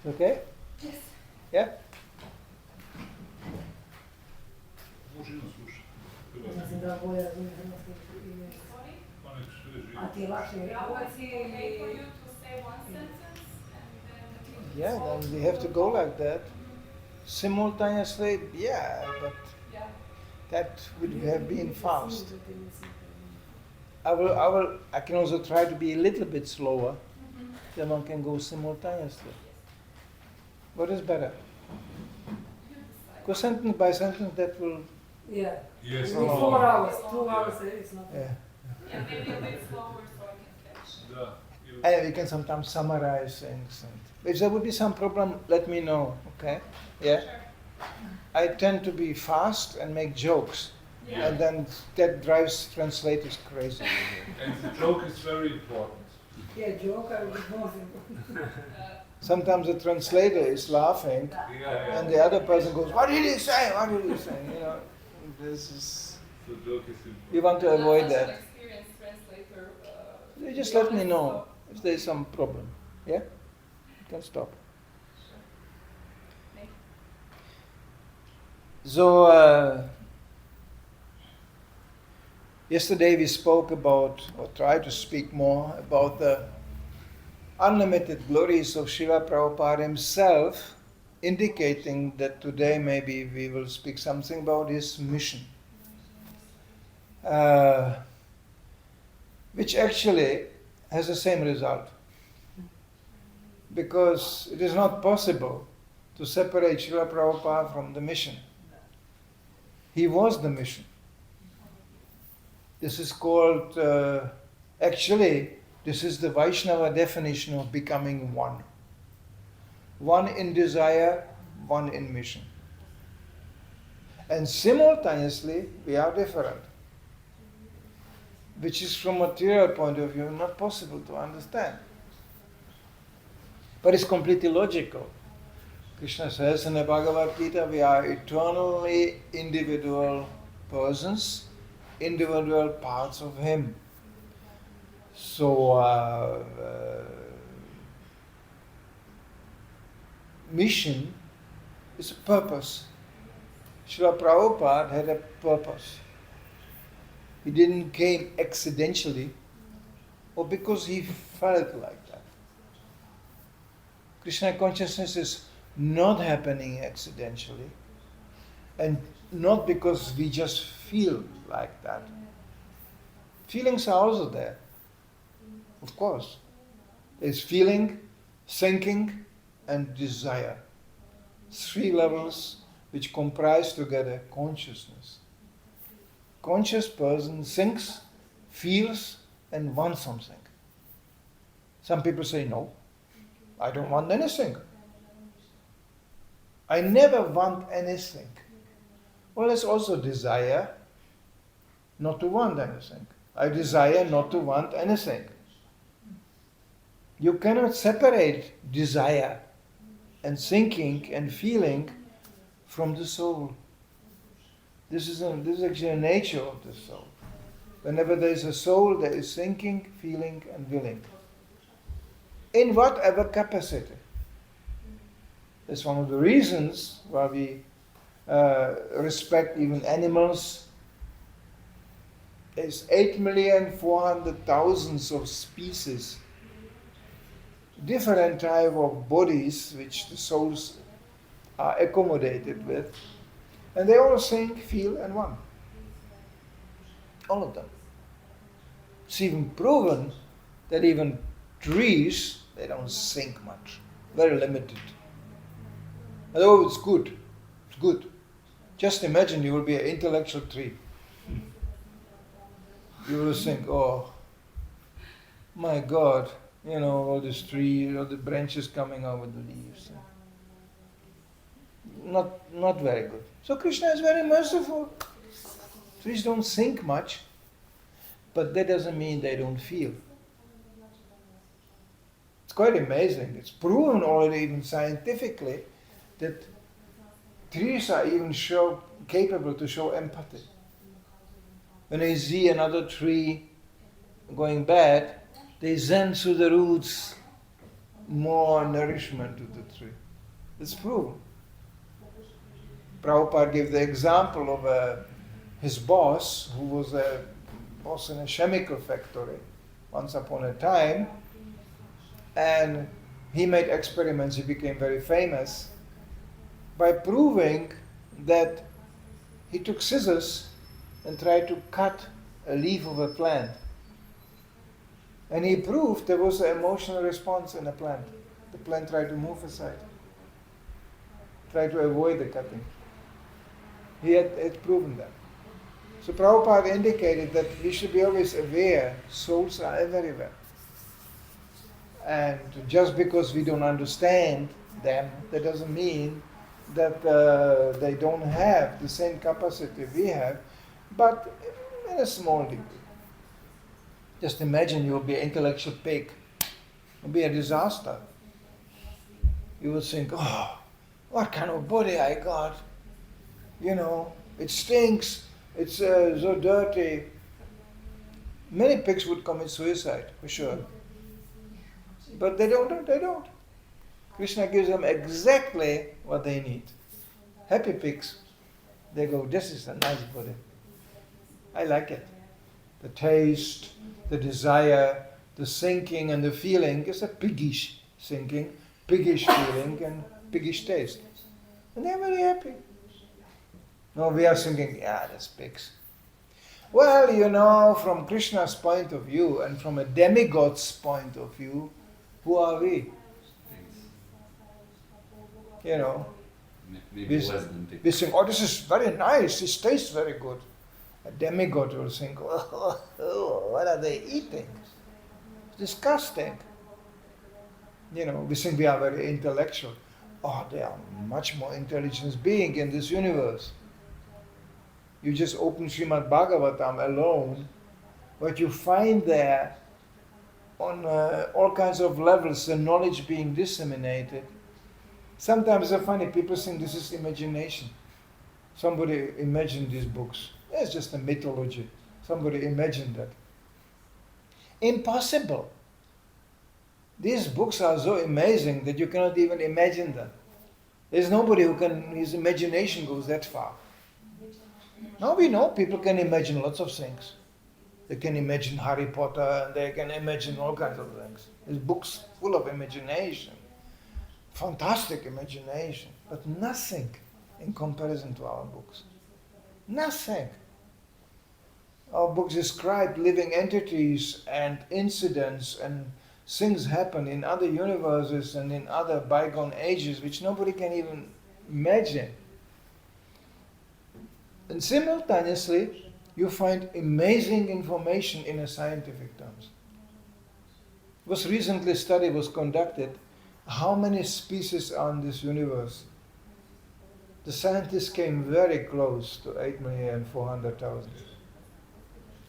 Okay? Yes. Yeah? I would wait for you to say one sentence and then... Yeah, then we have to go like that. Simultaneously, yeah, but Yeah. that would have been fast. I can also try to be a little bit slower, then one can go simultaneously. What is better? You decide. Go sentence by sentence, that will... Yeah. Yes. 4 hours, 2 hours is not. Yeah. Yeah, maybe a bit slower so I can catch. Да. And we can sometimes summarize things. And if there would be some problem, let me know, okay? Yeah? Sure. I tend to be fast and make jokes. Yeah. And then that drives translators crazy. And the joke is very important. Yeah, joke I would more important. Sometimes the translator is laughing Yeah. and the other person goes, "What did he say? What did he say?" You know, this is... The joke is important. You want to avoid Not such an that. experienced translator. You just to be let me honest, know so- if there's some problem. Yeah? You can stop. Thank you. So, yesterday we spoke about, or tried to speak more, about the unlimited glories of Srila Prabhupada himself, indicating that today maybe we will speak something about his mission. Which actually has the same result. Because it is not possible to separate Srila Prabhupada from the mission. He was the mission. This is called, actually, this is the Vaishnava definition of becoming one. One in desire, one in mission. And simultaneously, we are different. Which is from a material point of view not possible to understand. But it's completely logical. Krishna says in the Bhagavad Gita, we are eternally individual persons, individual parts of Him. So, mission is a purpose. Srila Prabhupada had a purpose. He didn't came accidentally or because he felt like that. Krishna consciousness is not happening accidentally and not because we just feel like that. Feelings are also there, of course. There's feeling, thinking, and desire. 3 levels which comprise together consciousness. Conscious person thinks, feels, and wants something. Some people say, no, I don't want anything. I never want anything. Well, there's also desire not to want anything. I desire not to want anything. You cannot separate desire and thinking and feeling from the soul. This is actually the nature of the soul. Whenever there is a soul, there is thinking, feeling, and willing. In whatever capacity. That's one of the reasons why we respect even animals. There's 8,400,000 of species, different type of bodies which the souls are accommodated with. And they all think, feel, and want. All of them. It's even proven that even trees, they don't think much. Very limited. Although it's good. It's good. Just imagine you will be an intellectual tree. You will think, oh, my God, all this tree, all the branches coming out with the leaves. Not very good. So Krishna is very merciful. Trees don't think much, but that doesn't mean they don't feel. It's quite amazing. It's proven already even scientifically that trees are even capable to show empathy. When they see another tree going bad, they send through the roots more nourishment to the tree. It's proven. Prabhupada gave the example of his boss, who was a boss in a chemical factory once upon a time, and he made experiments, he became very famous, by proving that he took scissors and tried to cut a leaf of a plant. And he proved there was an emotional response in the plant. The plant tried to move aside, tried to avoid the cutting. He had proven that. So Prabhupada indicated that we should be always aware souls are everywhere. And just because we don't understand them, that doesn't mean that they don't have the same capacity we have, but in a small degree. Just imagine you will be an intellectual pig. It will be a disaster. You will think, oh, what kind of body I got? You know, it stinks. It's so dirty. Many pigs would commit suicide, for sure. But they don't. Krishna gives them exactly what they need. Happy pigs. They go, this is a nice body. I like it. The taste, the desire, the thinking and the feeling is a piggish thinking, piggish feeling and piggish taste. And they're very happy. No, we are thinking, yeah, that's pigs. Well, you know, from Krishna's point of view and from a demigod's point of view, who are we? You know, we think, oh, this is very nice, this tastes very good. A demigod will think, oh, what are they eating? Disgusting. You know, we think we are very intellectual. Oh, there are much more intelligent beings in this universe. You just open Srimad Bhagavatam alone, what you find there on all kinds of levels, the knowledge being disseminated. Sometimes it's funny, people think this is imagination. Somebody imagined these books. It's just a mythology. Somebody imagined that. Impossible. These books are so amazing that you cannot even imagine them. There's nobody who can, his imagination goes that far. Now we know people can imagine lots of things. They can imagine Harry Potter, and they can imagine all kinds of things. There's books full of imagination. Fantastic imagination. But nothing in comparison to our books. Nothing. Our books describe living entities and incidents and things happen in other universes and in other bygone ages which nobody can even imagine. And simultaneously, you find amazing information in a scientific terms. Recently a study was conducted, how many species are in this universe? The scientists came very close to 8,400,000.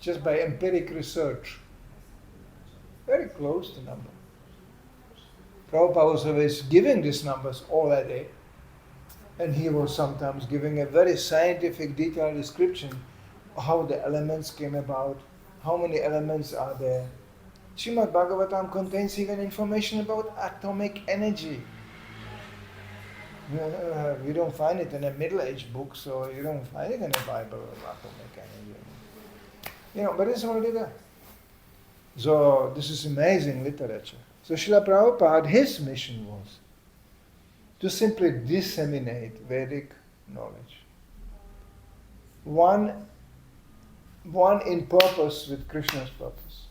Just by empiric research. Very close to number. Prabhupada was always giving these numbers already, and he was sometimes giving a very scientific, detailed description of how the elements came about, how many elements are there. Srimad Bhagavatam contains even information about atomic energy. We don't find it in a Middle Age book, so you don't find it in the Bible, atomic energy. You know, but it's already there. So this is amazing literature. So Srila Prabhupada, his mission was to simply disseminate Vedic knowledge. One in purpose with Krishna's purpose.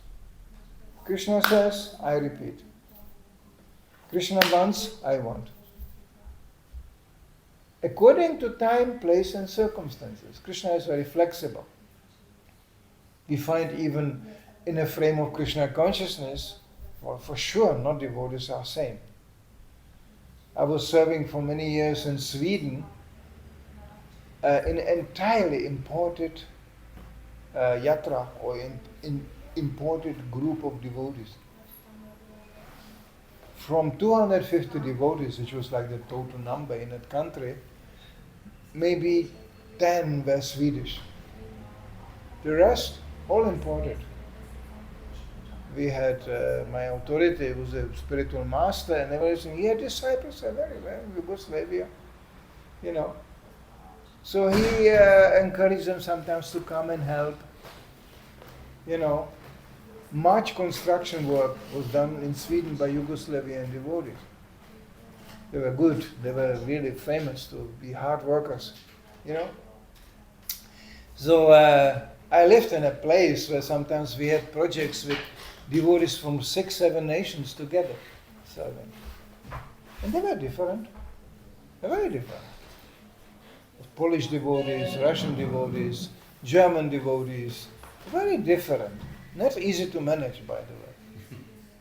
Krishna says, I repeat. Krishna wants, I want. According to time, place and circumstances. Krishna is very flexible. We find even in a frame of Krishna consciousness, well, for sure, not devotees are same. I was serving for many years in Sweden in an entirely imported yatra or imported group of devotees. From 250 devotees, which was like the total number in that country, maybe 10 were Swedish. The rest, all imported. we had my authority was a spiritual master and everything. He had disciples everywhere in Yugoslavia, you know. So he encouraged them sometimes to come and help, you know. Much construction work was done in Sweden by Yugoslavian devotees. They were good. They were really famous to be hard workers, you know. So I lived in a place where sometimes we had projects with devotees from 6, 7 nations together serving. And they were different. They were very different. Polish devotees, Russian devotees, German devotees, very different. Not easy to manage, by the way.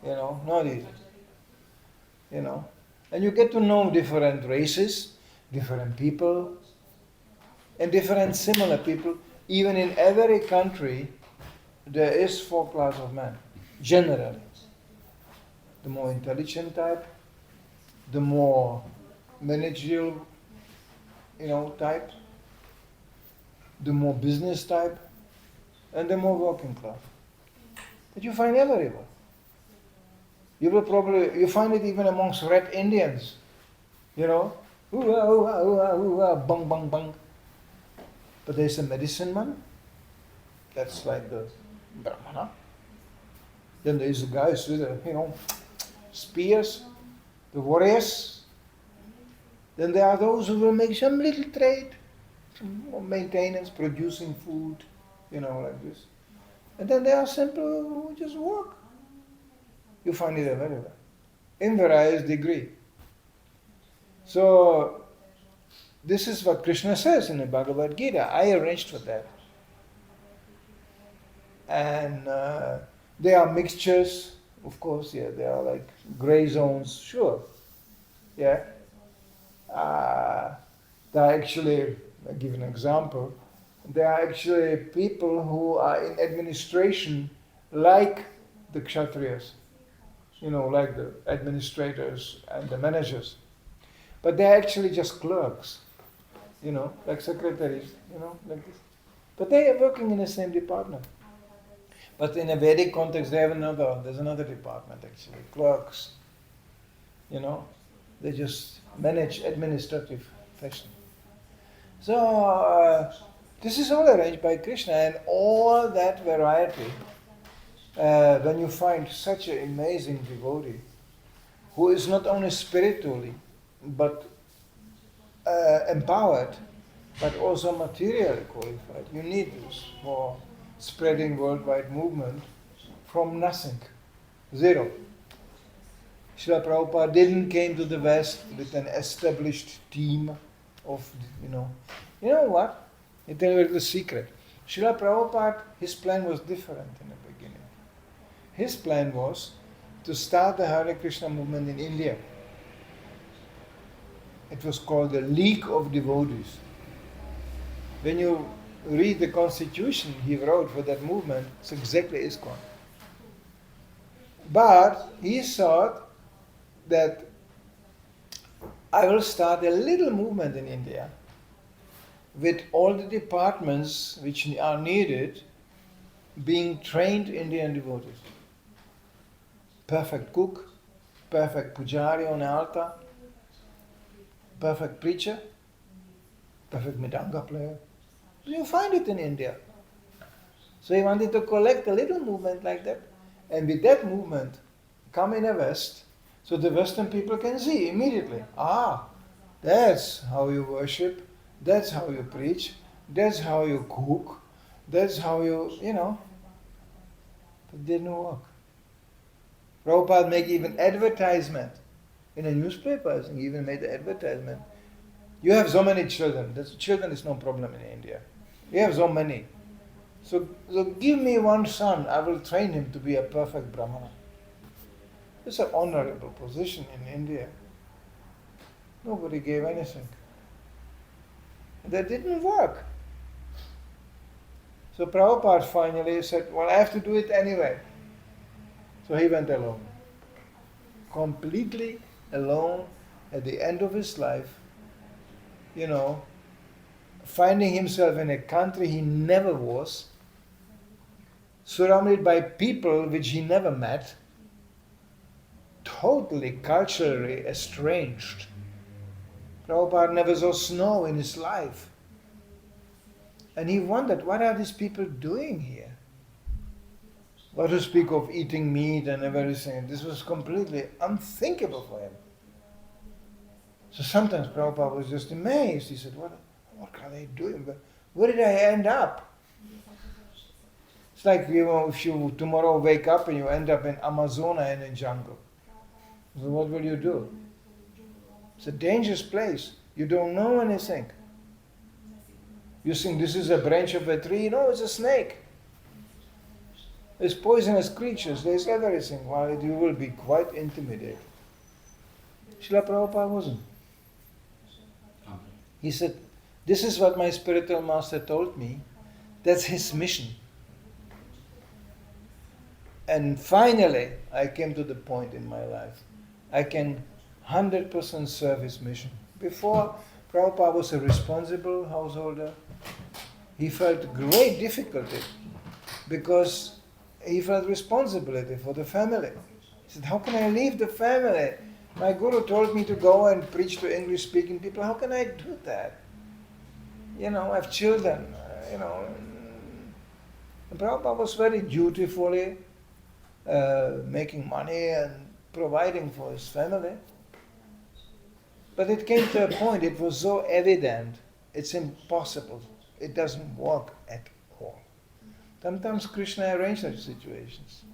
You know, not easy. You know. And you get to know different races, different people, and different similar people. Even in every country, there is 4 classes of men, generally. The more intelligent type, the more managerial, you know, type, the more business type, and the more working class. That you find everywhere. You find it even amongst Red Indians, you know, ooh-ah, ooh-ah, ooh-ah, ooh-ah, bang, bang, bang. But there's a medicine man, that's like the Brahmana. Then there's the guys with the, you know, spears, the warriors. Then there are those who will make some little trade, some maintenance, producing food, you know, like this. And then there are simple who just work. You find it everywhere, in various degree. So, this is what Krishna says in the Bhagavad Gita. I arranged for that. And there are mixtures, of course, yeah, there are like gray zones, sure. Yeah. There are actually, I'll give an example, there are actually people who are in administration like the Kshatriyas, you know, like the administrators and the managers. But they're actually just clerks, you know, like secretaries, you know, like this. But they are working in the same department. But in a Vedic context, there's another department actually, clerks, you know. They just manage administrative fashion. So, this is all arranged by Krishna, and all that variety, when you find such an amazing devotee, who is not only spiritually, but empowered, but also materially qualified. You need this for spreading worldwide movement from nothing, zero. Srila Prabhupada didn't came to the West with an established team of, you know what? I tell you a little secret. Srila Prabhupada, his plan was different in the beginning. His plan was to start the Hare Krishna movement in India. It was called the League of Devotees. When you read the constitution he wrote for that movement, it's exactly ISKCON. But he thought that I will start a little movement in India with all the departments which are needed being trained Indian devotees. Perfect cook, perfect pujari on the altar, perfect preacher, perfect mridanga player. You find it in India. So he wanted to collect a little movement like that, and with that movement come in the West, so the Western people can see immediately, that's how you worship, that's how you preach, that's how you cook, that's how you know. But it didn't work. Prabhupada made even advertisement in a newspaper. He even made the advertisement. You have so many children. Children is no problem in India. You have so many. So give me one son. I will train him to be a perfect Brahmana. It's an honorable position in India. Nobody gave anything. That didn't work. So Prabhupada finally said, well, I have to do it anyway. So he went alone. Completely alone at the end of his life, you know, finding himself in a country he never was, surrounded by people which he never met, totally culturally estranged. Prabhupada never saw snow in his life. And he wondered, what are these people doing here? What to speak of eating meat and everything. This was completely unthinkable for him. So sometimes Prabhupada was just amazed. He said, what are they doing? Where did I end up? It's like, if you tomorrow wake up and you end up in Amazona in a jungle. So what will you do? It's a dangerous place. You don't know anything. You think this is a branch of a tree? No, it's a snake. There's poisonous creatures, there's everything. Well, you will be quite intimidated. Srila Prabhupada wasn't. He said, this is what my spiritual master told me. That's his mission. And finally, I came to the point in my life. I can 100% serve his mission. Before, Prabhupada was a responsible householder. He felt great difficulty because he felt responsibility for the family. He said, how can I leave the family? My guru told me to go and preach to English-speaking people. How can I do that? I have children, And Prabhupada was very dutifully making money and providing for his family. But it came to a point, it was so evident, it's impossible. It doesn't work at all. Sometimes Krishna arranged such situations.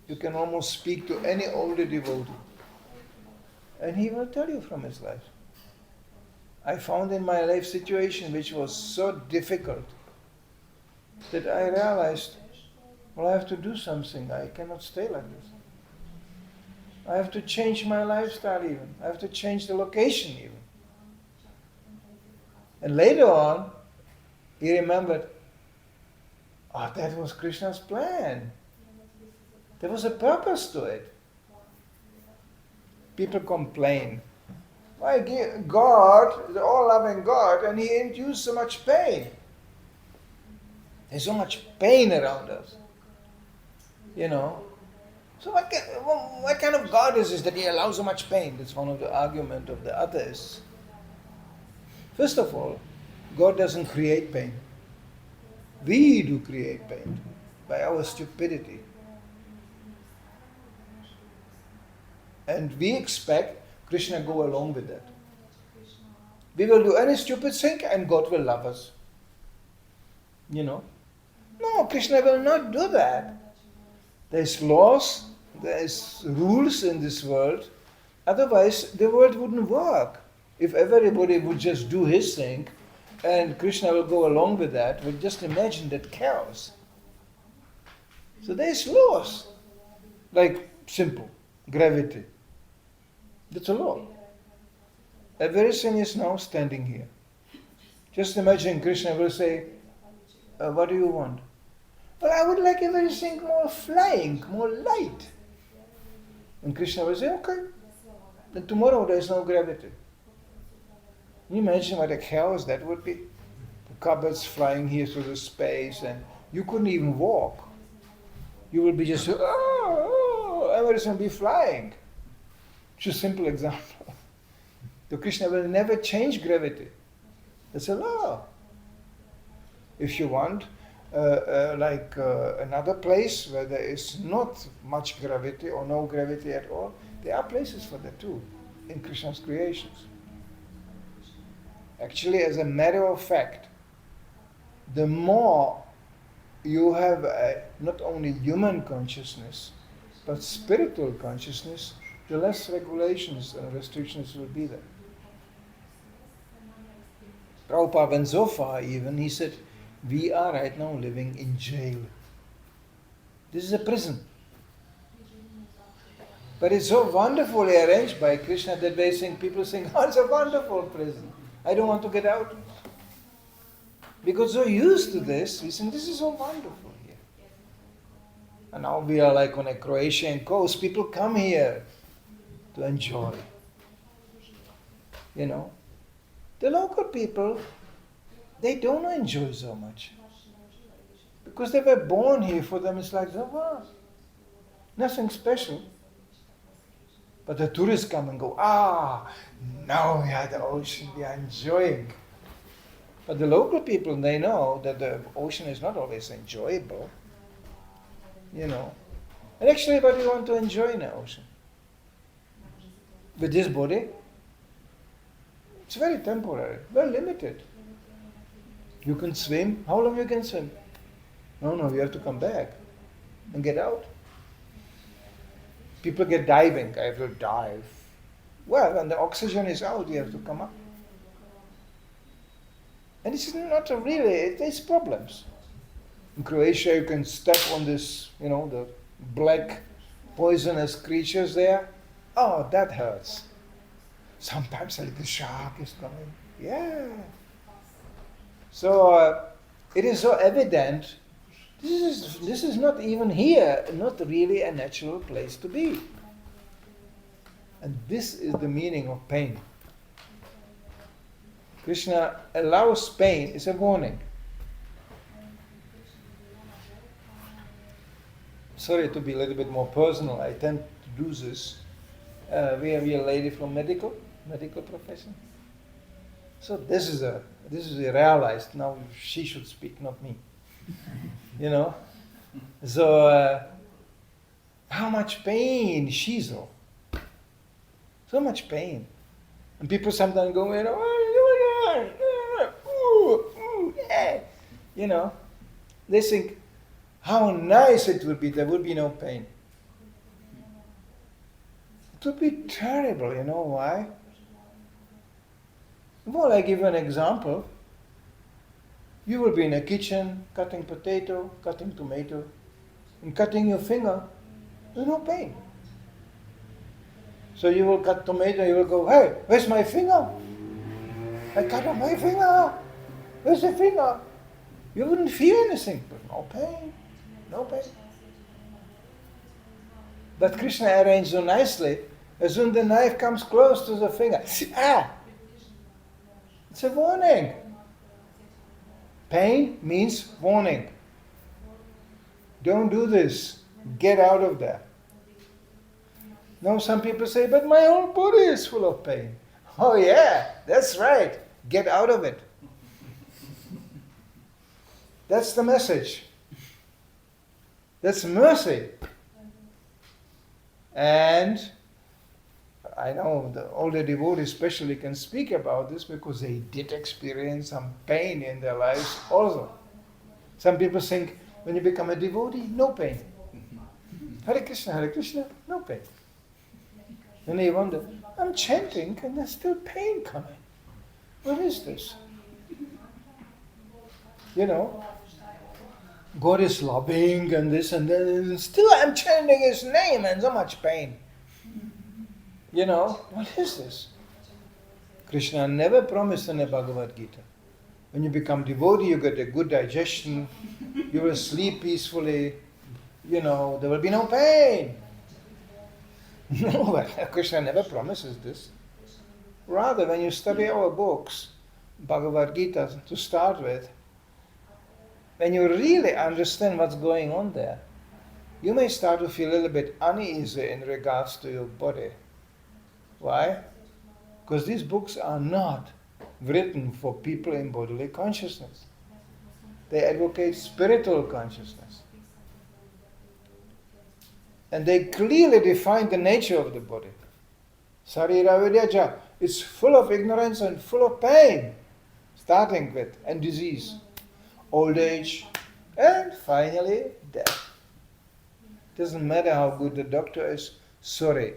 You can almost speak to any older devotee, and he will tell you from his life. I found in my life situation which was so difficult that I realized, well, I have to do something. I cannot stay like this. I have to change my lifestyle even. I have to change the location even. And later on, he remembered, that was Krishna's plan. There was a purpose to it. People complain. Why God, the all-loving God, and He induced so much pain. There's so much pain around us. So what kind of God is this that He allows so much pain? That's one of the arguments of the atheists. First of all, God doesn't create pain. We do create pain by our stupidity. And we expect Krishna go along with that. We will do any stupid thing and God will love us. No, Krishna will not do that. There's laws, there's rules in this world. Otherwise, the world wouldn't work. If everybody would just do his thing and Krishna will go along with that, well, just imagine that chaos. So there's laws. Like simple, gravity. That's a law. Everything is now standing here. Just imagine Krishna will say, what do you want? Well, I would like everything more flying, more light. And Krishna will say, okay, then tomorrow there is no gravity. Can you imagine what a chaos that would be? The cupboards flying here through the space and you couldn't even walk. You will be just, everything will be flying. Just a simple example. So Krishna will never change gravity. That's a law. If you want, another place where there is not much gravity or no gravity at all, there are places for that too, in Krishna's creations. Actually, as a matter of fact, the more you have not only human consciousness, but spiritual consciousness, the less regulations and restrictions will be there. Prabhupada went so far even, he said, we are right now living in jail. This is a prison. But it's so wonderfully arranged by Krishna that people think, it's a wonderful prison. I don't want to get out. We got so used to this, we think this is so wonderful here. And now we are like on a Croatian coast, people come here to enjoy. The local people, they don't enjoy so much. Because they were born here, for them it's like, oh, wow, nothing special. But the tourists come and go, now we are the ocean, we are enjoying. But the local people, they know that the ocean is not always enjoyable, you know. And actually, what do you want to enjoy in the ocean? With this body, it's very temporary, very limited. You can swim. How long you can swim? No, you have to come back and get out. People get diving. I have to dive. Well, when the oxygen is out, you have to come up. And this is not really, there's problems. In Croatia, you can step on this, the black poisonous creatures there. Oh, that hurts. Sometimes a little shark is coming. Yeah. So it is so evident. This is not even here, not really a natural place to be. And this is the meaning of pain. Krishna allows pain, is a warning. Sorry to be a little bit more personal, I tend to do this. We have here a lady from medical profession. So this is a realized, now she should speak, not me. So how much pain she saw. So much pain. And people sometimes go, they think, how nice it would be, there would be no pain. It would be terrible, you know why? Well, I give you an example. You will be in a kitchen, cutting potato, cutting tomato, and cutting your finger, there's no pain. So you will cut tomato, you will go, hey, where's my finger? I cut off my finger. Where's the finger? You wouldn't feel anything, but no pain, no pain. But Krishna arranged so nicely, as soon as the knife comes close to the finger, it's a warning. Pain means warning. Don't do this. Get out of there. Now some people say, but my whole body is full of pain. Oh yeah, that's right. Get out of it. That's the message. That's mercy. And I know all the devotees especially can speak about this because they did experience some pain in their lives also. Some people think when you become a devotee, no pain. Hare Krishna, no pain. And they wonder, I'm chanting and there's still pain coming. What is this? God is loving and this and that, and still I'm chanting His name and so much pain. What is this? Krishna never promised in the Bhagavad Gita. When you become devotee, you get a good digestion, you will sleep peacefully, there will be no pain. No, Krishna never promises this. Rather, when you study our books, Bhagavad Gita to start with, when you really understand what's going on there, you may start to feel a little bit uneasy in regards to your body. Why? Because these books are not written for people in bodily consciousness. They advocate spiritual consciousness. And they clearly define the nature of the body. Sarira Vidyaja, it's full of ignorance and full of pain, starting with, and disease, old age, and finally death. Doesn't matter how good the doctor is, sorry,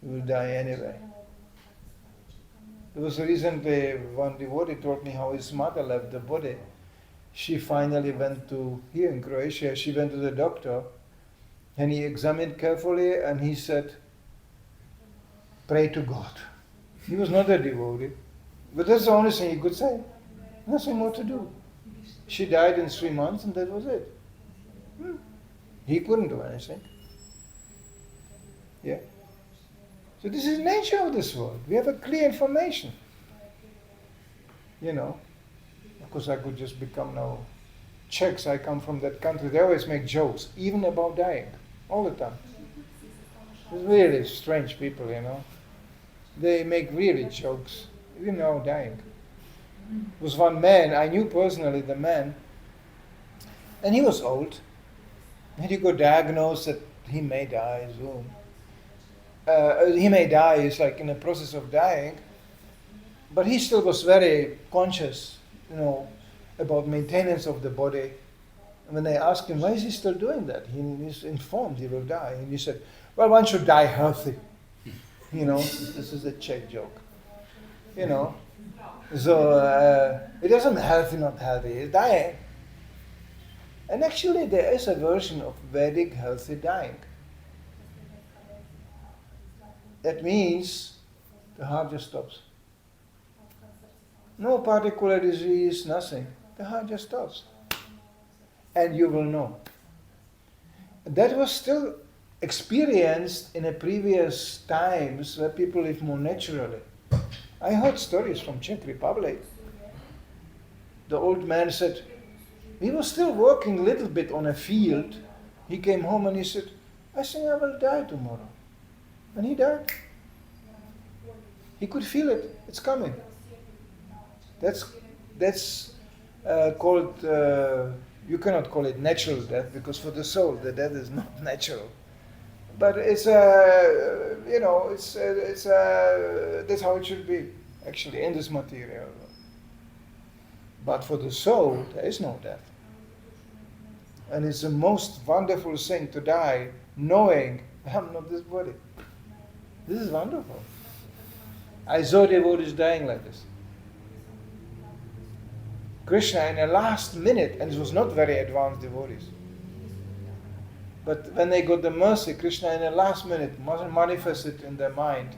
you will die anyway. There was recently one devotee told me how his mother left the body. She finally went to, here in Croatia, she went to the doctor and he examined carefully and he said, pray to God. He was not a devotee, but that's the only thing he could say. Nothing more to do. She died in 3 months and that was it. He couldn't do anything. Yeah. So this is the nature of this world. We have a clear information. Of course I could just become now Czechs, I come from that country, they always make jokes, even about dying, all the time. It's really strange people, you know. They make really jokes, even about dying. There was one man, I knew personally the man, and he was old, and he got diagnosed that he may die soon. He may die, he's like in the process of dying, but he still was very conscious, you know, about maintenance of the body. And when they asked him, why is he still doing that? He's informed he will die. And he said, well, one should die healthy. You know, this is a Czech joke. You know, so it doesn't healthy, not healthy, it's dying. And actually there is a version of Vedic healthy dying. That means the heart just stops. No particular disease, nothing. The heart just stops. And you will know. That was still experienced in a previous times where people live more naturally. I heard stories from Czech Republic. The old man said, he was still working a little bit on a field. He came home and he said, I think I will die tomorrow. And he died. He could feel it. It's coming. That's called, you cannot call it natural death, because for the soul, the death is not natural. But it's that's how it should be, actually, in this material. But for the soul, there is no death. And it's the most wonderful thing to die, knowing I'm not this body. This is wonderful. I saw devotees dying like this. Krishna in the last minute, and it was not very advanced devotees. But when they got the mercy, Krishna in the last minute manifested in their mind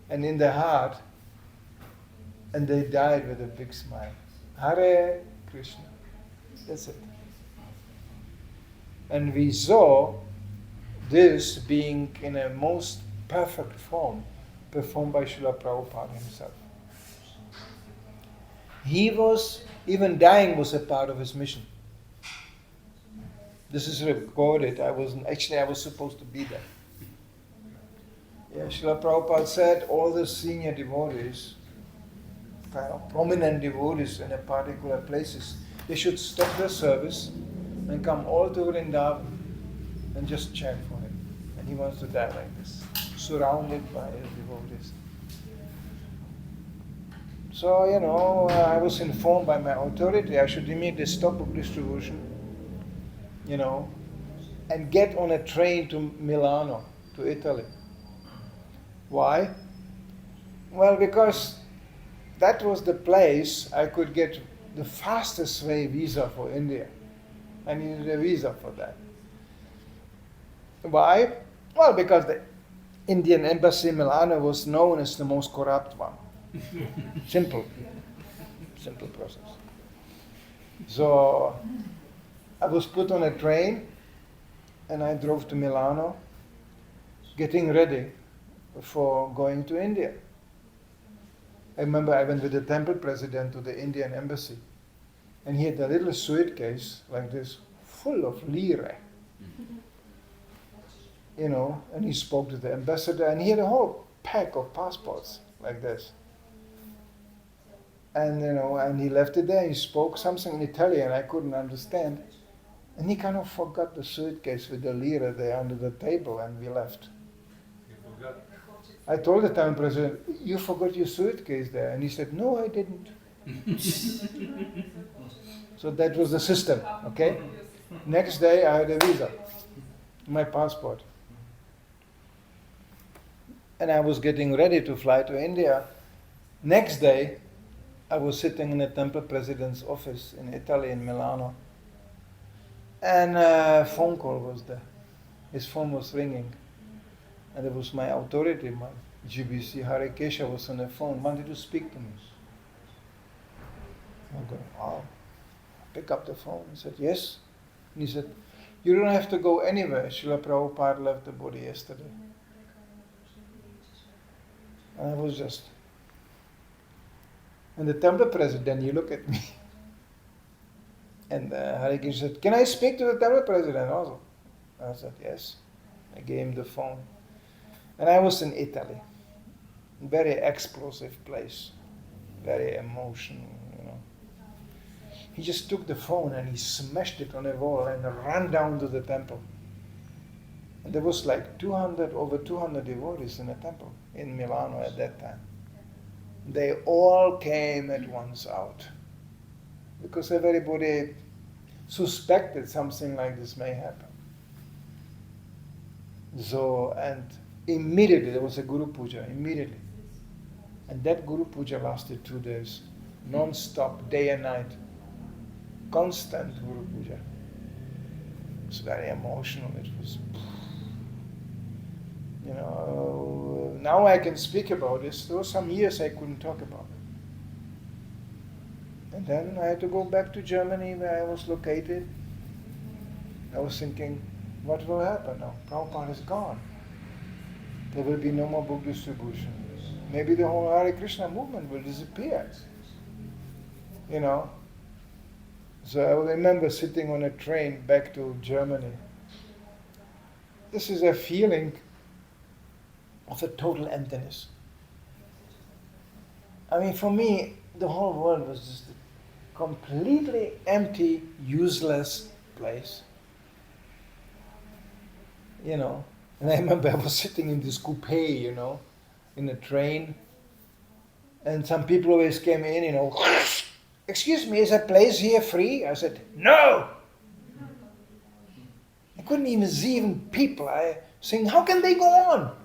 and in their heart, and they died with a big smile. Hare Krishna. That's it. And we saw this being in a most perfect form performed by Srila Prabhupada himself. He was, even dying was a part of his mission. This is recorded. I was supposed to be there. Yeah, Srila Prabhupada said all the senior devotees, kind of prominent devotees in a particular places, they should stop their service and come all to Vrindavan and just chant for him. And he wants to die like this, surrounded by his devotees. So, I was informed by my authority I should immediately stop book distribution, and get on a train to Milano, to Italy. Why? Well, because that was the place I could get the fastest way visa for India. I needed a visa for that. Why? Well, because the Indian embassy in Milano was known as the most corrupt one. Simple process. So I was put on a train and I drove to Milano, getting ready for going to India. I remember I went with the temple president to the Indian embassy, and he had a little suitcase like this, full of lire. And he spoke to the ambassador, and he had a whole pack of passports like this. And and he left it there. He spoke something in Italian I couldn't understand, and he kind of forgot the suitcase with the lira there under the table, and we left. You forgot. I told the temple president, "You forgot your suitcase there," and he said, "No, I didn't." So that was the system. Okay. Next day I had a visa, my passport, and I was getting ready to fly to India. Next day, I was sitting in the temple president's office in Italy, in Milano, and a phone call was there. His phone was ringing, and it was my authority, my GBC, Hare Kesha, was on the phone, wanted to speak to me. I'm going, wow. Pick up the phone and said, yes. And he said, you don't have to go anywhere. Srila Prabhupada left the body yesterday. And I was just... And the temple president, he looked at me. And Hare Krishna said, "Can I speak to the temple president also?" I said, "Yes." I gave him the phone. And I was in Italy. Very explosive place. Very emotional, you know. He just took the phone and he smashed it on a wall and ran down to the temple. And there was like over 200 devotees in the temple in Milano at that time. They all came at once out. Because everybody suspected something like this may happen. So, and immediately there was a Guru Puja, immediately. And that Guru Puja lasted 2 days, non-stop, day and night. Constant Guru Puja. It was very emotional. It was, you know, now I can speak about this. There were some years I couldn't talk about it. And then I had to go back to Germany where I was located. I was thinking, what will happen now? Prabhupada is gone. There will be no more book distribution. Maybe the whole Hare Krishna movement will disappear. You know? So I remember sitting on a train back to Germany. This is a feeling of a total emptiness. I mean, for me, the whole world was just a completely empty, useless place. You know, and I remember I was sitting in this coupe, you know, in a train, and some people always came in, you know, "Excuse me, is that place here free?" I said, "No!" I couldn't even see even people. I saying, how can they go on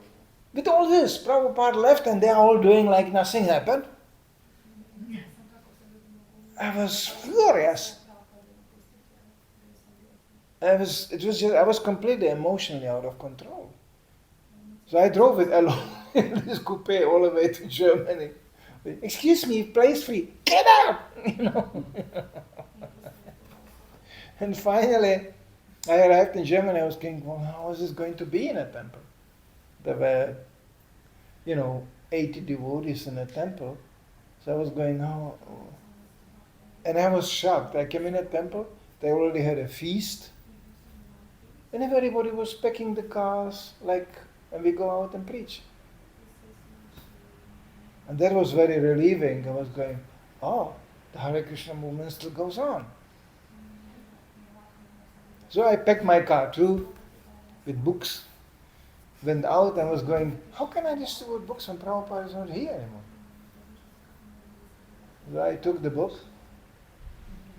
with all this? Prabhupada left and they're all doing like nothing happened. I was furious. I was completely emotionally out of control. So I drove it alone in this coupe all the way to Germany. "Excuse me, place free. Get out!" You know. And finally, I arrived in Germany. I was thinking, well, how is this going to be in a temple? There were, you know, 80 devotees in a temple. So I was going, oh. And I was shocked. I came in a temple. They already had a feast. And everybody was packing the cars, like, and we go out and preach. And that was very relieving. I was going, oh, the Hare Krishna movement still goes on. So I packed my car too, with books, went out and was going, how can I distribute books when Prabhupada is not here anymore? So I took the book,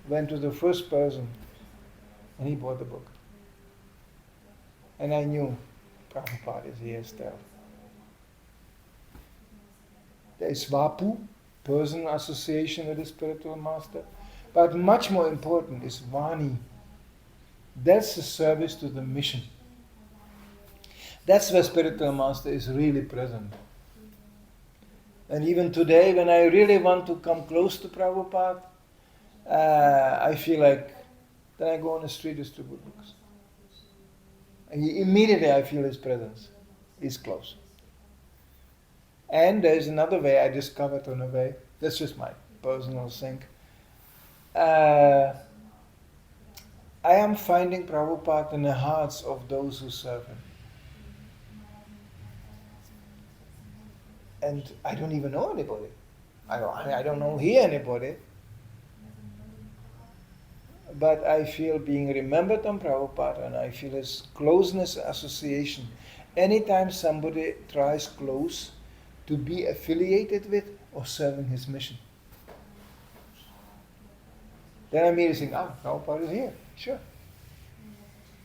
went to the first person, and he bought the book. And I knew Prabhupada is here still. There is Vapu, personal association with the spiritual master. But much more important is Vani. That's the service to the mission. That's where spiritual master is really present. And even today, when I really want to come close to Prabhupada, I feel like then I go on the street, distribute books. And immediately I feel his presence. He's close. And there's another way I discovered on the way. That's just my personal thing. I am finding Prabhupada in the hearts of those who serve him. And I don't even know anybody. I don't know here anybody. But I feel being remembered on Prabhupada, and I feel his closeness association. Anytime somebody tries close to be affiliated with or serving his mission, then I immediately think, Prabhupada is here. Sure.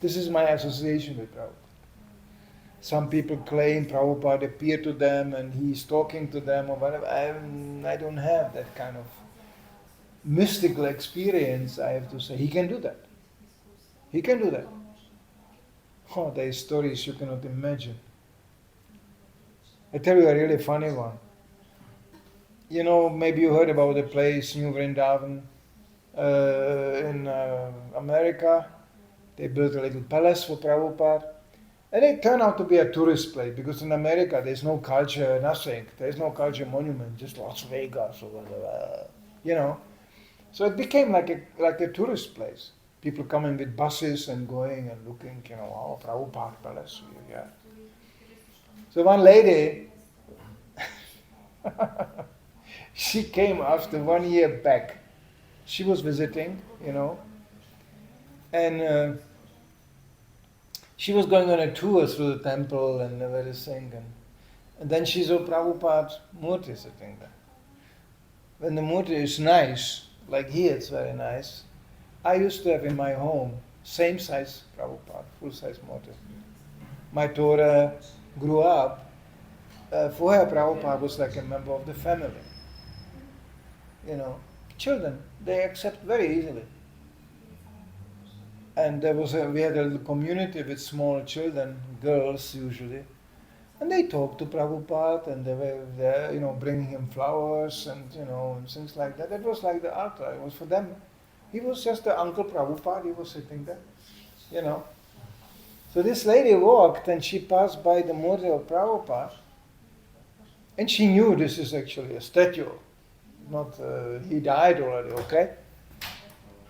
This is my association with Prabhupada. Some people claim Prabhupada appeared to them and he's talking to them or whatever. I don't have that kind of mystical experience, I have to say. He can do that. He can do that. Oh, there are stories you cannot imagine. I tell you a really funny one. You know, maybe you heard about the place, New Vrindavan, in America. They built a little palace for Prabhupada. And it turned out to be a tourist place, because in America there's no culture, nothing. There's no culture monument, just Las Vegas or whatever, you know. So it became like a tourist place. People coming with buses and going and looking, oh, Prabhupada Palace, yeah. So one lady, she came after 1 year back. She was visiting, and she was going on a tour through the temple and everything, and then she saw Prabhupada's murti sitting there. When the murti is nice, like here it's very nice, I used to have in my home, same size Prabhupada, full size murti. My daughter grew up, for her Prabhupada was like a member of the family. Children, they accept very easily. And we had a little community with small children, girls usually, and they talked to Prabhupada, and they were there, bringing him flowers and and things like that. It was like the altar. It was for them. He was just the Uncle Prabhupada. He was sitting there, So this lady walked and she passed by the murti of Prabhupada, and she knew this is actually a statue. Not he died already, okay?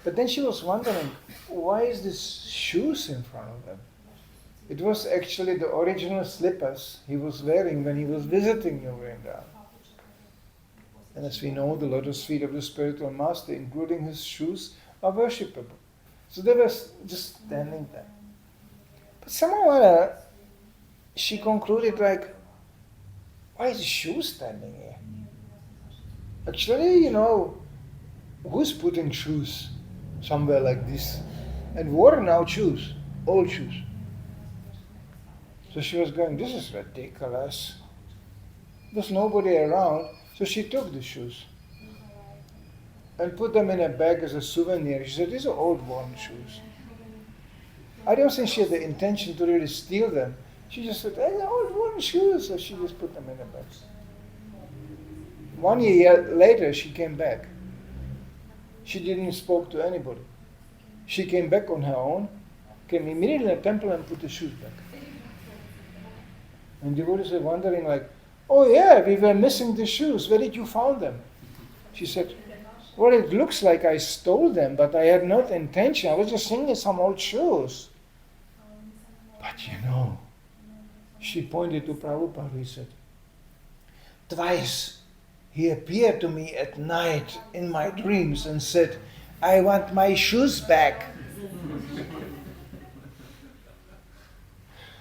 But then she was wondering, why is this shoes in front of them? It was actually the original slippers he was wearing when he was visiting New Vrindavan. And as we know, the lotus feet of the spiritual master, including his shoes, are worshipable. So they were just standing there. But somehow or other, she concluded why is the shoe standing here? Actually, who's putting shoes somewhere like this? And worn out shoes, old shoes. So she was going, this is ridiculous. There's nobody around. So she took the shoes and put them in a bag as a souvenir. She said, these are old worn shoes. I don't think she had the intention to really steal them. She just said, hey, they're old worn shoes. So she just put them in a bag. 1 year later, she came back. She didn't spoke to anybody. She came back on her own, came immediately in the temple and put the shoes back. And devotees were wondering oh yeah, we were missing the shoes. Where did you find them? She said, well, it looks like I stole them, but I had no intention. I was just thinking some old shoes. But she pointed to Prabhupada. He said, twice he appeared to me at night in my dreams and said, I want my shoes back.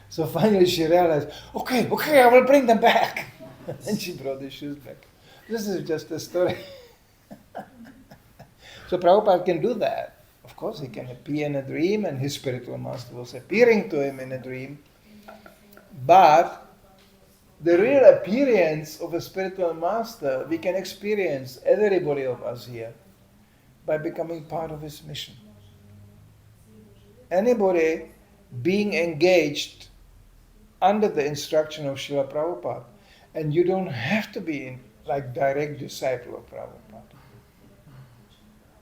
So finally she realized, okay, I will bring them back. And she brought the shoes back. This is just a story. So Prabhupada can do that. Of course, he can appear in a dream, and his spiritual master was appearing to him in a dream. But the real appearance of a spiritual master, we can experience, everybody of us here, by becoming part of his mission. Anybody being engaged under the instruction of Srila Prabhupada, and you don't have to be direct disciple of Prabhupada.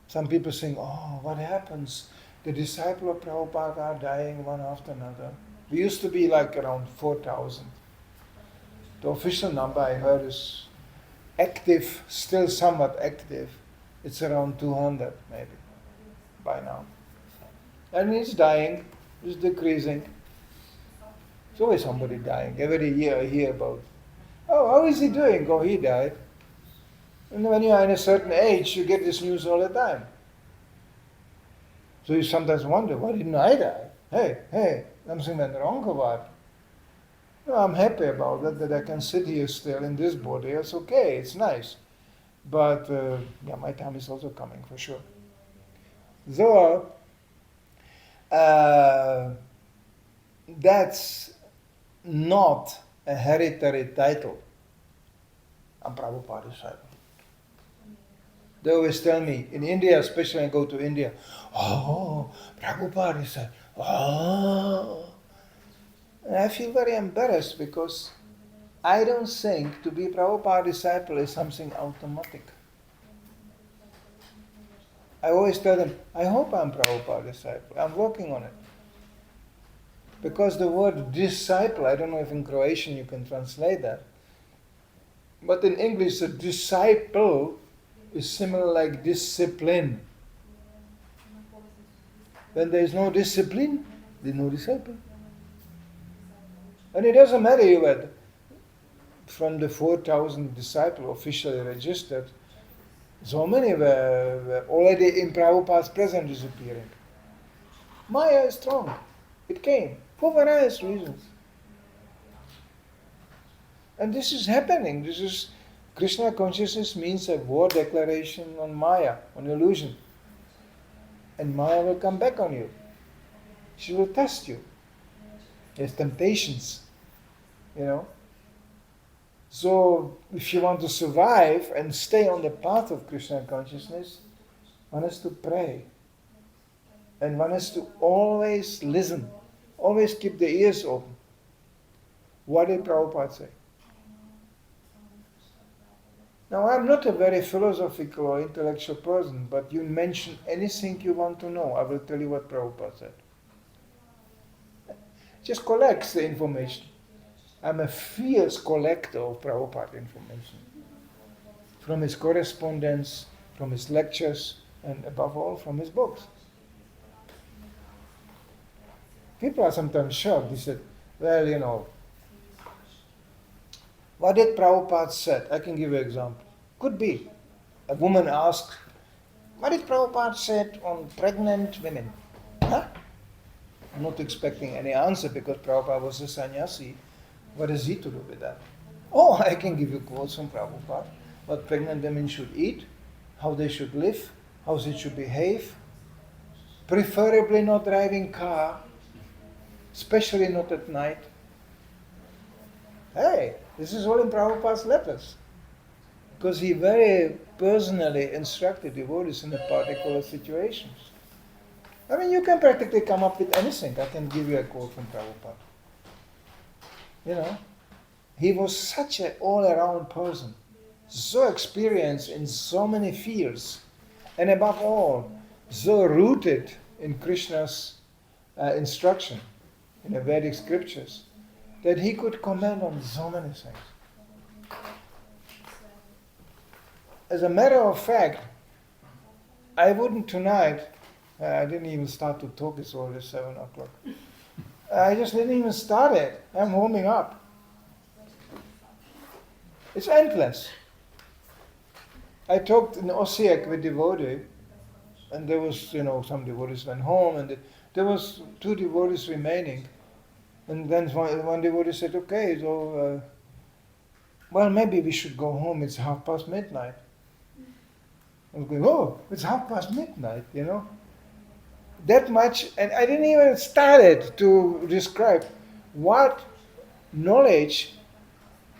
Some people think, oh, what happens? The disciple of Prabhupada are dying one after another. We used to be around 4,000. The official number I heard is active, still somewhat active. It's around 200 maybe by now. And it's dying, it's decreasing. There's always somebody dying. Every year I hear about, oh, how is he doing? Oh, he died. And when you are in a certain age, you get this news all the time. So you sometimes wonder, why didn't I die? Hey, something went wrong or what? No, I'm happy about that I can sit here still in this body. It's okay, it's nice. But my time is also coming for sure. So, that's not a hereditary title. I'm Prabhupada disciple. They always tell me, in India, especially when I go to India, oh, Prabhupada disciple, oh. And I feel very embarrassed because I don't think to be Prabhupada disciple is something automatic. I always tell them, I hope I'm Prabhupada disciple. I'm working on it. Because the word disciple, I don't know if in Croatian you can translate that, but in English, a disciple is similar like discipline. When there is no discipline, there is no disciple. And it doesn't matter you had from the 4,000 disciples officially registered, so many were already in Prabhupada's presence disappearing. Maya is strong. It came for various reasons. And this is happening. This is Krishna consciousness means a war declaration on Maya, on illusion. And Maya will come back on you. She will test you. There's temptations, you know. So if you want to survive and stay on the path of Krishna consciousness, one has to pray. And one has to always listen. Always keep the ears open. What did Prabhupada say? Now I'm not a very philosophical or intellectual person, but you mention anything you want to know, I will tell you what Prabhupada said. Just collect the information. I'm a fierce collector of Prabhupada information. From his correspondence, from his lectures, and above all, from his books. People are sometimes shocked. They said, well, you know, what did Prabhupada said? I can give you an example. Could be. A woman asked, what did Prabhupada said on pregnant women? Huh? I'm not expecting any answer because Prabhupada was a sannyasi. What is he to do with that? Oh, I can give you quotes from Prabhupada. What pregnant women should eat, how they should live, how they should behave. Preferably not driving car, especially not at night. Hey, this is all in Prabhupada's letters. Because he very personally instructed devotees in particular situations. I mean, you can practically come up with anything. I can give you a quote from Prabhupada. You know, he was such an all-around person, so experienced in so many fields, and above all, so rooted in Krishna's instruction, in the Vedic scriptures, that he could comment on so many things. As a matter of fact, I wouldn't tonight, I didn't even start to talk, it's already 7 o'clock. I just didn't even start it. I'm warming up. It's endless. I talked in Osijek with devotee, and there was, you know, some devotees went home, and there was 2 devotees remaining. And then one devotee said, okay, so, well, maybe we should go home. It's midnight. I was going, oh, it's midnight, you know. That much, and I didn't even start to describe what knowledge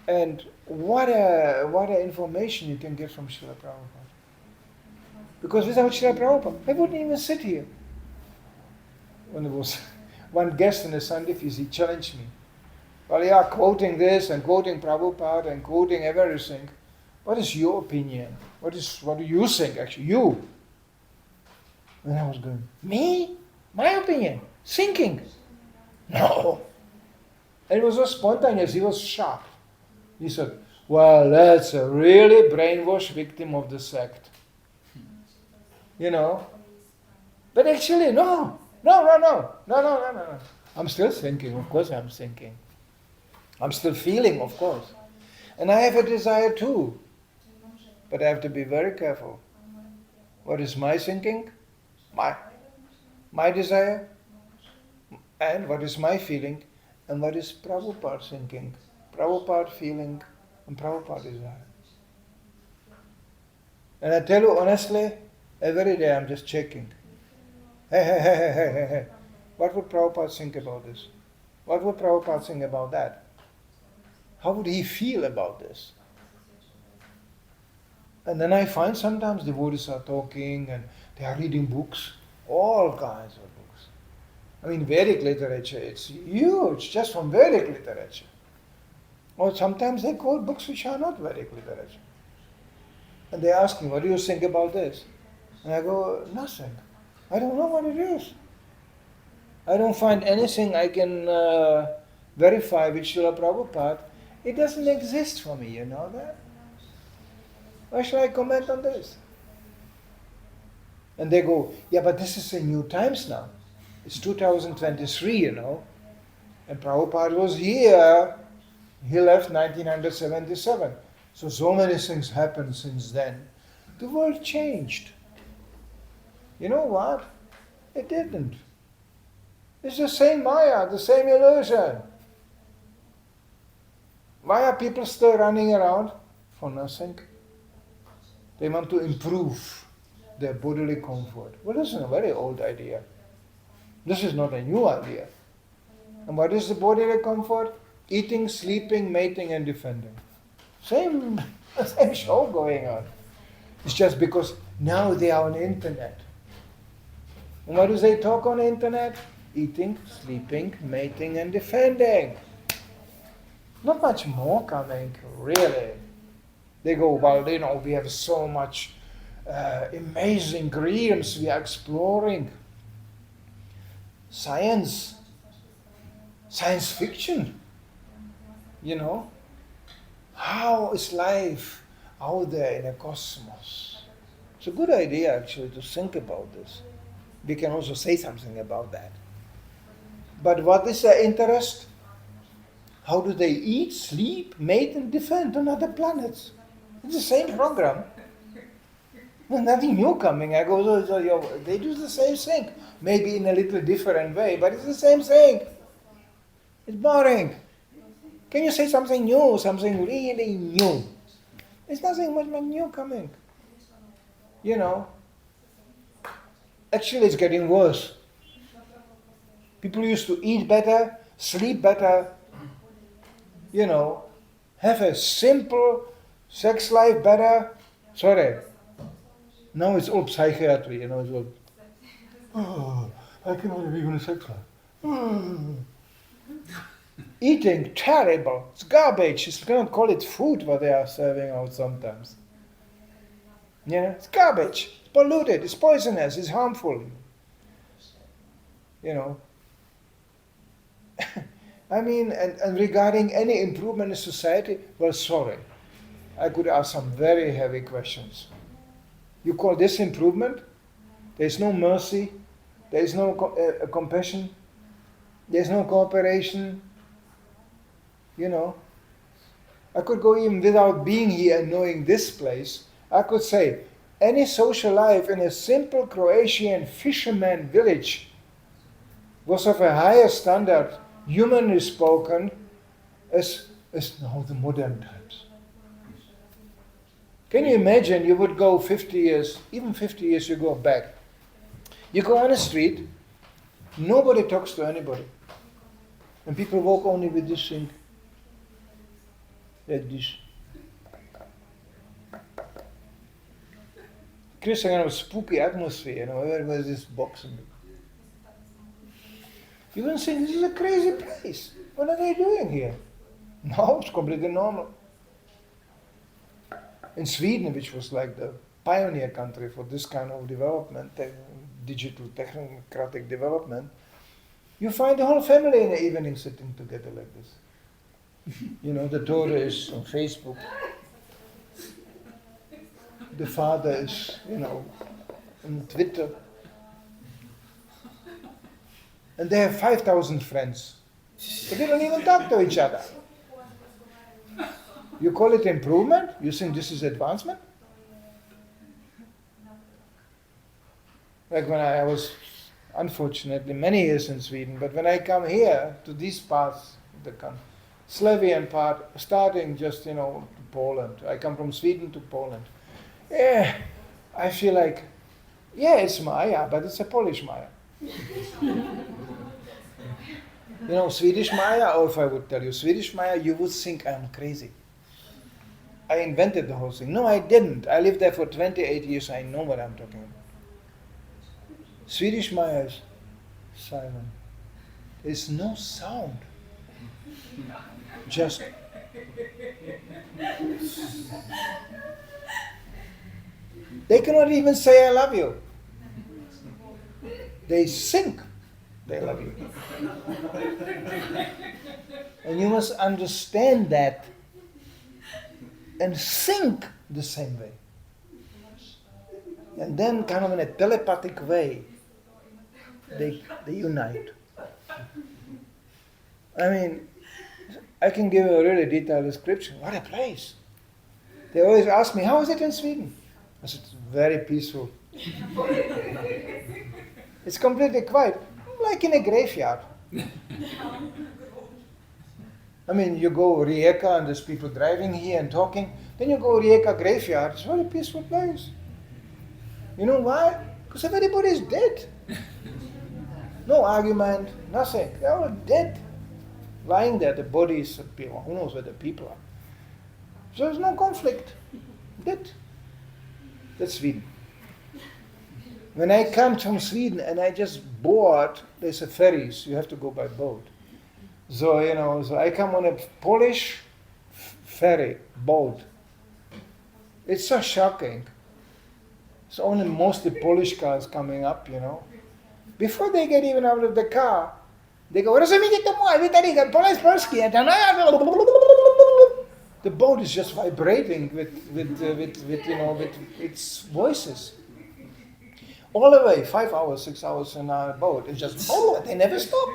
and what a information you can get from Srila Prabhupada. Because without Srila Prabhupada, I wouldn't even sit here. When there was one guest in the Sandifis, he challenged me. Well, you are quoting this and quoting Prabhupada and quoting everything. What is your opinion? What do you think, actually? You. And I was going, me? My opinion? Thinking? No. And it was so spontaneous, he was shocked. He said, well, that's a really brainwashed victim of the sect. You know? But actually, no. I'm still thinking, of course I'm thinking. I'm still feeling, of course. And I have a desire too. But I have to be very careful. What is my thinking? My desire? And what is my feeling? And what is Prabhupada's thinking? Prabhupada feeling and Prabhupada desire. And I tell you honestly, every day I'm just checking. Hey. What would Prabhupada think about this? What would Prabhupada think about that? How would he feel about this? And then I find sometimes devotees are talking and they are reading books, all kinds of books. I mean, Vedic literature, it's huge, just from Vedic literature. Or sometimes they quote books which are not Vedic literature. And they ask me, what do you think about this? And I go, nothing. I don't know what it is. I don't find anything I can verify with Srila Prabhupada. It doesn't exist for me, you know that? Why should I comment on this? And they go, yeah, but this is in new times now. It's 2023, you know. And Prabhupada was here. He left 1977. So many things happened since then. The world changed. You know what? It didn't. It's the same Maya, the same illusion. Why are people still running around? For nothing. They want to improve their bodily comfort. Well, this is a very old idea. This is not a new idea. And what is the bodily comfort? Eating, sleeping, mating, and defending. Same show going on. It's just because now they are on the internet. And what do they talk on the internet? Eating, sleeping, mating, and defending. Not much more coming, really. They go, well, you know, we have so much amazing realms we are exploring. Science fiction, you know. How is life out there in a cosmos? It's a good idea, actually, to think about this. We can also say something about that. But what is their interest? How do they eat, sleep, mate, and defend on other planets? It's the same program. There's nothing new coming. I go, they do the same thing. Maybe in a little different way, but it's the same thing. It's boring. Can you say something new, something really new? There's nothing much new coming. You know. Actually, it's getting worse. People used to eat better, sleep better, you know, have a simple sex life better. Sorry. Now it's all psychiatry, you know, it's all, I cannot have even a sex life. Eating, terrible. It's garbage. You cannot call it food what they are serving out sometimes. Yeah, it's garbage. It's polluted. It's poisonous. It's harmful. You know. I mean, and regarding any improvement in society, well, sorry. I could ask some very heavy questions. You call this improvement? There is no mercy. There is no compassion. There is no cooperation. You know. I could go even without being here and knowing this place. I could say, any social life in a simple Croatian fisherman village was of a higher standard, humanly spoken, as now the modern times. Can you imagine you would go 50 years, even 50 years you go back. You go on the street, nobody talks to anybody. And people walk only with this thing. Like this. Creates a kind of spooky atmosphere, you know, everywhere this box. You wouldn't think this is a crazy place. What are they doing here? No, it's completely normal. In Sweden, which was like the pioneer country for this kind of development, digital technocratic development, you find the whole family in the evening sitting together like this. You know, the daughter is on Facebook. The father is, you know, on Twitter. And they have 5,000 friends. But they don't even talk to each other. You call it improvement? You think this is advancement? Like when I was, unfortunately, many years in Sweden, but when I come here to these parts of the country, Slavian part, starting just, you know, to Poland. I come from Sweden to Poland. Yeah, I feel like, yeah, it's Maya, but it's a Polish Maya. You know, Swedish Maya, or if I would tell you Swedish Maya, you would think I'm crazy. I invented the whole thing. No, I didn't. I lived there for 28 years. I know what I'm talking about. Swedish Maya is silent. There's no sound. Just they cannot even say I love you. They think they love you. And you must understand that and think the same way. And then kind of in a telepathic way, they unite. I mean, I can give a really detailed description. What a place. They always ask me, how is it in Sweden? I said, it's very peaceful. It's completely quiet, like in a graveyard. I mean, you go Rijeka and there's people driving here and talking. Then you go Rijeka graveyard, it's a very peaceful place. You know why? Because everybody is dead. No argument, nothing. They're all dead. Lying there, the bodies of people, who knows where the people are. So there's no conflict. Dead. That's Sweden. When I come from Sweden and I just board, there's a ferries, you have to go by boat. So, so I come on a Polish ferry, boat. It's so shocking. It's only mostly Polish cars coming up, Before they get even out of the car, they go, the boat is just vibrating with its voices. All the way, 5 hours, 6 hours in our boat. It's just, they never stop.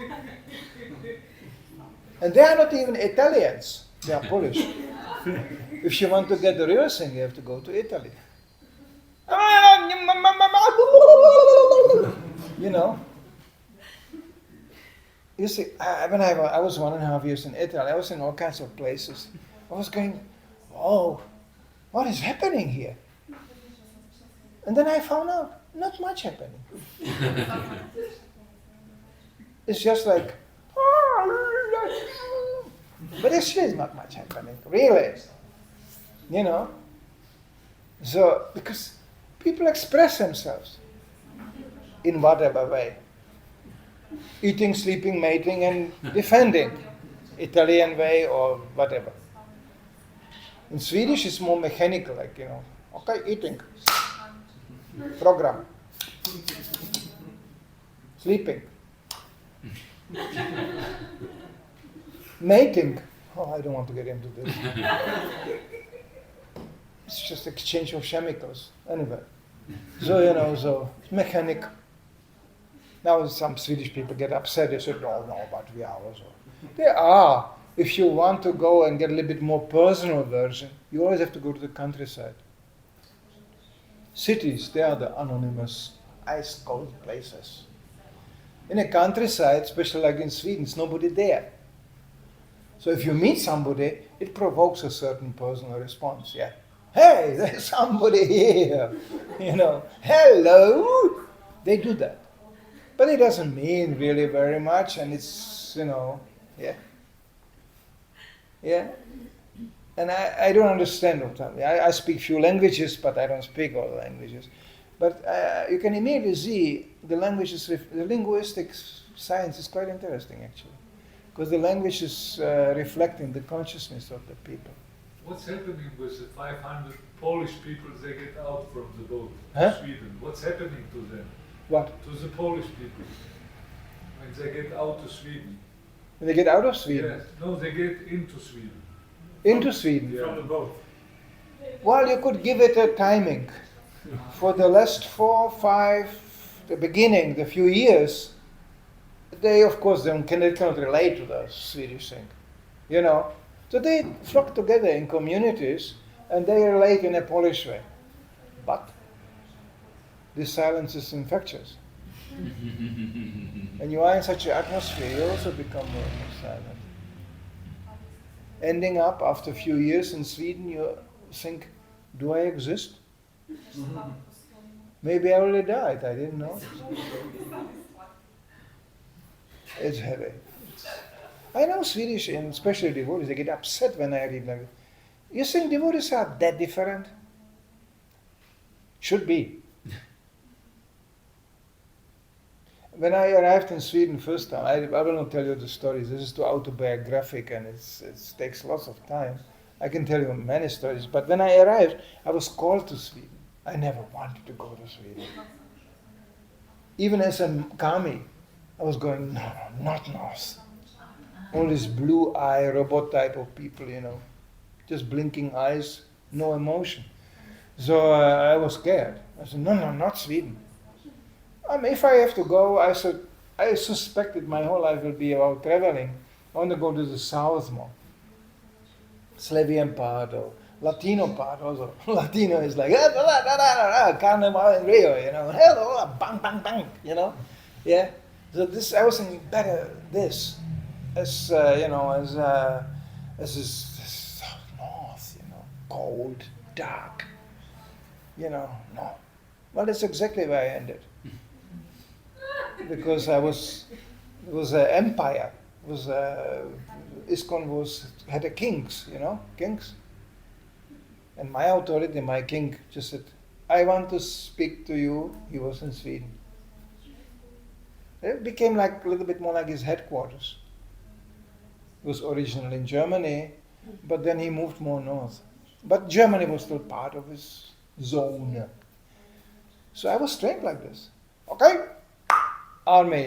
And they are not even Italians. They are Polish. If you want to get the real thing, you have to go to Italy. You see, when I was 1.5 years in Italy, I was in all kinds of places. I was going, oh, what is happening here? And then I found out, not much happening. It's just like, but actually it's not much happening, really. So, because people express themselves in whatever way. Eating, sleeping, mating, and defending. Italian way or whatever. In Swedish it's more mechanical, like, okay, eating. Program. Sleeping. Mating. Oh, I don't want to get into this. It's just exchange of chemicals. Anyway. So, so it's mechanic. Now some Swedish people get upset. They say, no, but we are also. They are. If you want to go and get a little bit more personal version, you always have to go to the countryside. Cities, they are the anonymous, ice-cold places. In a countryside, especially like in Sweden, there's nobody there. So if you meet somebody, it provokes a certain personal response. Yeah. Hey, there's somebody here. Hello. They do that. But it doesn't mean really very much, and it's, yeah. Yeah. And I don't understand what I speak few languages, but I don't speak all the languages. But you can immediately see the languages, the linguistic science is quite interesting, actually. Because the language is reflecting the consciousness of the people. What's happening with the 500 Polish people they get out from the boat Huh? in Sweden? What's happening to them? What? To the Polish people when they get out to Sweden? When they get out of Sweden? Yes. No, they get into Sweden. Into Sweden? Yeah. From the boat. Well, you could give it a timing. For the last 4, 5, the beginning, the few years, they, of course, cannot relate to the Swedish thing. So they flock together in communities and they relate in a Polish way. But this silence is infectious. And you are in such an atmosphere, you also become more and more silent. Ending up, after a few years in Sweden, you think, do I exist? Maybe I already died, I didn't know. It's heavy. I know Swedish, and especially devotees, they get upset when I read like that. You think devotees are that different? Should be. When I arrived in Sweden first time, I will not tell you the stories. This is too autobiographic and it takes lots of time. I can tell you many stories. But when I arrived, I was called to Sweden. I never wanted to go to Sweden. Even as a kami, I was going, no, not north. All this blue eye, robot type of people, just blinking eyes, no emotion. So I was scared. I said, no, not Sweden. If I have to go, I suspected my whole life will be about traveling. I want to go to the south more. Slavian part or Latino part also. Latino is like, Carnival in Rio, hello, bang, bang, bang, Yeah. So this, I was thinking better this, as, as this north, cold, dark, no. Well, that's exactly where I ended. Because it was an empire. ISKCON had a kings, kings. And my authority, my king, just said, I want to speak to you. He was in Sweden. It became like a little bit more like his headquarters. It was originally in Germany, but then he moved more north. But Germany was still part of his zone. So I was trained like this. Okay, army,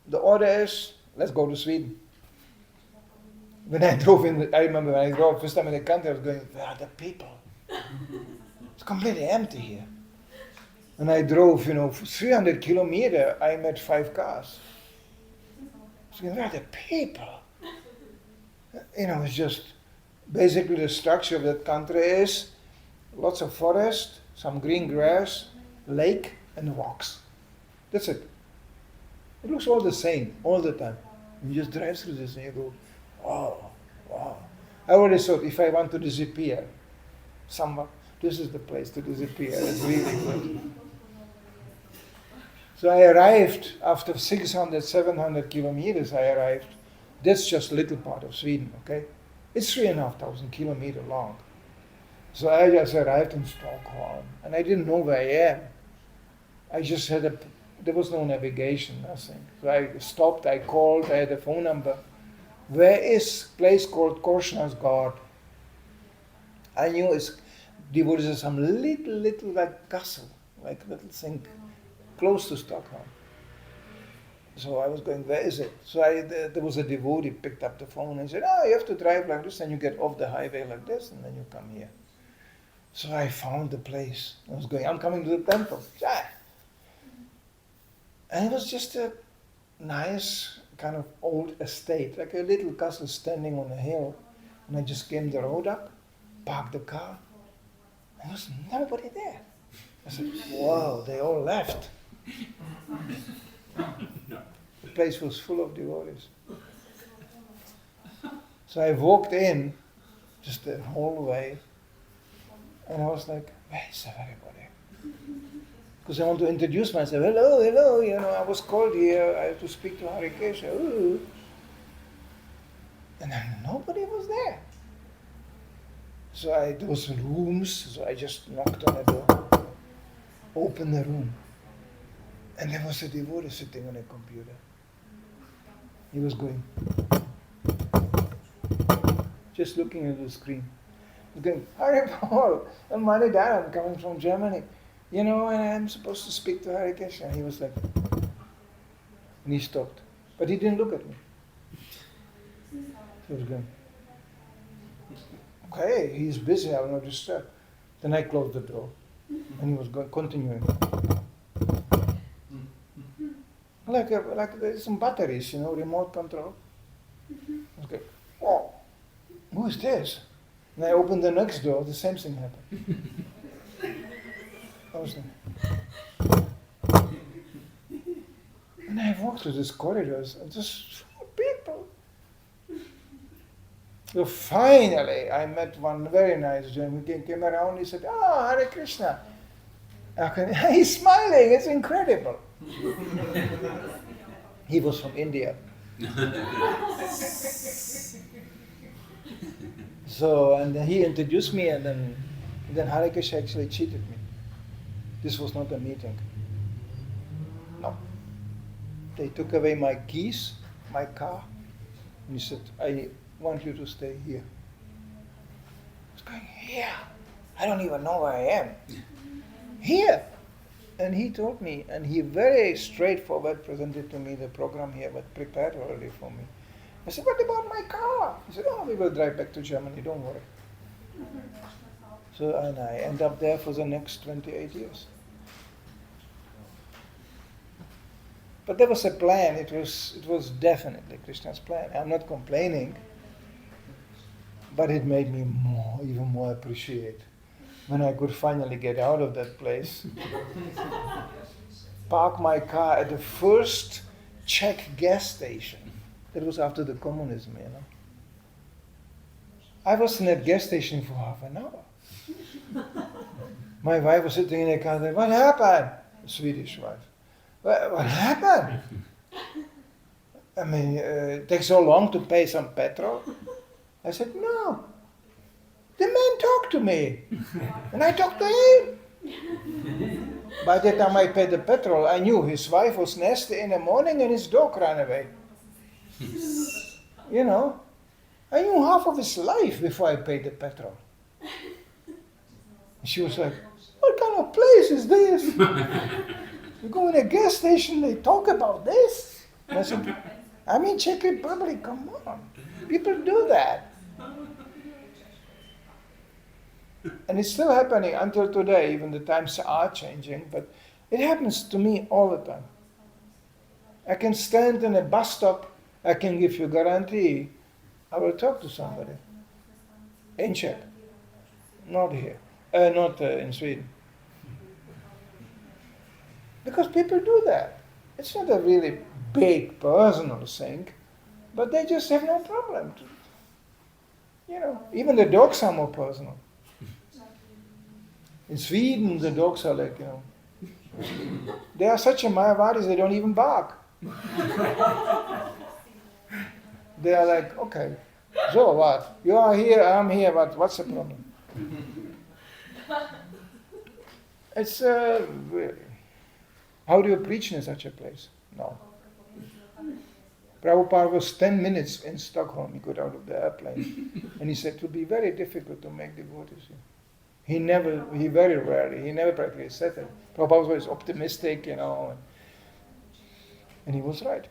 the order is, let's go to Sweden. When I drove in, I remember when I drove first time in the country, I was going, where are the people? It's completely empty here. And I drove, for 300 kilometers, I met 5 cars. I was going, where are the people? It's just, basically the structure of that country is lots of forest, some green grass, lake, and walks. That's it. It looks all the same, all the time. You just drive through this and you go, wow. I always thought if I want to disappear, this is the place to disappear. It's really good. So I arrived, after 600, 700 kilometers I arrived. That's just a little part of Sweden, okay? It's 3,500 kilometers long. So I just arrived in Stockholm, and I didn't know where I am. I just there was no navigation, nothing. So I stopped, I called, I had a phone number. Where is a place called Krishna's God? I knew it's devoted to some little like castle, like little thing, close to Stockholm. So I was going, where is it? So there was a devotee, picked up the phone and said, you have to drive like this, and you get off the highway like this, and then you come here. So I found the place. I was going, I'm coming to the temple. And it was just a nice kind of old estate, like a little castle standing on a hill. And I just came the road up, parked the car, and there was nobody there. I said, wow, they all left. The place was full of devotees. So I walked in, just the hallway, and I was like, where is everybody? Because I want to introduce myself. Hello, I was called here, I have to speak to Harikesha. Ooh. And then nobody was there. So there was rooms, so I just knocked on the door, opened the room, and there was a devotee sitting on a computer. He was going, just looking at the screen. He was going, Hare Paul, I'm Manidhar, I'm coming from Germany. And I'm supposed to speak to Harikesha. And he was like, and he stopped. But he didn't look at me. He was going, okay, he's busy, I will not disturb. Then I closed the door. And he was continuing. Like there's some batteries, remote control. I was like, oh, who is this? And I opened the next door, the same thing happened. I was like, and I walked through these corridors and just people. So finally, I met one very nice gentleman. He came around. He said, Hare Krishna. He's smiling. It's incredible. He was from India. So, and he introduced me, and then Hare Krishna actually cheated me. This was not a meeting. No. They took away my keys, my car, and he said, I want you to stay here. I was going, here? I don't even know where I am. Here. And he told me, and he very straightforward presented to me the program here, but prepared already for me. I said, what about my car? He said, we will drive back to Germany, don't worry. So, and I end up there for the next 28 years. But there was a plan. It was definitely Krishna's plan. I'm not complaining, but it made me even more appreciate when I could finally get out of that place. Park my car at the first Czech gas station. That was after the communism, you know. I was in that gas station for half an hour. My wife was sitting in the car saying, "What happened?" Swedish wife. What happened? I mean, it takes so long to pay some petrol. I said, "No. The man talked to me. And I talked to him." By the time I paid the petrol, I knew his wife was nasty in the morning and his dog ran away. You know, I knew half of his life before I paid the petrol. And she was like, "What kind of place is this? You go in a gas station, they talk about this?" And I said, "I'm in Czech Republic, come on. People do that." And it's still happening until today, even the times are changing, but it happens to me all the time. I can stand in a bus stop, I can give you guarantee, I will talk to somebody. In Czech. Not here. Not in Sweden. Because people do that. It's not a really big personal thing, but they just have no problem. You know, even the dogs are more personal. In Sweden, the dogs are like, you know, they are such a Mayavadis, they don't even bark. They are like, "Okay, so what? You are here, I'm here, but what's the problem?" It's really. How do you preach in such a place? No. Prabhupada was 10 minutes in Stockholm, he got out of the airplane, and he said it would be very difficult to make devotees here. He very rarely, he never practically said it. Prabhupada was optimistic, you know, and he was right.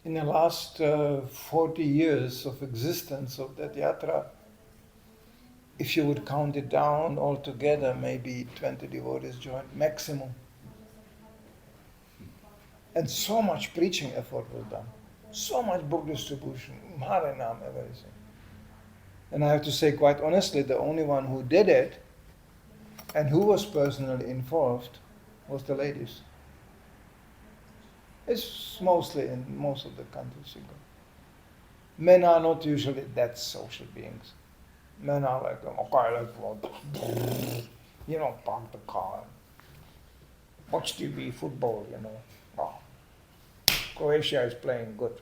In the last 40 years of existence of that yatra, if you would count it down altogether, maybe 20 devotees joined, maximum. And so much preaching effort was done. So much book distribution, Harinam, everything. And I have to say quite honestly, the only one who did it and who was personally involved was the ladies. It's mostly in most of the countries you go. Men are not usually that social beings. Men are like, "Okay, let's go." You know, park the car, watch TV, football, you know. Oh, Croatia is playing good.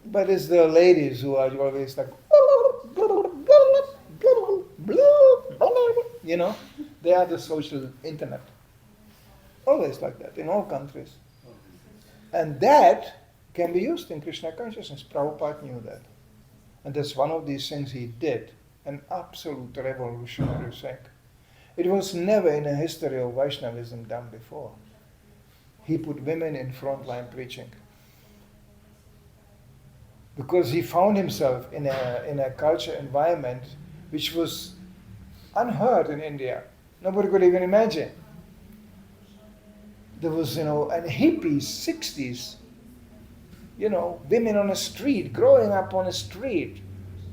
But it's the ladies who are always like, you know, they are the social internet. Always like that, in all countries. And that can be used in Krishna consciousness. Prabhupada knew that. And that's one of these things he did, an absolute revolutionary thing. It was never in the history of Vaishnavism done before. He put women in frontline preaching. Because he found himself in a culture environment which was unheard in India. Nobody could even imagine. There was, you know, and hippies, 60s, you know, women on the street, growing up on the street,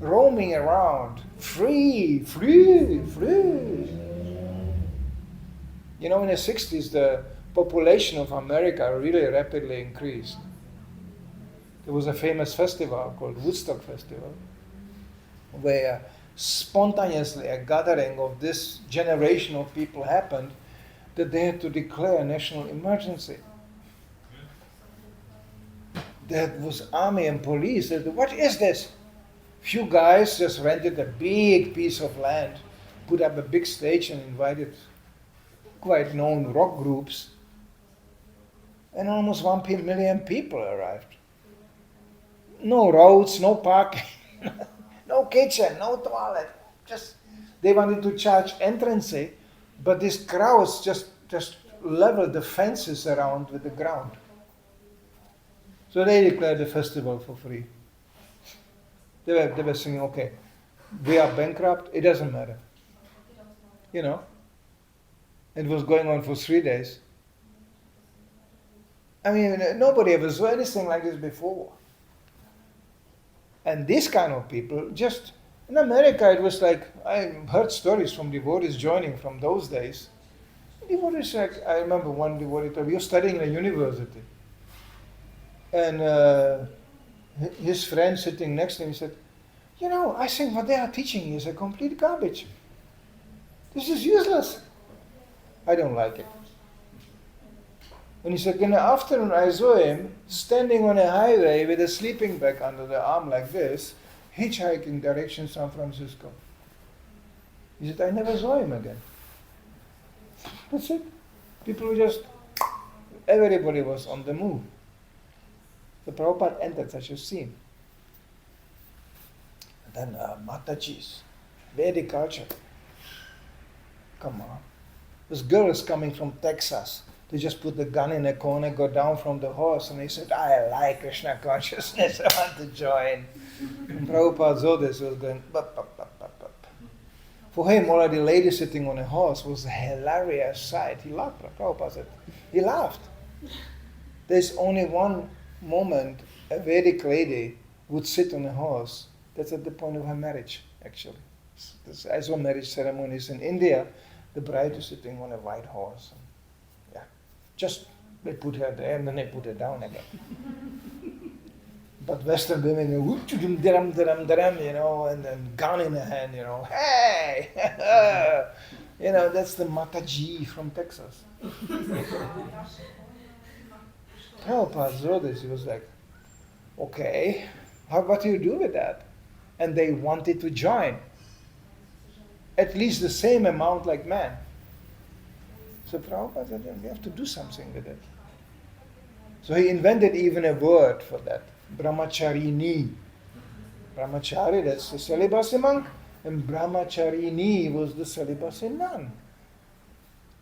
roaming around, free. You know, in the 60s, the population of America really rapidly increased. There was a famous festival called Woodstock Festival, where spontaneously a gathering of this generation of people happened, that they had to declare a national emergency. There was army and police. They said, "What is this?" Few guys just rented a big piece of land, put up a big stage and invited quite known rock groups. And almost 1 million people arrived. No roads, no parking, no kitchen, no toilet. Just, they wanted to charge entrance, but these crowds just leveled the fences around with the ground. So they declared the festival for free. They were saying, okay, we are bankrupt, it doesn't matter. You know, it was going on for 3 days. I mean, nobody ever saw anything like this before. And these kind of people, just in America, it was like, I heard stories from devotees joining from those days. Devotees, like, I remember one devotee told me, you're studying in a university. And his friend sitting next to him said, you know, I think what they are teaching is a complete garbage. This is useless. I don't like it. And he said, in the afternoon I saw him standing on a highway with a sleeping bag under the arm like this, hitchhiking direction San Francisco. He said, I never saw him again. That's it. People were just, everybody was on the move. The Prabhupada entered such a scene. And then Matajis, Vedic culture. Come on. This girl is coming from Texas. They just put the gun in a corner, go down from the horse, and he said, I like Krishna consciousness, I want to join. And Prabhupada saw this, was going, bup, bup, bup, bup, bup. For him, already lady sitting on a horse was a hilarious sight. He laughed, Prabhupada said. He laughed. There's only one moment a Vedic lady would sit on a horse. That's at the point of her marriage, actually. I saw marriage ceremonies in India. The bride is sitting on a white horse. Yeah, just they put her there and then they put her down again. But Western women, you know, and then gun in her hand, you know, hey, you know, that's the Mataji from Texas. Prabhupada saw this. He was like, okay, what do you do with that? And they wanted to join. At least the same amount like men. So Prabhupada said, we have to do something with it. So he invented even a word for that, brahmacharini. Brahmachari, that's the celibacy monk, and brahmacharini was the celibacy nun.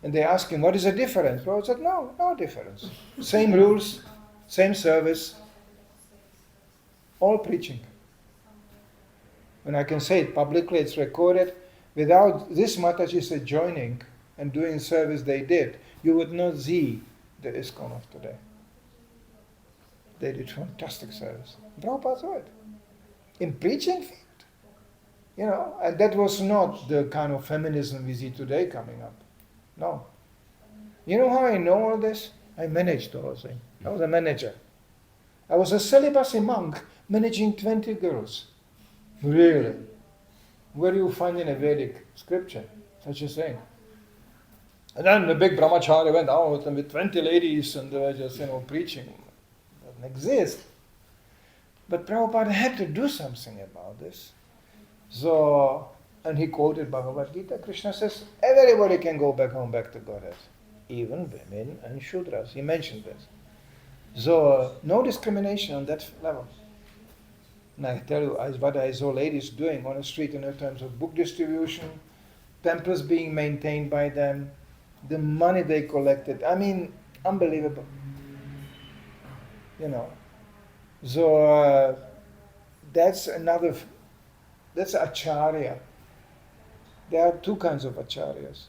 And they asked him, what is the difference? Prabhupada said, no difference. Same rules, same service, all preaching. And I can say it publicly, it's recorded. Without this Mataji joining and doing service they did, you would not see the ISKCON of today. They did fantastic service. Prabhupada saw it. In preaching field. You know, and that was not the kind of feminism we see today coming up. No. You know how I know all this? I managed the whole thing. I was a manager. I was a celibacy monk managing 20 girls. Really? Where do you find in a Vedic scripture such a thing? And then the big brahmachari went out and with 20 ladies and they were just, you know, preaching. It doesn't exist. But Prabhupada had to do something about this. So, and he quoted Bhagavad Gita. Krishna says, everybody can go back home, back to Godhead. Even women and Shudras. He mentioned this. So, no discrimination on that level. And I tell you, what I saw ladies doing on the street in terms of book distribution, temples being maintained by them, the money they collected. I mean, unbelievable. You know. So that's acharya. There are two kinds of acharyas.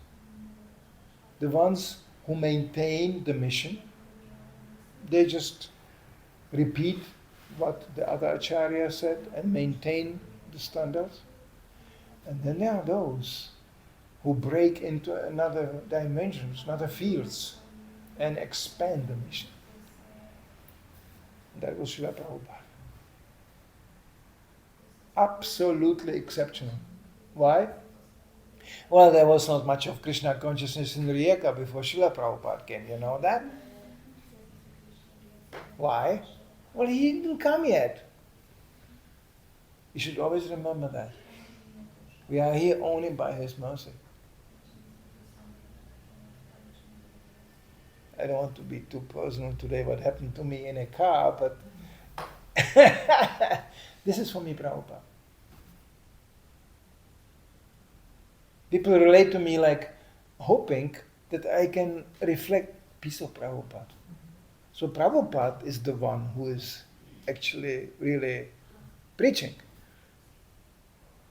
The ones who maintain the mission, they just repeat what the other acharya said and maintain the standards. And then there are those who break into another dimensions, another fields, and expand the mission. That was Srila Prabhupada. Absolutely exceptional. Why? Well, there was not much of Krishna consciousness in Rijeka before Srila Prabhupada came. You know that? Why? Well, he didn't come yet. You should always remember that. We are here only by His mercy. I don't want to be too personal today what happened to me in a car, but this is for me, Prabhupada. People relate to me like hoping that I can reflect peace of Prabhupada. So Prabhupada is the one who is actually really preaching.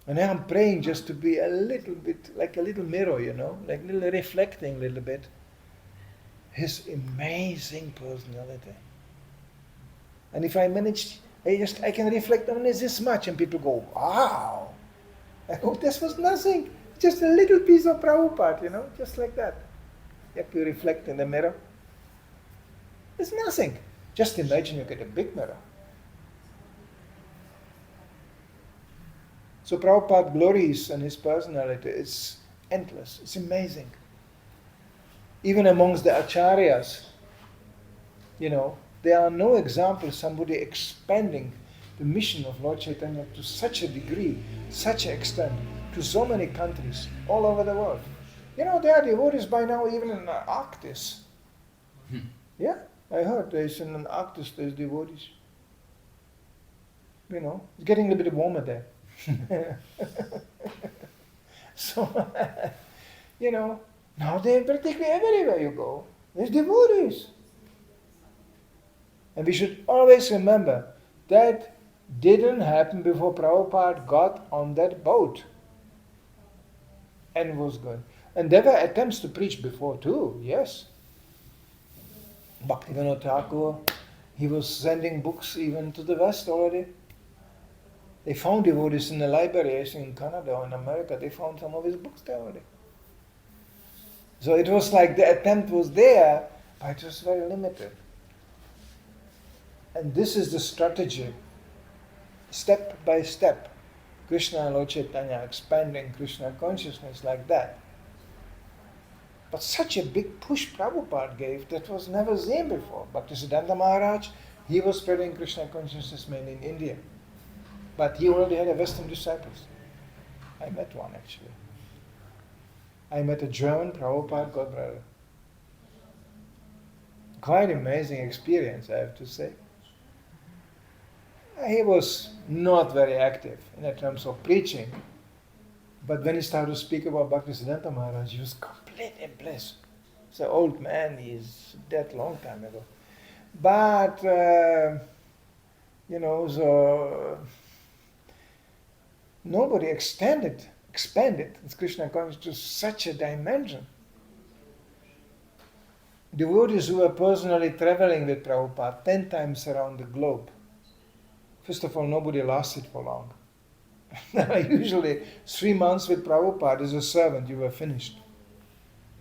And now I'm praying just to be a little bit like a little mirror, like little reflecting a little bit. His amazing personality. And if I manage, I can reflect on this much, and people go, wow. I hope this was nothing. Just a little piece of Prabhupada, just like that. If you reflect in the mirror, it's nothing. Just imagine you get a big mirror. So Prabhupada glories and his personality is endless. It's amazing. Even amongst the acharyas, there are no examples somebody expanding the mission of Lord Chaitanya to such a degree, such an extent, to so many countries all over the world. There are devotees by now even in the Arctic. Yeah, I heard there's in an Arctic there's devotees. It's getting a little bit warmer there. So, now they're practically everywhere you go. There's devotees. And we should always remember that didn't happen before Prabhupada got on that boat and was going. And there were attempts to preach before too, yes. Bhaktivinoda Thakur, he was sending books even to the West already. They found devotees in the libraries in Canada or in America. They found some of his books there already. So it was like the attempt was there, but it was very limited. And this is the strategy, step by step. Krishna and Lord Chaitanya expanding Krishna consciousness like that. But such a big push Prabhupada gave that was never seen before. Bhaktisiddhanta Maharaj, he was spreading Krishna consciousness mainly in India. But he already had a Western disciples. I met one actually. I met a German Prabhupada godbrother. Quite amazing experience, I have to say. He was not very active in terms of preaching. But when he started to speak about Bhaktisiddhanta Maharaj, he was completely bliss. He's an old man, he's dead long time ago. But, so nobody expanded Krishna consciousness to such a dimension. Devotees who were personally traveling with Prabhupada 10 times around the globe. First of all, nobody lasted for long. Usually 3 months with Prabhupada as a servant, you were finished.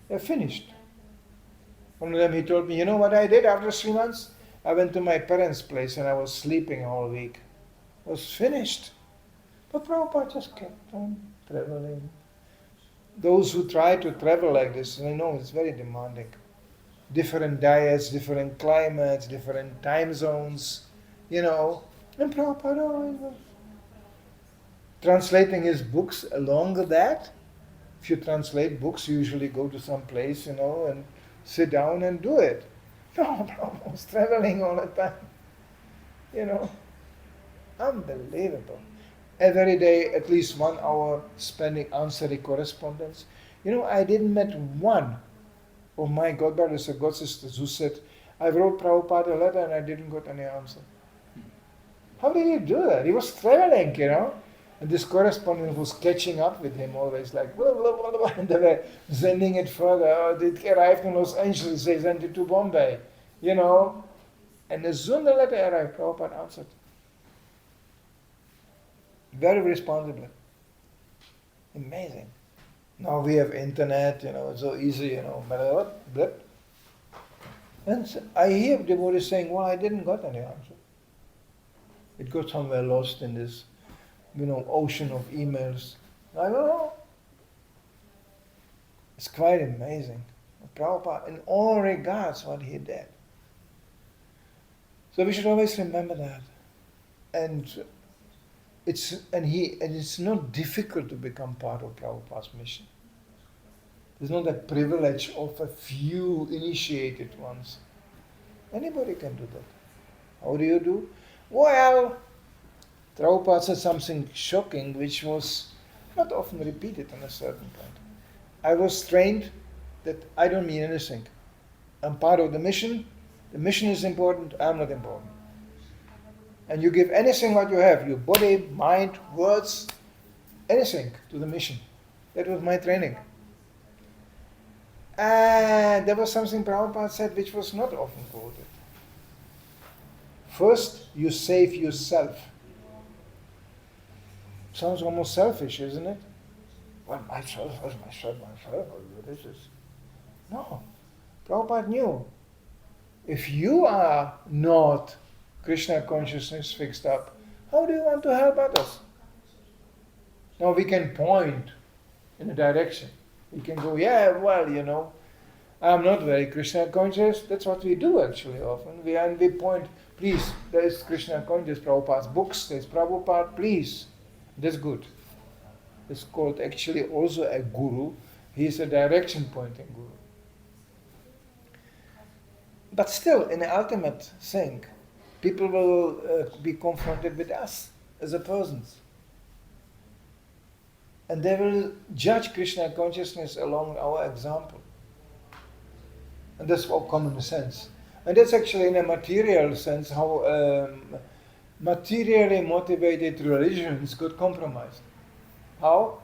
You're finished. One of them, he told me, you know what I did after 3 months? I went to my parents' place and I was sleeping all week. I was finished. But Prabhupada just kept on traveling. Those who try to travel like this, they know it's very demanding. Different diets, different climates, different time zones, And Prabhupada always was translating his books along with that. If you translate books, you usually go to some place, and sit down and do it. No, Prabhupada was traveling all the time. Unbelievable. Every day, at least 1 hour spending answering correspondence. I didn't met one of my godbrothers or godsisters who said, I wrote Prabhupada a letter and I didn't get any answer. How did he do that? He was traveling, And this correspondent was catching up with him always, like, blah, blah, blah, blah, and they were sending it further. Oh, it arrived in Los Angeles, they sent it to Bombay, And as soon as the letter arrived, Prabhupada answered. Very responsibly. Amazing. Now we have internet, it's so easy, blip. And so I hear devotees saying, well, I didn't got any answer. It got somewhere lost in this, ocean of emails. I don't know. It's quite amazing. Prabhupada, in all regards, what he did. So we should always remember that. And it's not difficult to become part of Prabhupada's mission. It's not a privilege of a few initiated ones. Anybody can do that. How do you do? Well, Prabhupada said something shocking which was not often repeated on a certain point. I was trained that I don't mean anything. I'm part of the mission is important, I'm not important. And you give anything what you have, your body, mind, words, anything to the mission. That was my training. And there was something Prabhupada said which was not often quoted. First, you save yourself. Sounds almost selfish, isn't it? Well, myself. This is. No. Prabhupada knew. If you are not Krishna consciousness fixed up, how do you want to help others? Now we can point in a direction. We can go, yeah, well, I'm not very Krishna conscious. That's what we do actually often. We point, please, there is Krishna conscious, Prabhupada's books, there's Prabhupada, please. That's good. It's called actually also a guru. He is a direction pointing guru. But still, in the ultimate thing, people will be confronted with us as a persons. And they will judge Krishna consciousness along our example. And that's all common sense. And that's actually in a material sense how materially motivated religions got compromised. How?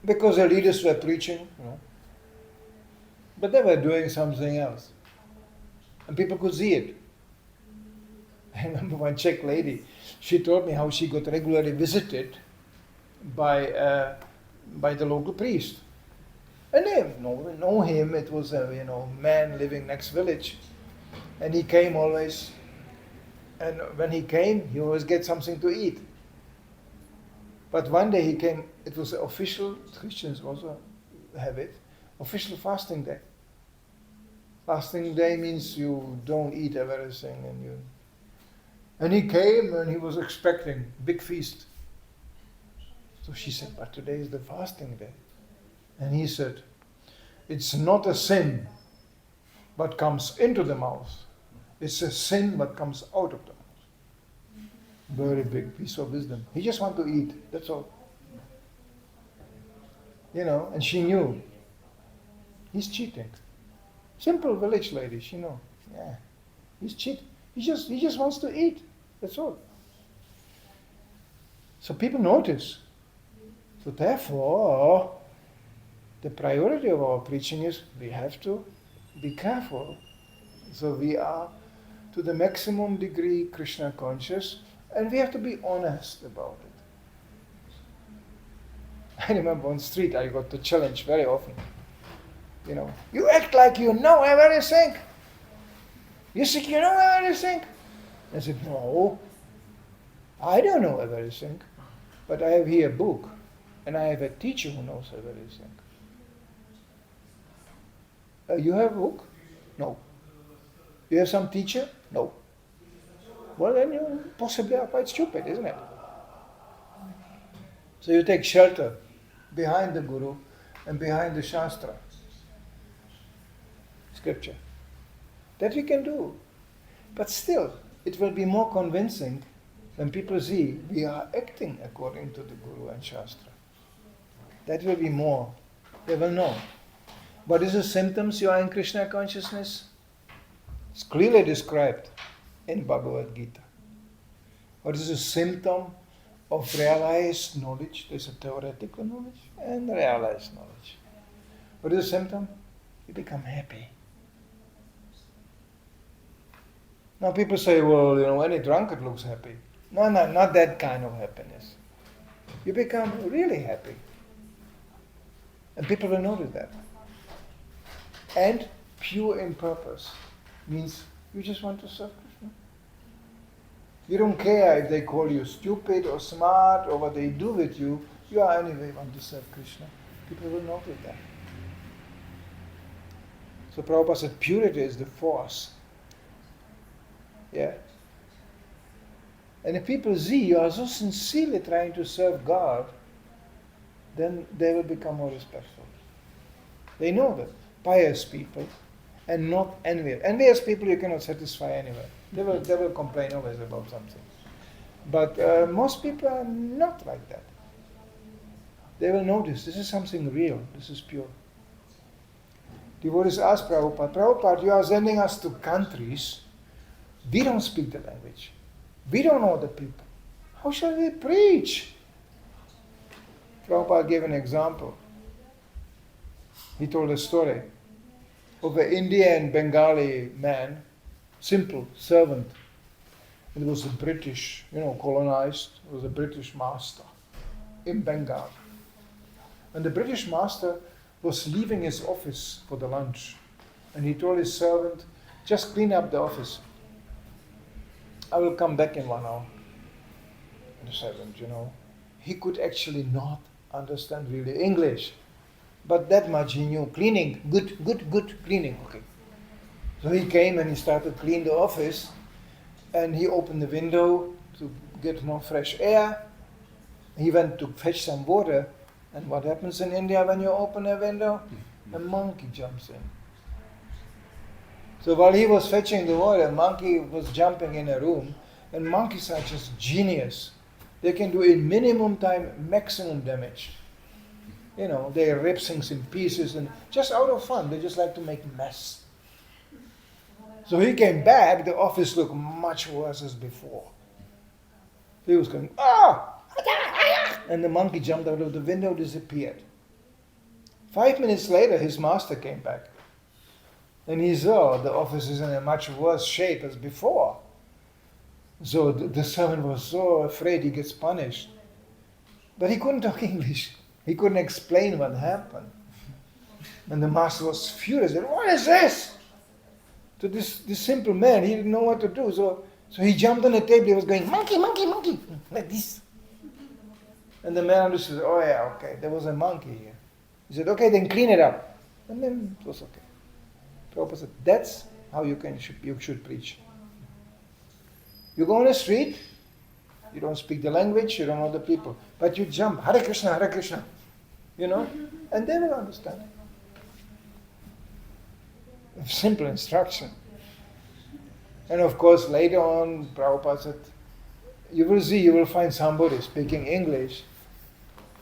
Because the leaders were preaching, but they were doing something else. And people could see it. I remember one Czech lady, she told me how she got regularly visited by the local priest. And they know him, it was a man living next village. And he came always, and when he came, he always get something to eat. But one day he came, it was official, Christians also have it, official fasting day. Fasting day means you don't eat everything and he came and he was expecting big feast. So she said, but today is the fasting day. And he said, it's not a sin but comes into the mouth. It's a sin but comes out of the mouth. Very big piece of wisdom. He just want to eat, that's all. And she knew. He's cheating. Simple village lady, she know. Yeah, he's cheating. He just wants to eat, that's all. So people notice. So therefore, the priority of our preaching is we have to be careful. So we are to the maximum degree Krishna conscious and we have to be honest about it. I remember on street I got the challenge very often. You act like you know everything. You think you know everything? I said, no, I don't know everything, but I have here a book and I have a teacher who knows everything. You have a book? No. You have some teacher? No. Well, then you possibly are quite stupid, isn't it? So you take shelter behind the Guru and behind the Shastra, scripture. That we can do. But still, it will be more convincing when people see we are acting according to the Guru and Shastra. That will be more. They will know. What is the symptoms you are in Krishna consciousness? It's clearly described in Bhagavad Gita. What is the symptom of realized knowledge? There's a theoretical knowledge and realized knowledge. What is the symptom? You become happy. Now people say, well, any drunkard looks happy. No, not that kind of happiness. You become really happy. And people will notice that. And pure in purpose means you just want to serve Krishna. You don't care if they call you stupid or smart or what they do with you. You are anyway want to serve Krishna. People will notice that. So Prabhupada said purity is the force. Yeah. And if people see you are so sincerely trying to serve God, then they will become more respectful. They know that. Pious people and not envious. Envious people you cannot satisfy anyway. They will complain always about something. But most people are not like that. They will notice this is something real, this is pure. Devotees ask Prabhupada, Prabhupada, you are sending us to countries, we don't speak the language. We don't know the people. How shall we preach? Prabhupada gave an example. He told a story of an Indian Bengali man, simple servant. It was a British, colonized. It was a British master in Bengal. And the British master was leaving his office for the lunch. And he told his servant, just clean up the office. I will come back in 1 hour. And the servant, he could actually not understand really English. But that much he knew. Cleaning, good cleaning. Okay. So he came and he started to clean the office. And he opened the window to get more fresh air. He went to fetch some water. And what happens in India when you open a window? A monkey jumps in. So while he was fetching the water, a monkey was jumping in a room. And monkeys are just genius. They can do in minimum time maximum damage. They rip things in pieces and just out of fun. They just like to make mess. So he came back, the office looked much worse as before. He was going, and the monkey jumped out of the window, disappeared. 5 minutes later, his master came back. And he saw the office is in a much worse shape as before. So the servant was so afraid he gets punished. But he couldn't talk English. He couldn't explain what happened. And the master was furious. He said, what is this? To this simple man, he didn't know what to do. So he jumped on the table. He was going, monkey, monkey, monkey, like this. And the man understood, oh yeah, okay, there was a monkey here. He said, okay, then clean it up. And then it was okay. Prabhupada said, that's how you should preach. You go on the street, you don't speak the language, you don't know the people. But you jump, Hare Krishna, Hare Krishna. And they will understand. Simple instruction. And of course, later on, Prabhupada said, you will find somebody speaking English.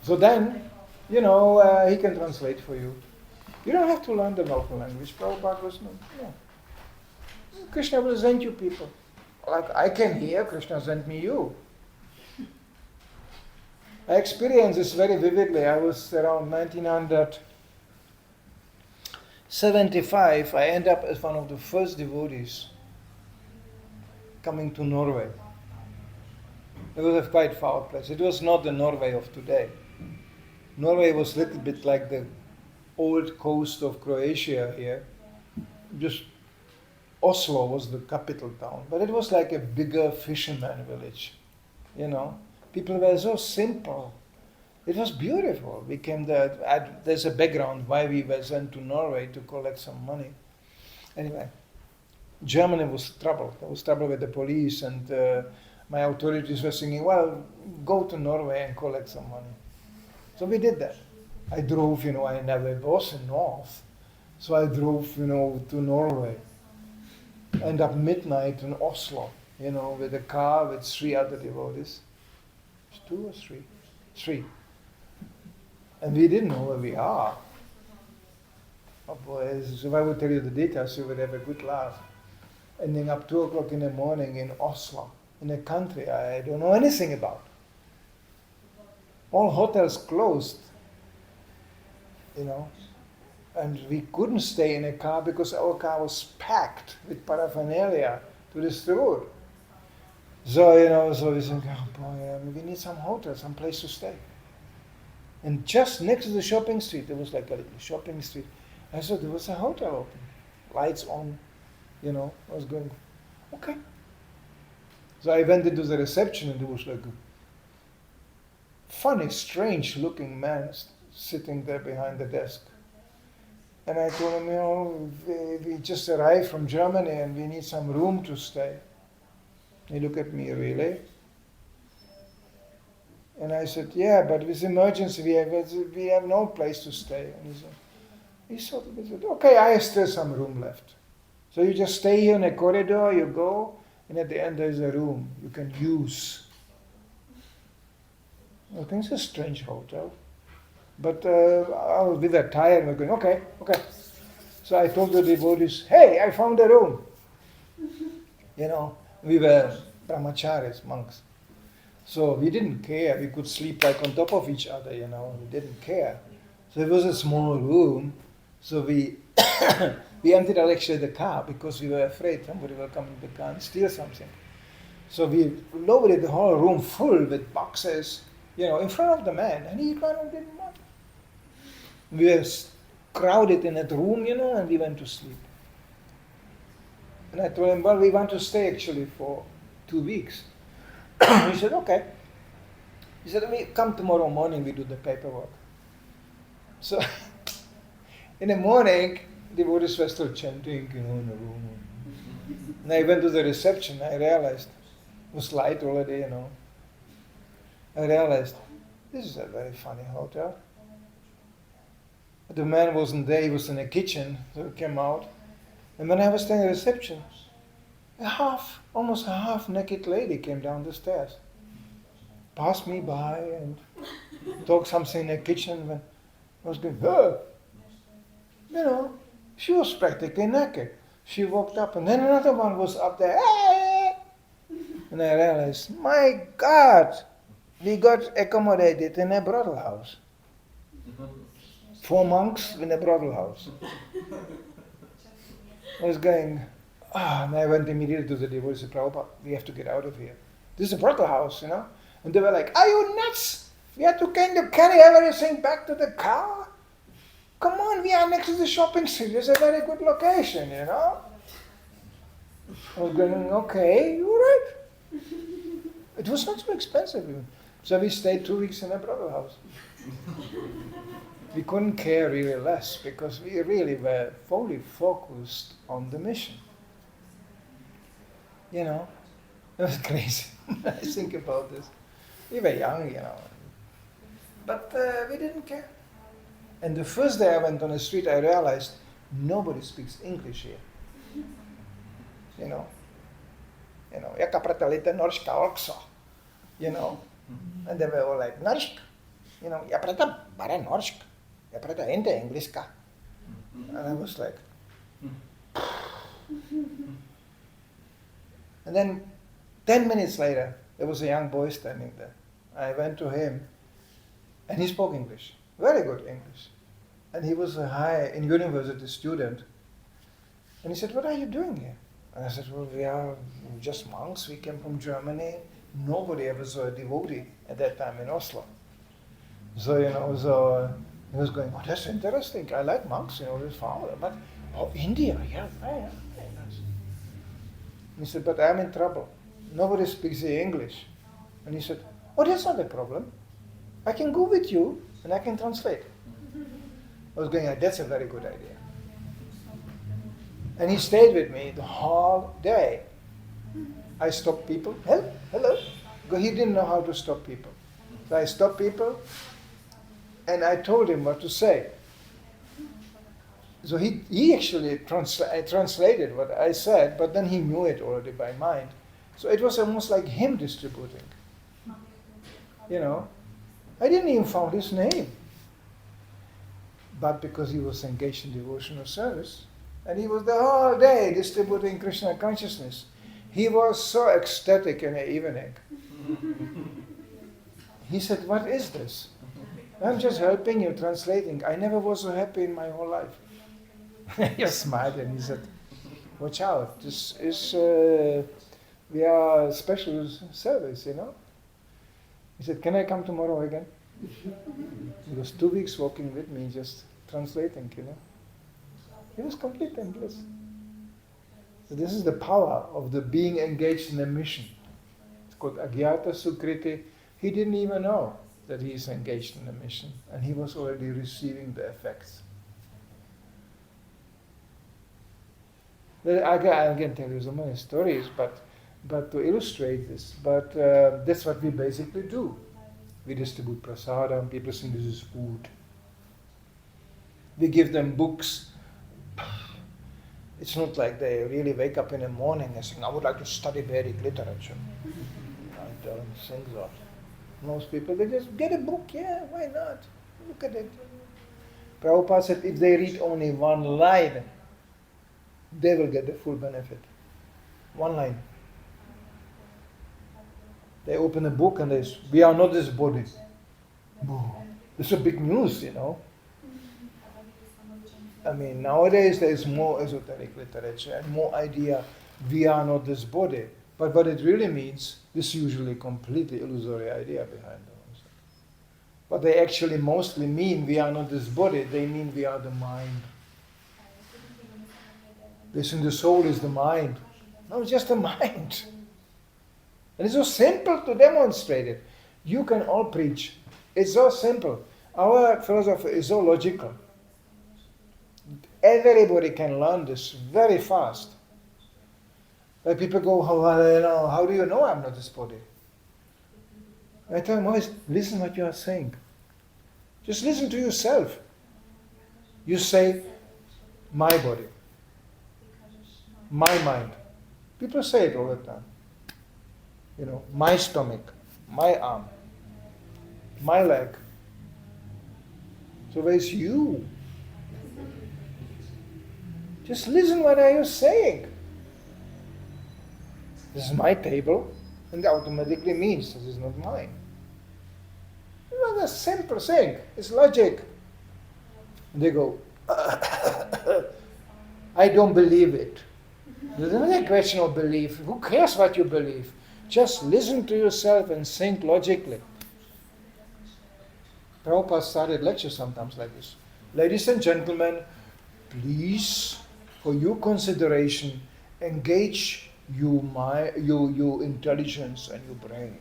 So then, he can translate for you. You don't have to learn the local language. Prabhupada was no. Krishna will send you people. Like I can hear, Krishna sent me you. I experienced this very vividly. I was around 1975. I ended up as one of the first devotees coming to Norway. It was a quite far place. It was not the Norway of today. Norway was a little bit like the old coast of Croatia here. Just Oslo was the capital town, but it was like a bigger fisherman village. People were so simple. It was beautiful. We came there. There's a background why we were sent to Norway to collect some money. Anyway, Germany was trouble. There was trouble with the police, and my authorities were saying, well, go to Norway and collect some money. So we did that. I drove, I never was in North. So I drove, to Norway. End up midnight in Oslo, with a car with 3 other devotees. 2 or 3? 3. And we didn't know where we are. Oh boy, if I would tell you the details, you would have a good laugh. Ending up 2 o'clock in the morning in Oslo, in a country I don't know anything about. All hotels closed, and we couldn't stay in a car because our car was packed with paraphernalia to distribute. So, so we said, oh boy, we need some hotel, some place to stay. And just next to the shopping street, there was like a little shopping street. I saw there was a hotel open, lights on, I was going, okay. So I went into the reception and there was like a funny, strange looking man sitting there behind the desk. And I told him, we just arrived from Germany and we need some room to stay. He looked at me, really? And I said, yeah, but with emergency we have no place to stay. And he said, okay, I have still some room left. So you just stay here in the corridor, you go, and at the end there's a room you can use. I think it's a strange hotel. But we were tired, we were going, okay. So I told the devotees, hey, I found a room. We were brahmacharis, monks. So we didn't care. We could sleep like on top of each other, We didn't care. So it was a small room. So we we emptied out actually the car because we were afraid somebody will come in the car and steal something. So we loaded the whole room full with boxes, in front of the man, and he kind of didn't want. We were crowded in that room, and we went to sleep. And I told him, well, we want to stay actually for 2 weeks. He said, okay. He said, we come tomorrow morning, we do the paperwork. So in the morning, the devotees were still chanting, in the room. And I went to the reception, I realized, it was light already, I realized, this is a very funny hotel. The man wasn't there, he was in the kitchen, so he came out. And when I was standing at the reception, almost a half-naked lady came down the stairs, passed me by and talked something in the kitchen. When I was going, she was practically naked. She walked up, and then another one was up there, and I realized, my God, we got accommodated in a brothel house. 4 monks in a brothel house. I was going, and I went immediately to the devotees and said, Prabhupada, we have to get out of here. This is a brothel house, And they were like, are you nuts? We have to kind of carry everything back to the car? Come on, we are next to the shopping center. It's a very good location, I was going, okay, you're right. It was not so expensive even. So we stayed 2 weeks in a brothel house. We couldn't care really less because we really were fully focused on the mission. It was crazy. I think about this. We were young, But we didn't care. And the first day I went on the street, I realized nobody speaks English here. Jaka pretalite norska okso. And they were all like, norsk. Ja preta bare norsk. Ja preta inte engelska. And I was like, and then 10 minutes later, there was a young boy standing there. I went to him, and he spoke English, very good English. And he was a university student. And he said, what are you doing here? And I said, well, we are just monks. We came from Germany. Nobody ever saw a devotee at that time in Oslo. So, he was going, oh, that's interesting. I like monks, this father. But, India, yeah, very nice. He said, but I'm in trouble. Nobody speaks the English. And he said, oh, that's not a problem. I can go with you and I can translate. I was going, that's a very good idea. And he stayed with me the whole day. I stopped people, hello. Because he didn't know how to stop people. So I stopped people and I told him what to say. So he actually translated what I said, but then he knew it already by mind. So it was almost like him distributing. I didn't even found his name. But because he was engaged in devotional service, and he was the whole day distributing Krishna consciousness, he was so ecstatic in the evening. He said, what is this? I'm just helping you, translating. I never was so happy in my whole life. He smiled and he said, watch out, this is, we are special service, He said, can I come tomorrow again? He was 2 weeks walking with me, just translating, He was complete and bliss. So this is the power of the being engaged in a mission. It's called Agyata Sukriti. He didn't even know that he is engaged in a mission, and he was already receiving the effects. I can tell you so many stories, but to illustrate this, but that's what we basically do. We distribute prasadam, people think this is food. We give them books. It's not like they really wake up in the morning and say, I would like to study Vedic literature. I don't think so. Most people, they just get a book, yeah, why not? Look at it. Prabhupada said if they read only one line, they will get the full benefit. One line. They open a book and we are not this body. It's a big news, I mean, nowadays there is more esoteric literature and more idea we are not this body. But what it really means, this usually completely illusory idea behind it. What they actually mostly mean, we are not this body, they mean we are the mind. They think the soul is the mind. No, it's just the mind. And it's so simple to demonstrate it. You can all preach. It's so simple. Our philosophy is so logical. Everybody can learn this very fast. Like people go, how do you know I'm not this body? I tell them always, listen what you are saying. Just listen to yourself. You say, my body, my mind. People say it all the time. My stomach, my arm, my leg. So where's you? Just listen what are you saying. This is my table, and that automatically means this is not mine. It's not a simple thing. It's logic. And they go, I don't believe it. There's not a question of belief. Who cares what you believe? Just listen to yourself and think logically. Prabhupada started lectures sometimes like this. Ladies and gentlemen, please, for your consideration, engage your intelligence and your brain.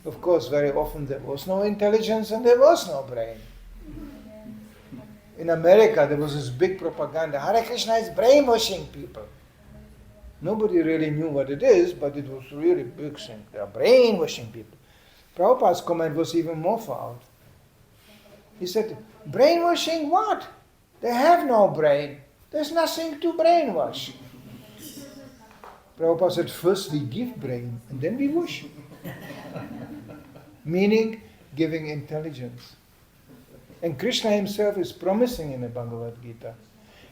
Of course, very often there was no intelligence and there was no brain. In America, there was this big propaganda. Hare Krishna is brainwashing people. Nobody really knew what it is, but it was really big thing. They are brainwashing people. Prabhupada's comment was even more far out. He said, brainwashing what? They have no brain. There's nothing to brainwash. Prabhupada said, first we give brain and then we wash. Meaning, giving intelligence. And Krishna himself is promising in the Bhagavad Gita,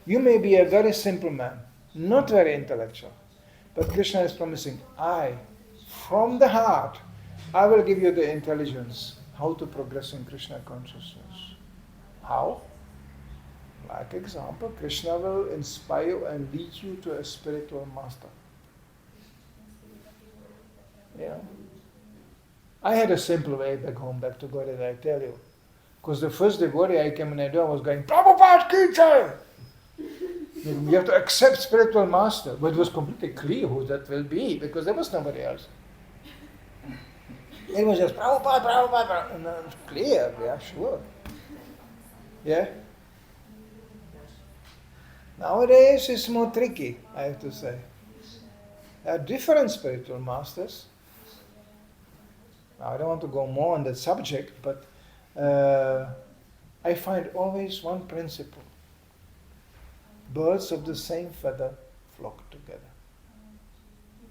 you may be a very simple man, not very intellectual, but Krishna is promising, from the heart, I will give you the intelligence how to progress in Krishna consciousness. How? Like example, Krishna will inspire and lead you to a spiritual master. I had a simple way back home, back to Godhead, I tell you. Because the first devotee I came in the door was going, Prabhupada ki jai! You have to accept spiritual master. But it was completely clear who that will be, because there was nobody else. It was just Prabhupada, Prabhupada. And it was clear, yeah, sure. Yeah? Nowadays it's more tricky, I have to say. There are different spiritual masters. Now, I don't want to go more on that subject, but I find always one principle. Birds of the same feather flock together.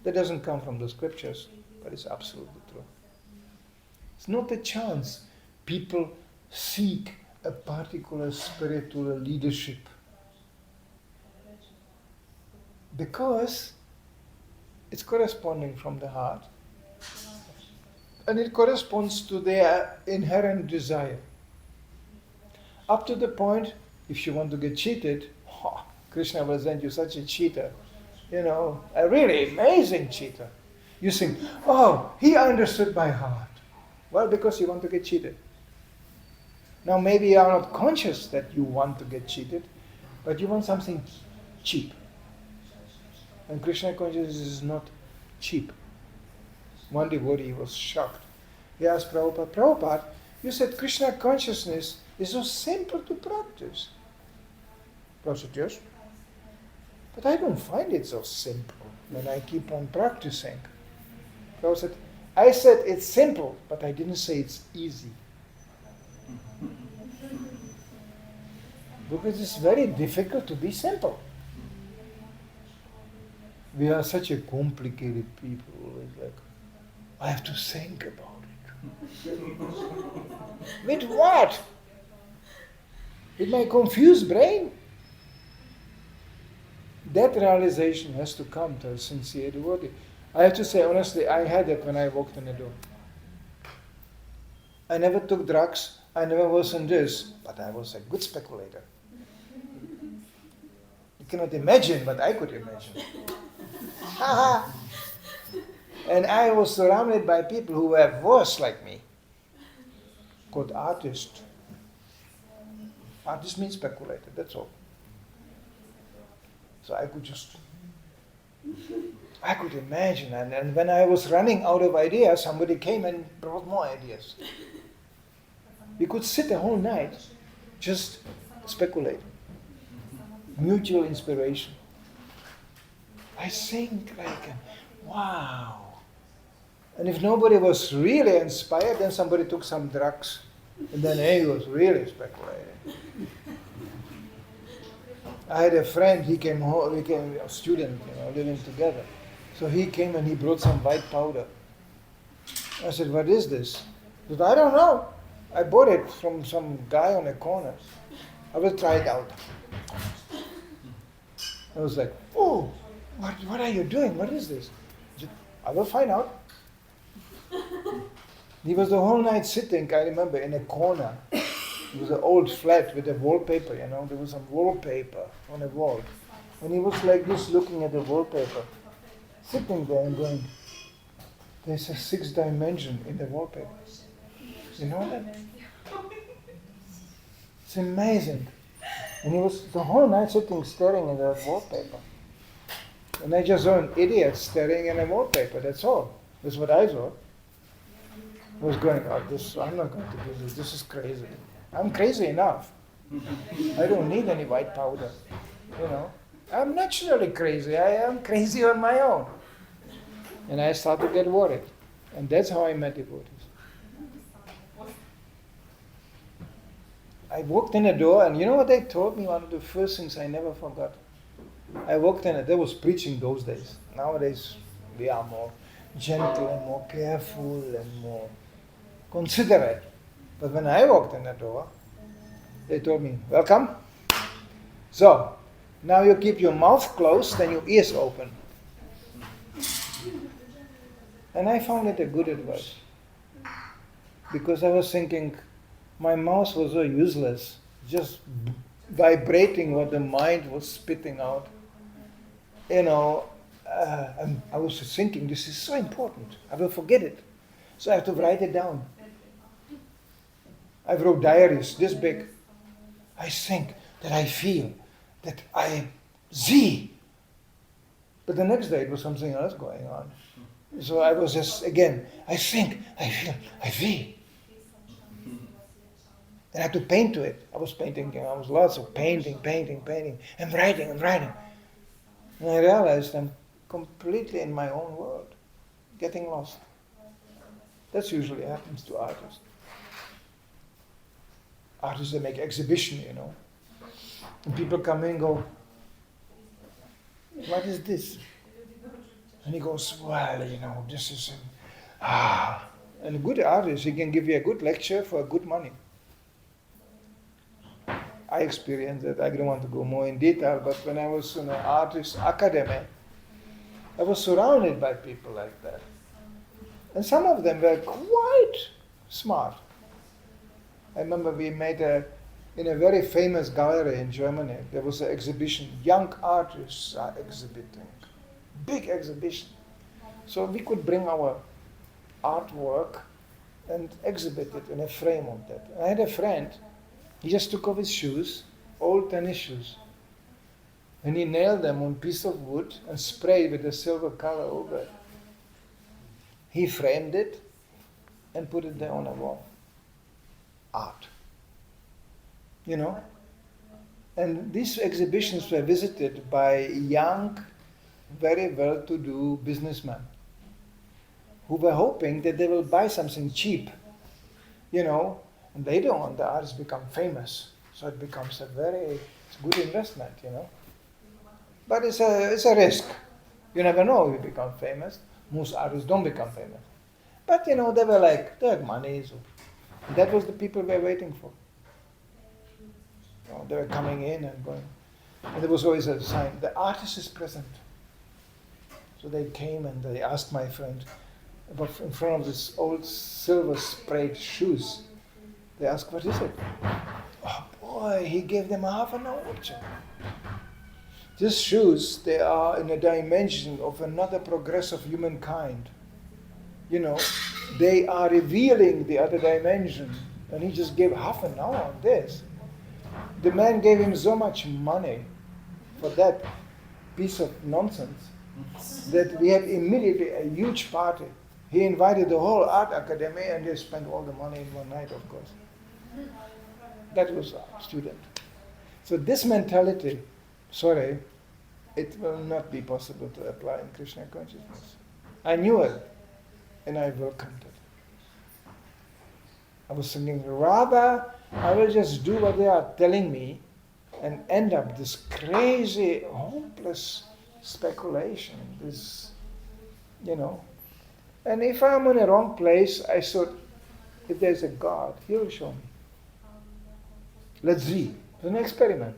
That doesn't come from the scriptures, but it's absolutely true. It's not a chance people seek a particular spiritual leadership. Because it's corresponding from the heart. And it corresponds to their inherent desire. Up to the point, if you want to get cheated, Krishna will send you such a cheater. A really amazing cheater. You think, he understood my heart. Well, because you want to get cheated. Now maybe you are not conscious that you want to get cheated, but you want something cheap. And Krishna consciousness is not cheap. One devotee was shocked. He asked Prabhupada, Prabhupada, you said Krishna consciousness is so simple to practice. Prabhupada said, yes. But I don't find it so simple when I keep on practicing. Prabhupada said, I said it's simple, but I didn't say it's easy. Because it's very difficult to be simple. We are such a complicated people. It's like, I have to think about it. With what? With my confused brain? That realization has to come to a sincere devotee. I have to say honestly, I had it when I walked in the door. I never took drugs, I never was in this, but I was a good speculator. You cannot imagine, but I could imagine. And I was surrounded by people who were worse like me, called artists. Artist means speculator, that's all. So I could imagine, and when I was running out of ideas, somebody came and brought more ideas. We could sit the whole night just speculating. Mutual inspiration. I think like, wow. And if nobody was really inspired, then somebody took some drugs. And then he was really speculating. I had a friend, he came home, a student, living together. So he came and he brought some white powder. I said, what is this? He said, I don't know. I bought it from some guy on the corner. I will try it out. I was like, oh, what are you doing? What is this? He said, I will find out. He was the whole night sitting, I remember, in a corner. It was an old flat with a wallpaper, There was some wallpaper on the wall. And he was like this looking at the wallpaper, sitting there and going, there's a 6th dimension in the wallpaper. You know that? It's amazing. And he was the whole night sitting staring at the wallpaper. And I just saw an idiot staring at a wallpaper, that's all. That's what I saw. I was going, I'm not going to do this, this is crazy. I'm crazy enough. I don't need any white powder, I'm naturally crazy, I am crazy on my own. And I started to get worried. And that's how I met devotees. I walked in the door, and you know what they told me? One of the first things I never forgot. I walked in, and there was preaching those days. Nowadays, we are more gentle and more careful and more considerate. But when I walked in the door, they told me, welcome. So, now you keep your mouth closed and your ears open. And I found it a good advice. Because I was thinking, my mouth was so useless, just vibrating what the mind was spitting out. And I was thinking, this is so important, I will forget it. So I have to write it down. I wrote diaries this big. I think that I feel that I see. But the next day it was something else going on. So I was just, again, I think, I feel, I feel. And I had to paint to it. I was painting, I was lots of painting, and writing. And I realized I'm completely in my own world, getting lost. That's usually happens to artists. Artists, they make exhibition, And people come in and go, what is this? And he goes, well, this is And a good artist, he can give you a good lecture for good money. I experienced it. I don't want to go more in detail, but when I was in an artist academy, I was surrounded by people like that. And some of them were quite smart. I remember we made in a very famous gallery in Germany, there was an exhibition, young artists are exhibiting, big exhibition. So we could bring our artwork and exhibit it in a frame of that. I had a friend, he just took off his shoes, old tennis shoes, and he nailed them on a piece of wood and sprayed with a silver color over it. He framed it and put it there on a wall. Art. And these exhibitions were visited by young, very well-to-do businessmen who were hoping that they will buy something cheap, and later on the artists become famous. So it becomes it's a good investment, But it's a risk. You never know if you become famous. Most artists don't become famous. But, they were like, they had money. So that was the people we were waiting for. They were coming in and going. And there was always a sign, the artist is present. So they came and they asked my friend, about in front of this old silver sprayed shoes. They asked, what is it? Oh boy, he gave them half an hour. These shoes, they are in a dimension of another progress of humankind. You know, they are revealing the other dimension. And he just gave half an hour on this. The man gave him so much money for that piece of nonsense that we had immediately a huge party. He invited the whole art academy and they spent all the money in one night, of course. That was a student. So this mentality, sorry, it will not be possible to apply in Krishna consciousness. I knew it and I welcomed it. I was thinking, rather I will just do what they are telling me and end up this crazy, hopeless speculation, this, you know. And if I'm in the wrong place, I thought, if there's a God, He will show me. Let's see. It's an experiment.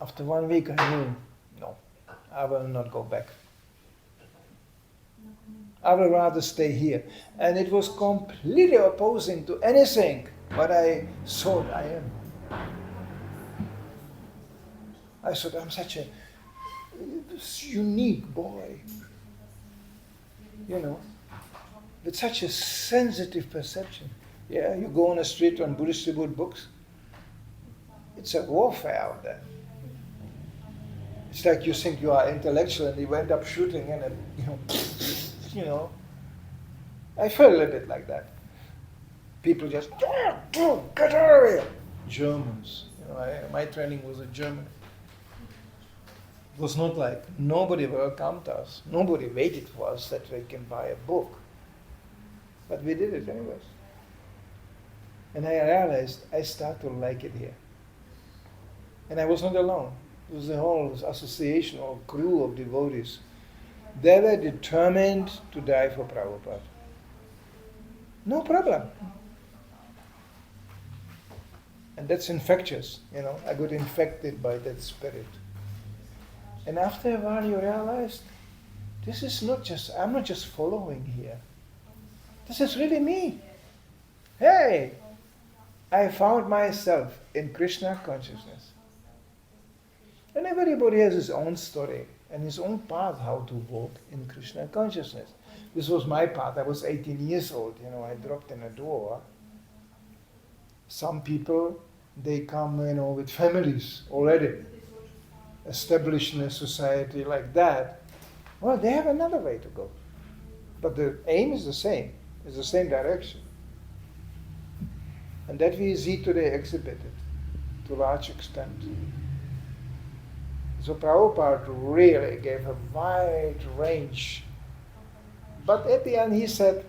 After 1 week, I knew, no, I will not go back. I will rather stay here. And it was completely opposing to anything what I thought I am. I thought I'm such a unique boy, you know, with such a sensitive perception. Yeah, you go on the street and distribute books. It's a warfare out there. It's like you think you are intellectual and you end up shooting and you know. I felt a little bit like that. People just get out of here. Germans, you know, my training was in Germany. It was not like nobody welcomed us, nobody waited for us that we can buy a book. But we did it anyways. And I realized I started to like it here. And I was not alone. It was a whole association or crew of devotees. They were determined to die for Prabhupada. No problem. And that's infectious, you know. I got infected by that spirit. And after a while you realized, this is not just, I'm not just following here. This is really me. Hey, I found myself in Krishna consciousness. And everybody has his own story and his own path how to walk in Krishna consciousness. This was my path. I was 18 years old, you know, I dropped in a door. Some people, they come, you know, with families already, established in a society like that. Well, they have another way to go. But the aim is the same. It's the same direction. And that we see today exhibited to a large extent. So Prabhupada really gave a wide range. But at the end he said,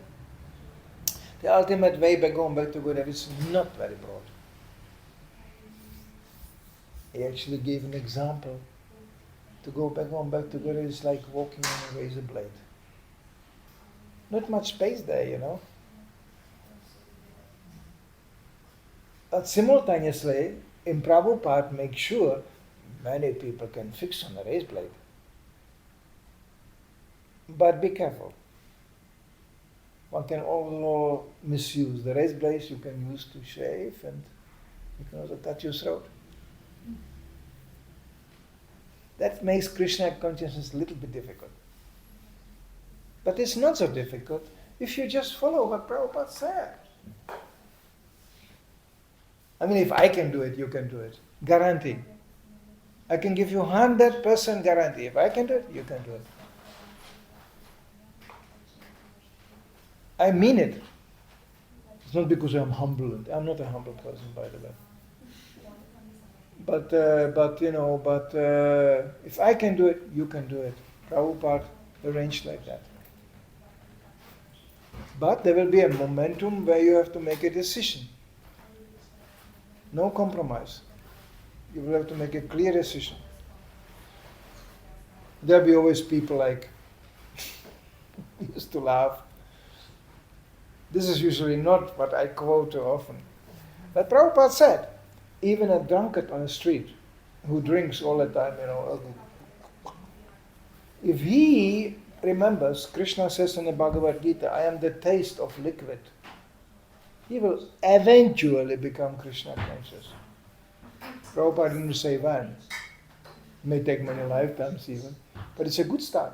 the ultimate way back home, back to Godhead is not very broad. He actually gave an example. To go back home, back to Godhead is like walking on a razor blade. Not much space there, you know. But simultaneously, in Prabhupada, make sure many people can fix on a razor blade. But be careful. One can also misuse the razor blades you can use to shave, and you can also touch your throat. That makes Krishna consciousness a little bit difficult. But it's not so difficult if you just follow what Prabhupada said. I mean, if I can do it, you can do it. Guarantee. I can give you 100% guarantee. If I can do it, you can do it. I mean it. It's not because I'm humble. I'm not a humble person, by the way. But if I can do it, you can do it. Prabhupada arranged like that. But there will be a momentum where you have to make a decision. No compromise. You will have to make a clear decision. There'll be always people like, used to laugh. This is usually not what I quote too often. But Prabhupada said, even a drunkard on the street who drinks all the time, you know, If he remembers, Krishna says in the Bhagavad Gita, I am the taste of liquid. He will eventually become Krishna conscious. Prabhupada didn't say when. It may take many lifetimes even. But it's a good start.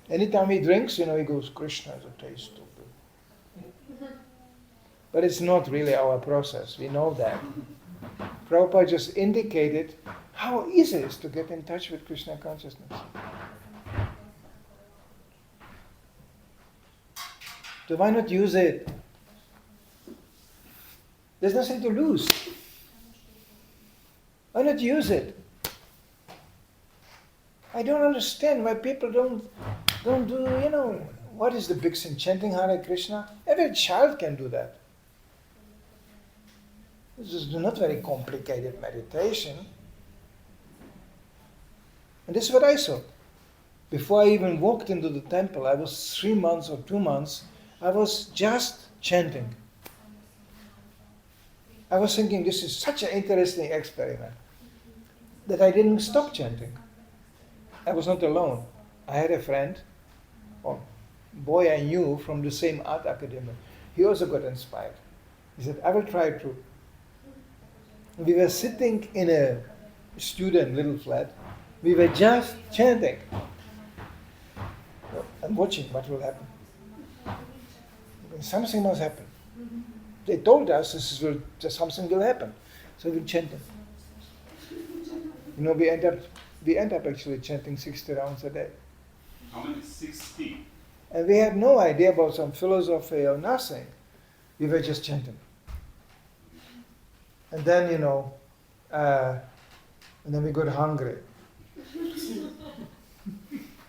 Anytime he drinks, he goes, Krishna is a taste of liquid. But it's not really our process. We know that. Prabhupada just indicated how easy it is to get in touch with Krishna consciousness. So why not use it? There's nothing to lose. Why not use it? I don't understand why people don't do, what is the big sin? Chanting Hare Krishna? Every child can do that. This is not very complicated meditation. And this is what I saw. Before I even walked into the temple, I was 3 months or 2 months, I was just chanting. I was thinking this is such an interesting experiment that I didn't stop chanting. I was not alone. I had a friend, a boy I knew from the same art academy. He also got inspired. He said, I will try it too. We were sitting in a student little flat. We were just chanting. I'm watching what will happen. Something must happen. They told us something will happen. So we chanted. We end up actually chanting 60 rounds a day. How many? 60? And we had no idea about some philosophy or nothing. We were just chanting. And then, and then we got hungry.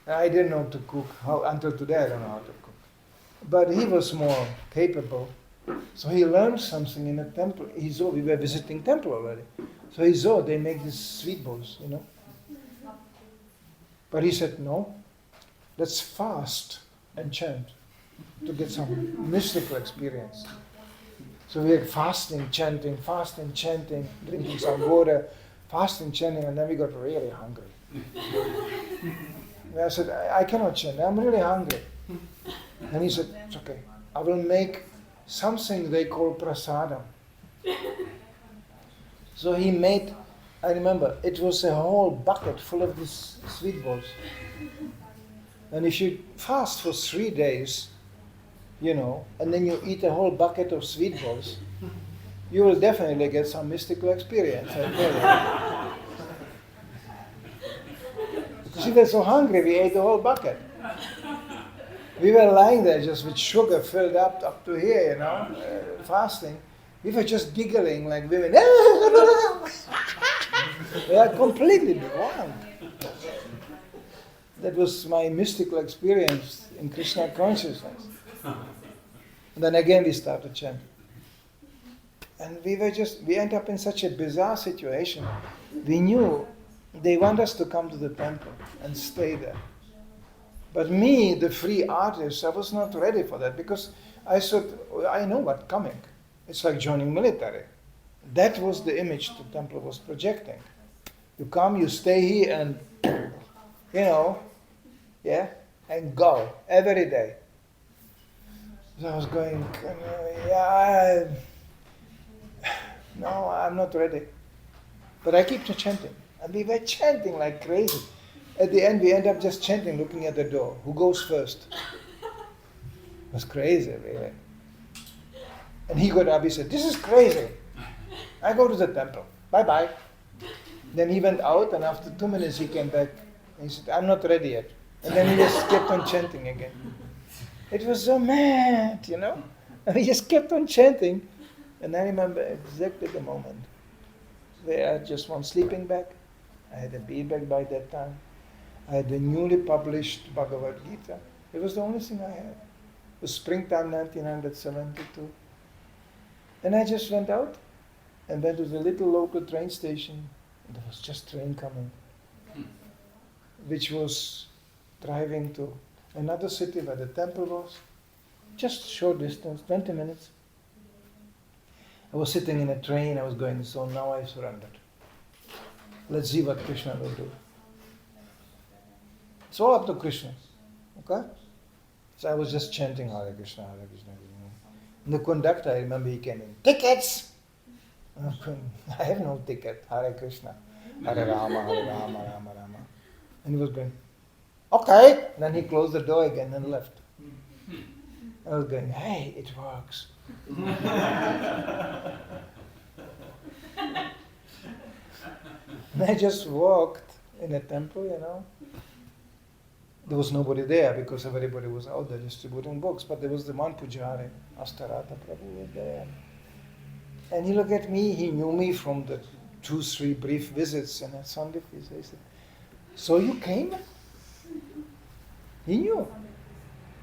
I didn't know to cook. Until today I don't know how to cook. But he was more capable. So he learned something in a temple. He saw, we were visiting temple already. So he saw they make these sweet bowls, But he said, no, let's fast and chant to get some mystical experience. So we had fasting, chanting, drinking some water, fasting, chanting, and then we got really hungry. And I said, I cannot chant, I'm really hungry. And he said, it's okay, I will make something they call prasadam. So he made, I remember, it was a whole bucket full of these sweet balls. And if you fast for 3 days, and then you eat a whole bucket of sweet balls, you will definitely get some mystical experience, I tell you. Because we were so hungry, we ate the whole bucket. We were lying there just with sugar filled up to here, fasting. We were just giggling like women. We are completely drunk. That was my mystical experience in Krishna consciousness. And then again we started chanting. And we end up in such a bizarre situation. We knew they want us to come to the temple and stay there. But me, the free artist, I was not ready for that because I thought, I know what's coming. It's like joining military. That was the image the temple was projecting. You come, you stay here and, and go every day. So I was going, no, I'm not ready. But I keep chanting. And we were chanting like crazy. At the end, we end up just chanting, looking at the door. Who goes first? It was crazy, really. And he got up, he said, this is crazy. I go to the temple. Bye-bye. Then he went out, and after 2 minutes he came back. And he said, I'm not ready yet. And then he just kept on chanting again. It was so mad, And he just kept on chanting. And I remember exactly the moment where I had just one sleeping bag. I had a beer bag by that time. I had the newly published Bhagavad Gita. It was the only thing I had. It was springtime 1972. And I just went out and went to the little local train station. And there was just train coming, which was driving to another city where the temple was. Just short distance, 20 minutes. I was sitting in a train, I was going, so now I surrendered. Let's see what Krishna will do. It's all up to Krishna. Okay? So I was just chanting Hare Krishna, Hare Krishna. And the conductor, I remember he came in, tickets! And I'm going, I have no ticket, Hare Krishna. Hare Rama, Hare Rama, Rama Rama. And he was going, okay. And then he closed the door again and left. I was going, hey, it works. And I just walked in a temple, There was nobody there because everybody was out there distributing books. But there was the one Pujari, Astarata Prabhu was there. And he looked at me, he knew me from the 2-3 brief visits in Sandip. He said, so you came? He knew.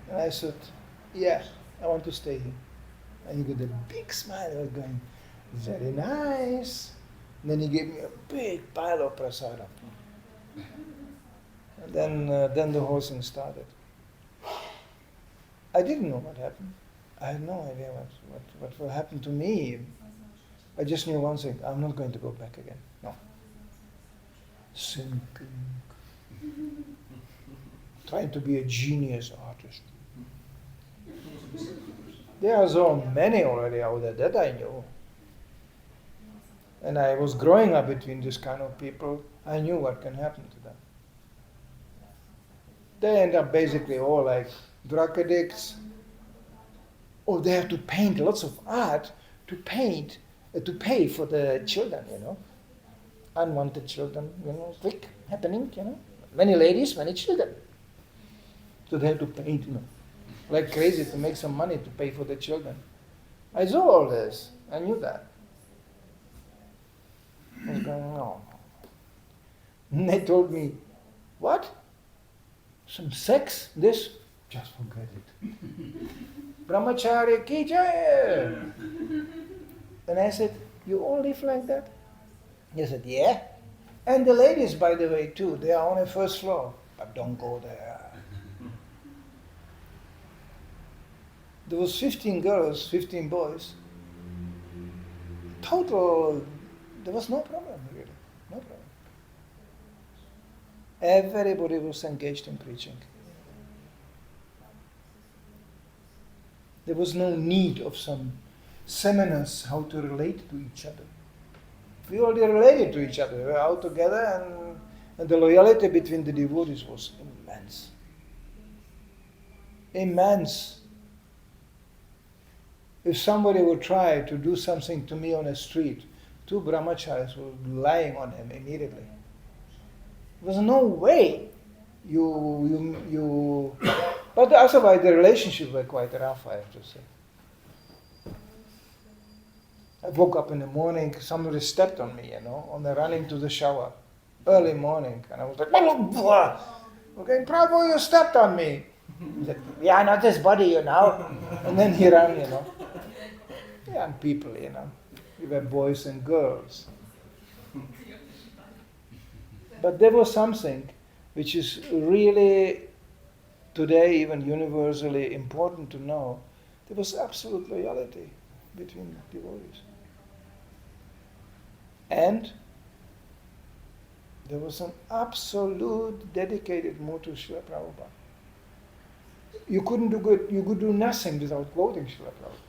And I said, yeah, I want to stay here. And he got a big smile. I was going, very nice. And then he gave me a big pile of prasadam. And then the whole thing started. I didn't know what happened. I had no idea what will happen to me. I just knew one thing, I'm not going to go back again. No. Sinking. Trying to be a genius artist. There are so many already out there that I knew. And I was growing up between this kind of people. I knew what can happen to them. They end up basically all like drug addicts. Or they have to paint lots of art to pay for the children, Unwanted children, quick happening, Many ladies, many children. So they have to paint, like crazy to make some money to pay for the children. I saw all this. I knew that. I was going, no. And they told me, what? Some sex? This? Just forget it. Brahmacharya ki jai. And I said, you all live like that? He said, yeah. And the ladies, by the way, too, they are on the first floor. But don't go there. There was 15 girls, 15 boys. Total, there was no problem, really. No problem. Everybody was engaged in preaching. There was no need of some seminars how to relate to each other. We already related to each other. We were out together and the loyalty between the devotees was immense. Immense. If somebody would try to do something to me on a street, 2 brahmacharis were lying on him immediately. There was no way but otherwise the relationships were quite rough, I have to say. I woke up in the morning, somebody stepped on me, on the running to the shower, early morning, and I was like, okay, Prabhu, you stepped on me. He said, yeah, not this body, And then he ran, Young people, We were boys and girls. But there was something which is really today even universally important to know. There was absolute loyalty between devotees. And there was an absolute dedicated mood to Srila Prabhupada. You could do nothing without quoting Srila Prabhupada.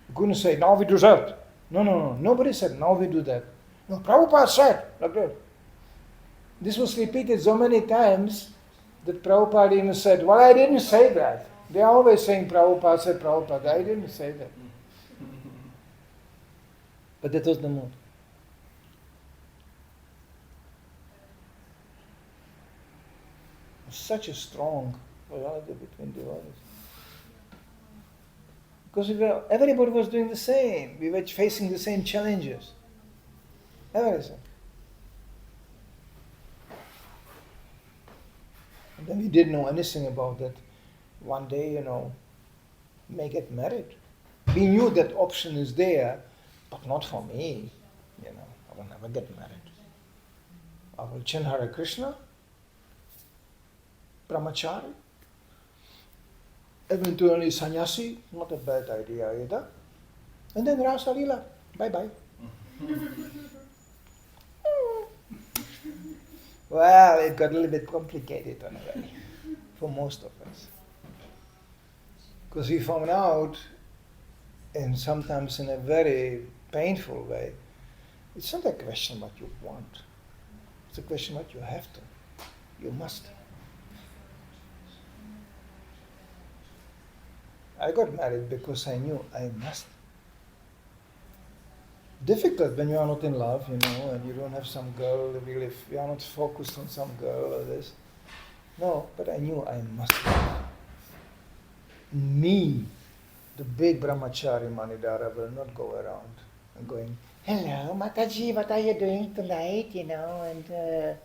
You couldn't say, now we do that. No. Nobody said, now we do that. No, Prabhupada said, like that. This was repeated so many times that Prabhupada even said, well, I didn't say that. They are always saying Prabhupada said Prabhupada. I didn't say that. But that was the mood. Such a strong loyalty between devotees. Because everybody was doing the same. We were facing the same challenges. Everything. And then we didn't know anything about that. One day, may get married. We knew that option is there, but not for me. I will never get married. I will chant Hare Krishna, brahmachari, eventually sannyasi, not a bad idea either. And then Rasa Lila, bye-bye. Well, it got a little bit complicated on the way for most of us. Because we found out, and sometimes in a very painful way, it's not a question what you want. It's a question what you have to. You must. I got married because I knew I must. Difficult when you are not in love, and you don't have some girl, really, you are not focused on some girl or this. No, but I knew I must. Me, the big brahmachari Manidhar, will not go around and going, hello, Mataji, what are you doing tonight, and I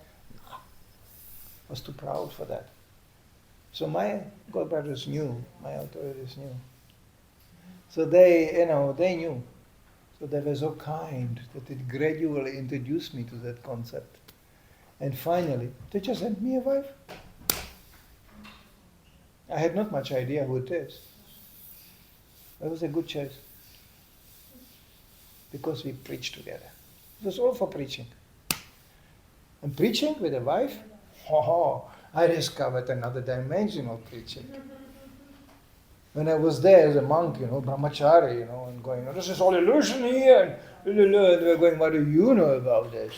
was too proud for that. So my godbrothers knew, my authorities knew. So they knew. So they were so kind that it gradually introduced me to that concept. And finally, they just sent me a wife. I had not much idea who it is. It was a good choice. Because we preached together. It was all for preaching. And preaching with a wife, I discovered another dimension of preaching. When I was there as a monk, brahmachari, and going, this is all illusion here, and they were going, what do you know about this?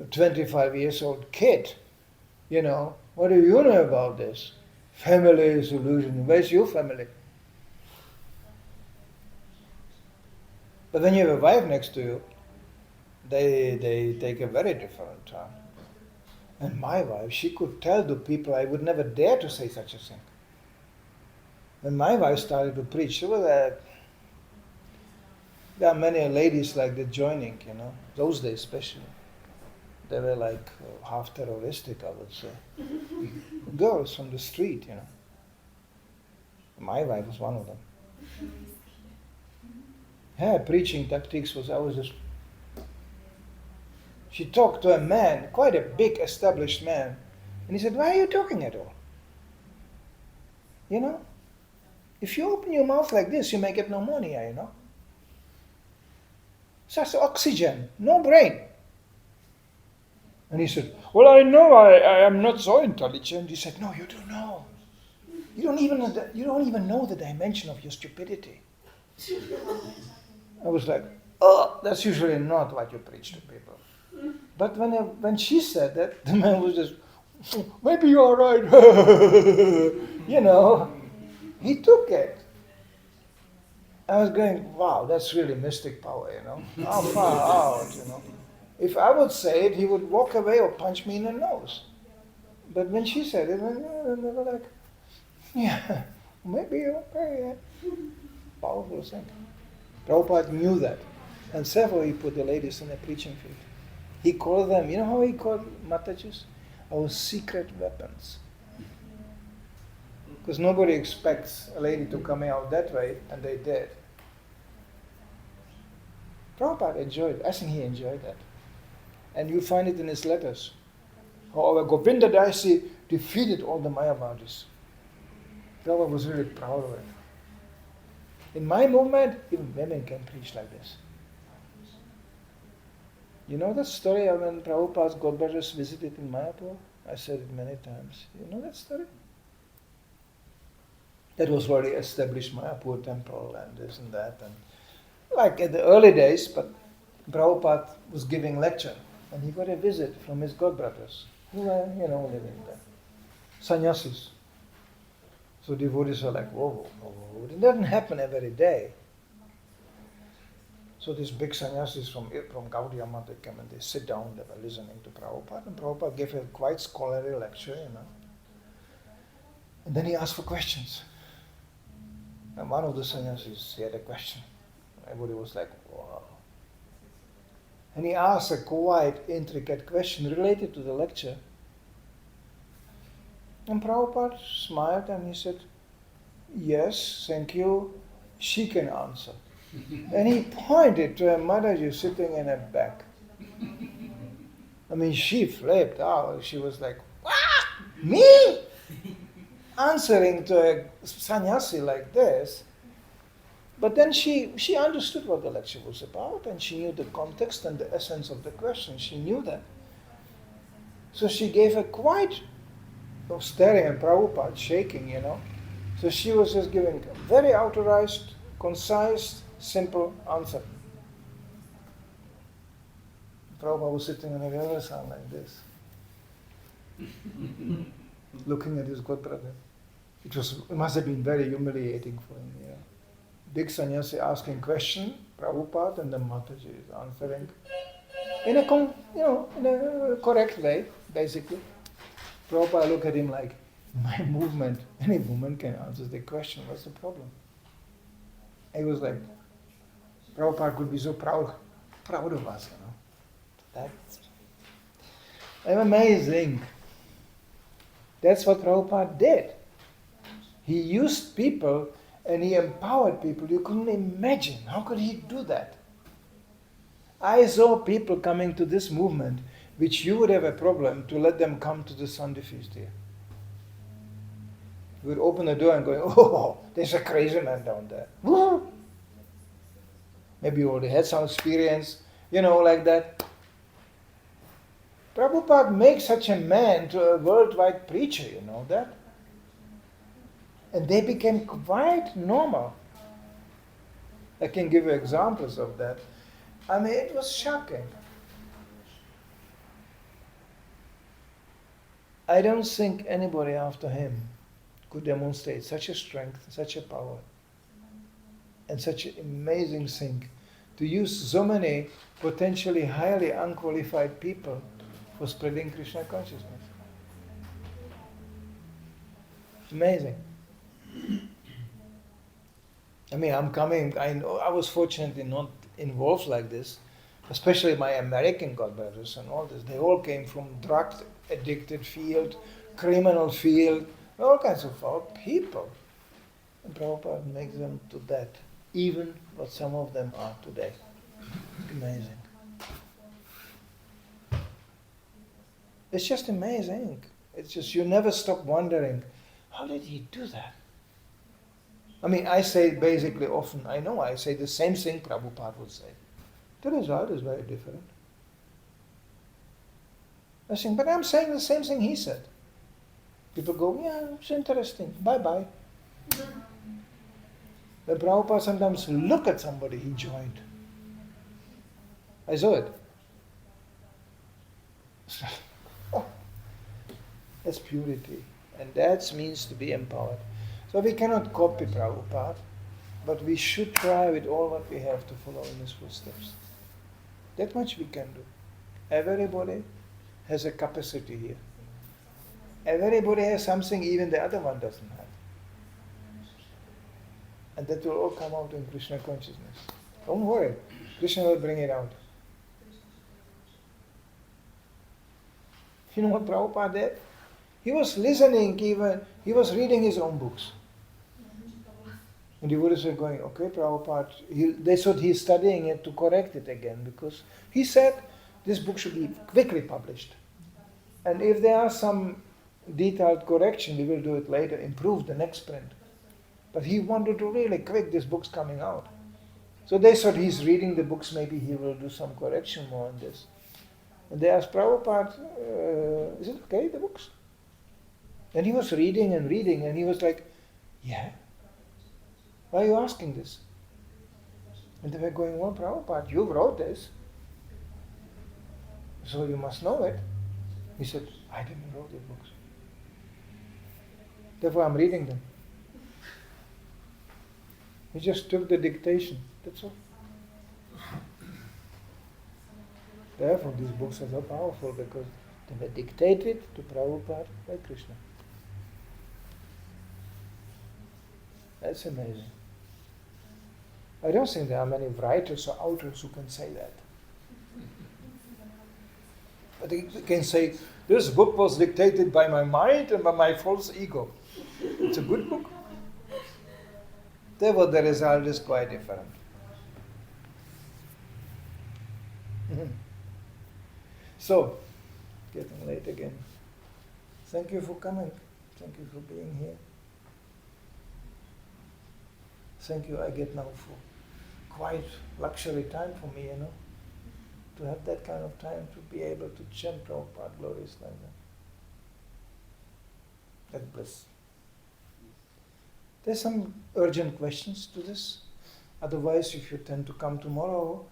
A 25 years old kid, what do you know about this? Family is illusion. Where's your family? But when you have a wife next to you, they take a very different turn. And my wife, she could tell the people I would never dare to say such a thing. When my wife started to preach, there are many ladies like that joining, those days especially. They were like half terroristic, I would say. Girls from the street, My wife was one of them. Her preaching tactics was, she talked to a man, quite a big established man, and he said, why are you talking at all? If you open your mouth like this, you may get pneumonia, Such oxygen, no brain. And he said, well, I know I am not so intelligent. He said, no, you don't know. You don't even know the dimension of your stupidity. I was like, oh, that's usually not what you preach to people. But when she said that, the man was just, maybe you are right. He took it. I was going, wow, that's really mystic power, How far out, If I would say it, he would walk away or punch me in the nose. But when she said it, they were like, yeah, maybe you're okay. Yeah. Powerful thing. Prabhupada knew that. And therefore he put the ladies in the preaching field. He called them, you know how he called Matajis? Our secret weapons. Because nobody expects a lady to come out that way, and they did. Prabhupada enjoyed it. I think he enjoyed that. And you find it in his letters. How our Govinda Dasi defeated all the Mayavadis. Prabhupada was really proud of it. In my movement, even women can preach like this. You know that story of when Prabhupada's godbrothers visited in Mayapur? I said it many times. You know that story? That was already established Mayapur temple and this and that. And like in the early days, but Prabhupada was giving lecture and he got a visit from his godbrothers who were, living there. Sannyasis. So devotees are like, whoa. It doesn't happen every day. So these big sannyasis from Gaudiya Math, they came and they sit down, they were listening to Prabhupada, and Prabhupada gave a quite scholarly lecture, And then he asked for questions. And one of the sannyasis, he had a question. Everybody was like, wow. And he asked a quite intricate question related to the lecture. And Prabhupada smiled and he said, yes, thank you, she can answer. And he pointed to a Mataji sitting in her back. I mean, she flipped out. She was like, what? Me? Answering to a sannyasi like this. But then she understood what the lecture was about and she knew the context and the essence of the question. She knew that. So she gave a quite staring at Prabhupada, shaking, So she was just giving a very authorized, concise, simple answer. Prabhupada was sitting on the other side like this, looking at his god brother. It must have been very humiliating for him. Big sannyasi asking question, Prabhupada, and the Mataji is answering in a correct way, basically. Prabhupada looked at him like, my movement, any woman can answer the question, what's the problem? He was like, Prabhupada could be so proud of us, That's amazing. That's what Prabhupada did. He used people and he empowered people. You couldn't imagine. How could he do that? I saw people coming to this movement, which you would have a problem to let them come to the Sunday feast here. You would open the door and go, oh, there's a crazy man down there. Woo! Maybe you already had some experience, like that. Prabhupada makes such a man to a worldwide preacher, you know that? And they became quite normal. I can give you examples of that. I mean, it was shocking. I don't think anybody after him could demonstrate such a strength, such a power, and such an amazing thing to use so many potentially highly unqualified people for spreading Krishna consciousness. It's amazing. I mean, I was fortunately not involved like this, especially my American godbrothers and all this. They all came from drug-addicted field, criminal field, all kinds of foul people. And Prabhupada makes them to that, even what some of them are today. Amazing. It's just amazing. It's just, you never stop wondering, how did he do that? I mean, I say basically often, I say the same thing Prabhupada would say. The result is very different. I think, but I'm saying the same thing he said. People go, yeah, it's interesting, bye-bye. But Prabhupada sometimes look at somebody he joined. I saw it. Oh, that's purity. And that means to be empowered. So we cannot copy Prabhupada, but we should try with all what we have to follow in his footsteps. That much we can do. Everybody has a capacity here. Everybody has something even the other one doesn't have. And that will all come out in Krishna consciousness. Don't worry, Krishna will bring it out. You know what Prabhupada did? He was listening he was reading his own books. And the Buddhists were going, okay, Prabhupada, they thought he's studying it to correct it again, because he said this book should be quickly published. And if there are some detailed correction, we will do it later, improve the next print. But he wanted to really quick, this book's coming out. So they thought he's reading the books, maybe he will do some correction more on this. And they asked Prabhupada, is it okay, the books? And he was reading, and he was like, yeah. Why are you asking this? And they were going, well, Prabhupada, you wrote this, so you must know it. He said, I didn't write the books. Therefore I'm reading them. He just took the dictation, that's all. Therefore these books are so powerful, because they were dictated to Prabhupada by Krishna. That's amazing. I don't think there are many writers or authors who can say that. But they can say, this book was dictated by my mind and by my false ego. It's a good book. Therefore the result is quite different. So, getting late again. Thank you for coming. Thank you for being here. Thank you, I get now for quite luxury time for me, to have that kind of time to be able to chant Prabhupada glories like that. That bliss. There's some urgent questions to this. Otherwise, if you tend to come tomorrow,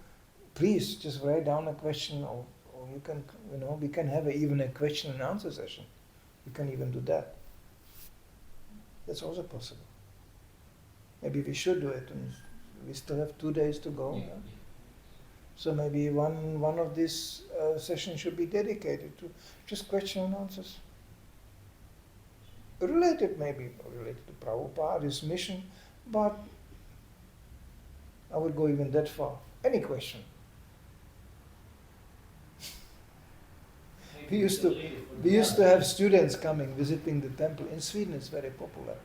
please just write down a question, or you can, we can have even a question and answer session. You can even do that. That's also possible. Maybe we should do it, and we still have 2 days to go. Yeah. Yeah? So maybe one of these sessions should be dedicated to just question and answers. Related to Prabhupada, his mission, but I would go even that far. Any question. We used to have students coming, visiting the temple. In Sweden it's very popular.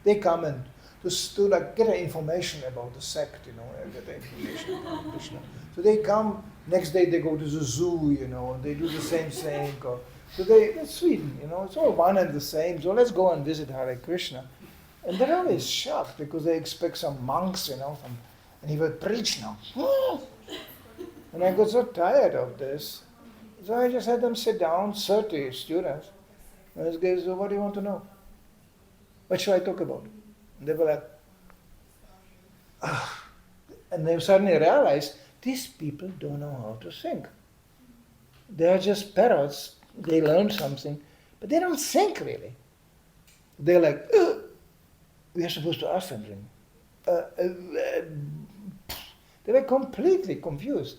They come and to get information about the sect, get information about Krishna. So they come, next day they go to the zoo, and they do the same thing. That's Sweden, it's all one and the same. So let's go and visit Hare Krishna. And they're always shocked because they expect some monks, and he will preach now. And I got so tired of this. So I just had them sit down, 30 students. And this guy said, what do you want to know? What should I talk about? And they were like, And they suddenly realized, these people don't know how to think. They are just parrots. They learn something, but they don't think really. They're like, we are supposed to ask something. They were completely confused.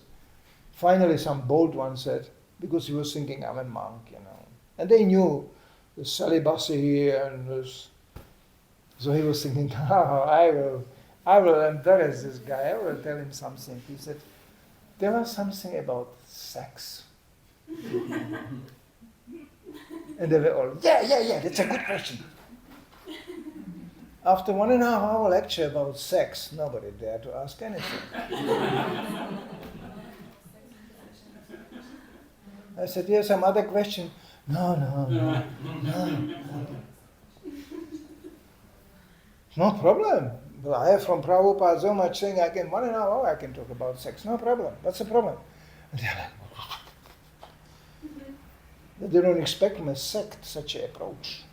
Finally, some bold one said, because he was thinking, I'm a monk, And they knew the celibacy and this. So he was thinking, I will embarrass this guy. I will tell him something. He said, there was something about sex. And they were all, yeah, that's a good question. After 1.5 hour lecture about sex, nobody dared to ask anything. I said, here's some other question. No. No problem. But I have from Prabhupada so much thing, 1.5 hour I can talk about sex. No problem. What's the problem? And they're like, they don't expect from a sect such an approach.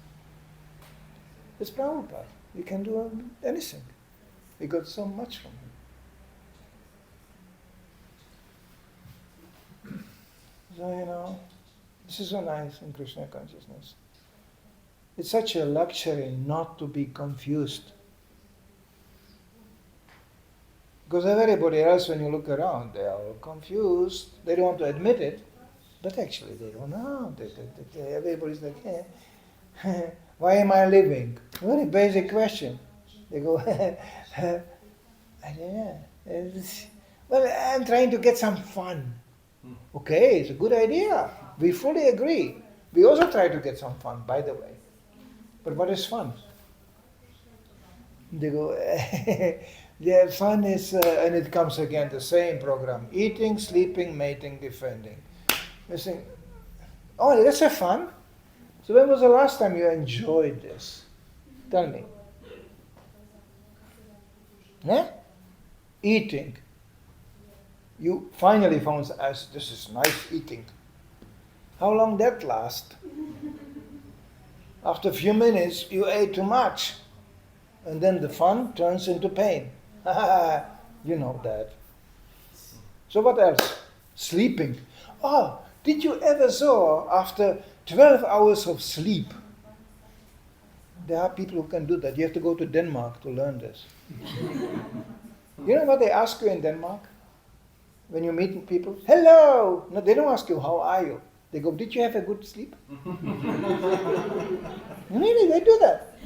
It's Prabhupada. We can do anything. We got so much from him. So, this is so nice in Krishna consciousness. It's such a luxury not to be confused. Because everybody else, when you look around, they are all confused. They don't want to admit it. But actually, they don't know. Everybody's like, why am I living? Very basic question. They go, I don't know. Well, I'm trying to get some fun. Okay, it's a good idea. We fully agree. We also try to get some fun, by the way. But what is fun? They go, yeah, fun is, and it comes again, the same program. Eating, sleeping, mating, defending. You think, oh, that's a fun? So when was the last time you enjoyed this? Tell me. Yeah? Eating. You finally found, this is nice eating. How long that last? After a few minutes, you ate too much. And then the fun turns into pain. You know that. So what else? Sleeping. Oh, did you ever saw after 12 hours of sleep? There are people who can do that. You have to go to Denmark to learn this. You know what they ask you in Denmark? When you meet people? Hello! No, they don't ask you, how are you? They go, did you have a good sleep? Really, they do that.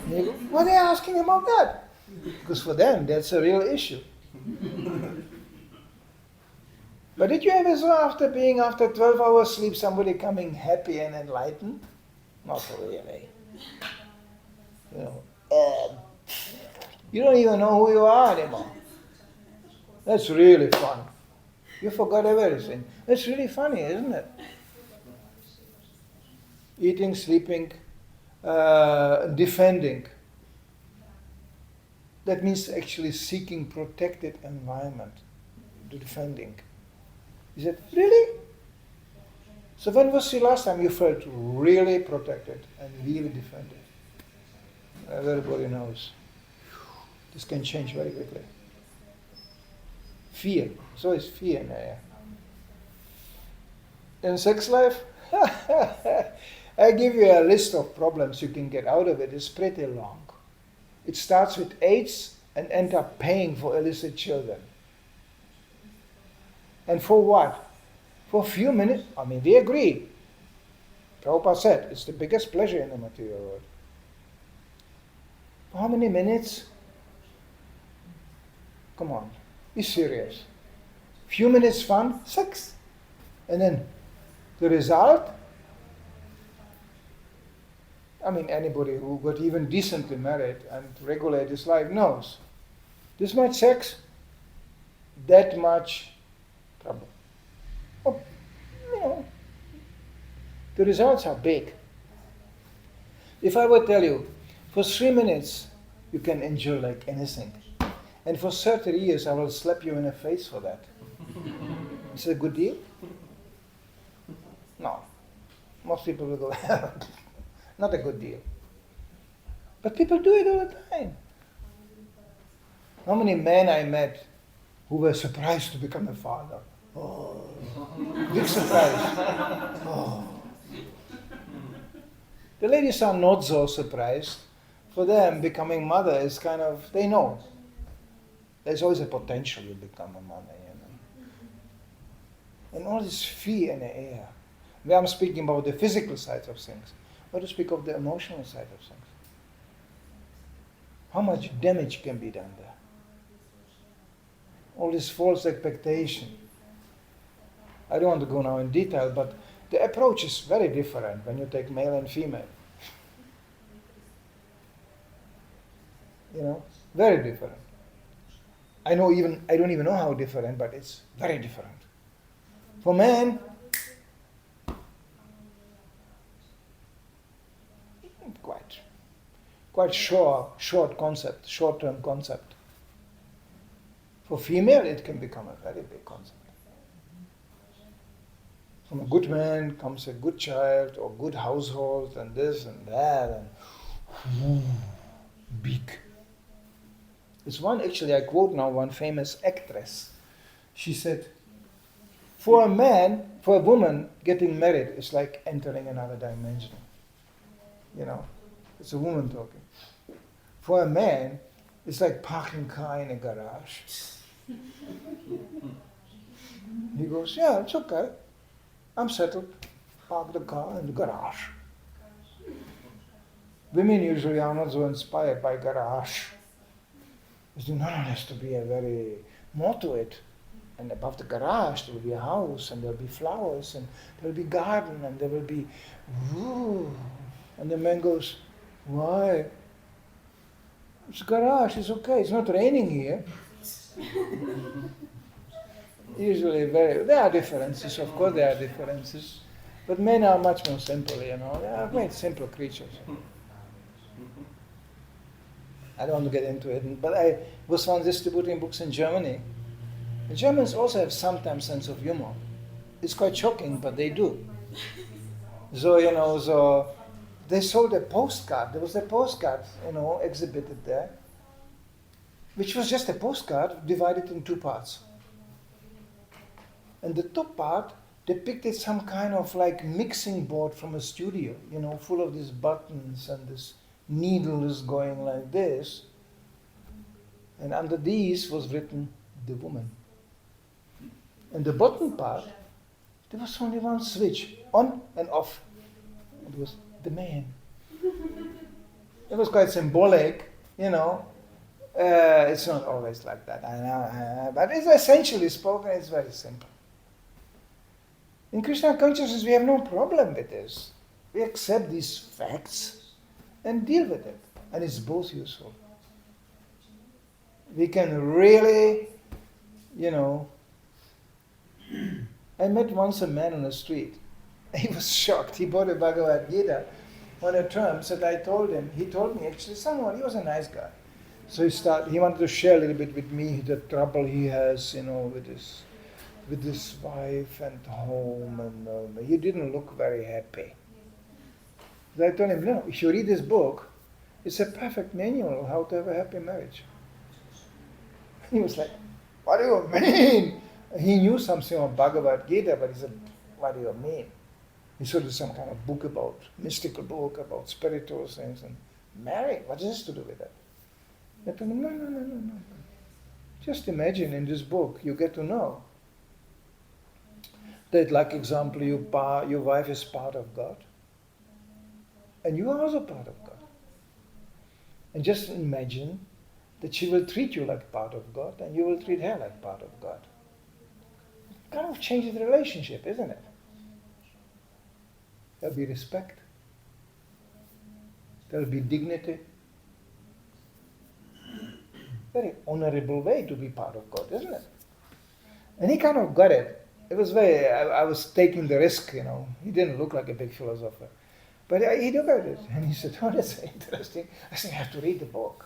They go, why are they asking about that? Because for them, that's a real issue. But did you ever saw after 12 hours sleep somebody coming happy and enlightened? Not really. You don't even know who you are anymore. That's really fun. You forgot everything. It's really funny, isn't it? Eating, sleeping, defending. That means actually seeking protected environment, defending. He said, really? So when was the last time you felt really protected and really defended? Everybody knows. This can change very quickly. Fear. So is fear in the air. In sex life, I give you a list of problems you can get out of it. It's pretty long. It starts with AIDS and ends up paying for illicit children. And for what? For a few minutes. I mean, we agree. Prabhupada said it's the biggest pleasure in the material world. For how many minutes? Come on, be serious. Few minutes fun, sex. And then the result? I mean, anybody who got even decently married and regulate his life knows. This much sex, that much trouble. Oh, you know, the results are big. If I would tell you, for 3 minutes, you can enjoy like anything. And for 30 years, I will slap you in the face for that. Is it a good deal? No. Most people will go, not a good deal. But people do it all the time. How many men I met who were surprised to become a father? Oh, big surprise. Oh. The ladies are not so surprised. For them, becoming mother is kind of, they know. There's always a potential you become a mother, you know. And all this fear in the air. Where I'm speaking about the physical side of things. But to speak of the emotional side of things. How much damage can be done there? All this false expectation. I don't want to go now in detail, but the approach is very different when you take male and female. You know, very different. I don't even know how different, but it's very different. For men, quite short concept, short-term concept. For female, it can become a very big concept. From a good man comes a good child or good household and this and that and big. It's one, actually, I quote now one famous actress. She said, for a woman, getting married is like entering another dimension. You know, it's a woman talking. For a man, it's like parking a car in a garage. He goes, yeah, it's okay. I'm settled. Park the car in the garage. Women usually are not so inspired by garage. They think, no, there has to be a very more to it. And above the garage there will be a house and there will be flowers and there will be garden and there will be woo. And the man goes, why? It's a garage, it's okay, it's not raining here. Usually there are differences, of course there are differences. But men are much more simple, you know. They are quite simple creatures. I don't want to get into it, but I was once distributing books in Germany. The Germans also have sometimes sense of humor. It's quite shocking, but they do. So, you know, so they sold a postcard. There was a postcard, you know, exhibited there, which was just a postcard divided in two parts. And the top part depicted some kind of like mixing board from a studio, you know, full of these buttons and this needle is going like this. And under these was written, the woman. And the bottom part, there was only one switch, on and off. It was the man. It was quite symbolic, you know. It's not always like that, I know, but it's essentially spoken, it's very simple. In Krishna consciousness, we have no problem with this. We accept these facts and deal with it. And it's both useful. We can really, you know, I met once a man on the street. He was shocked. He bought a Bhagavad Gita on the terms that I told him. He told me actually someone, he was a nice guy. So he wanted to share a little bit with me the trouble he has, you know, with his with his wife and home, and he didn't look very happy. So I told him, no, if you read this book, it's a perfect manual how to have a happy marriage. He was like, what do you mean? He knew something of Bhagavad Gita, but he said, what do you mean? He said it's some kind of book about, mystical book about spiritual things, and marriage, what does this to do with that? I told him, no. Just imagine in this book, you get to know that, like example, your wife is part of God, and you are also part of God. And just imagine that she will treat you like part of God, and you will treat her like part of God. It kind of changes the relationship, isn't it? There'll be respect. There'll be dignity. Very honorable way to be part of God, isn't it? And he kind of got it. It was I was taking the risk, He didn't look like a big philosopher. But he looked at it, and he said, oh, that's interesting. I said, I have to read the book,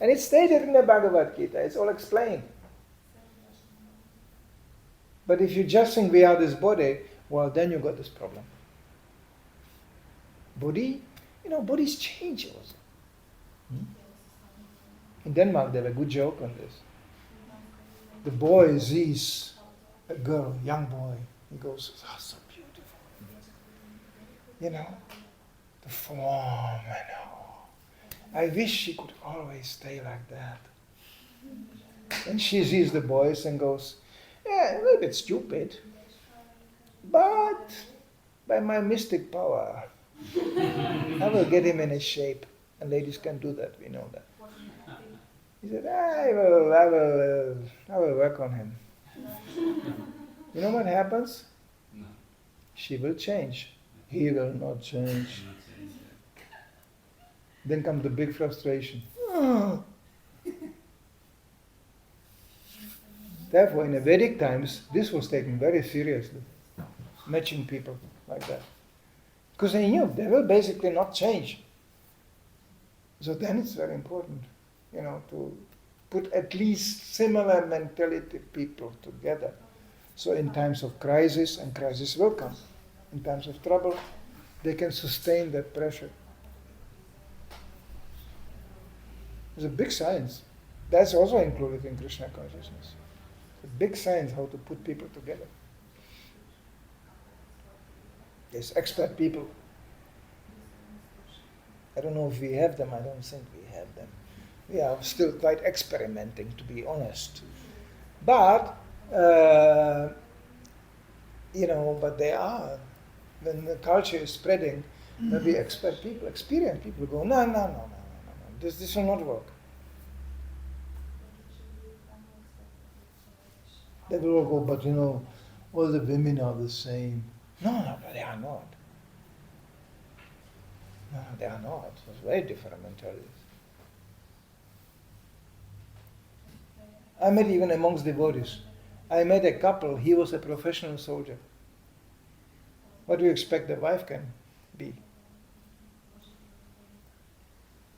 And it's stated in the Bhagavad Gita. It's all explained. But if you just think we are this body, well, then you got this problem. Body, bodies change also. In Denmark, they have a good joke on this. The boy sees a girl, young boy. He goes, oh, so beautiful. The form, I wish she could always stay like that. And she sees the boys and goes, yeah, a little bit stupid, but by my mystic power, I will get him in his shape. And ladies can do that, we know that. He said, I will work on him. You know what happens? No. She will change. He will not change. Then comes the big frustration. Oh. Therefore, in the Vedic times, this was taken very seriously, matching people like that. Because they knew they will basically not change. So then it's very important, to put at least similar mentality people together. So in times of crisis, and crisis will come, in times of trouble, they can sustain that pressure. It's a big science. That's also included in Krishna consciousness. It's a big science how to put people together. There's expert people. I don't know if we have them. I don't think we have them. We are still quite experimenting, to be honest. But, but they are. When the culture is spreading, there'll be expert people, experienced people go, no. This will not work. They will all go, but all the women are the same. No, but they are not. No, they are not. It's very different mentalities. I met even amongst devotees. I met a couple, he was a professional soldier. What do you expect the wife can be?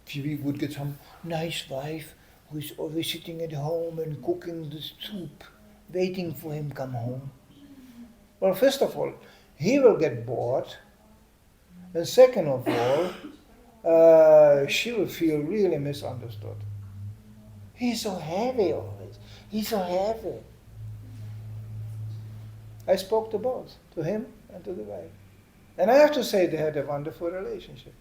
She would get some nice wife who is always sitting at home and cooking the soup, waiting for him to come home. Well, first of all, he will get bored. And second of all, she will feel really misunderstood. He's so heavy always. He's so heavy. I spoke to both, to him and to the wife. And I have to say they had a wonderful relationship.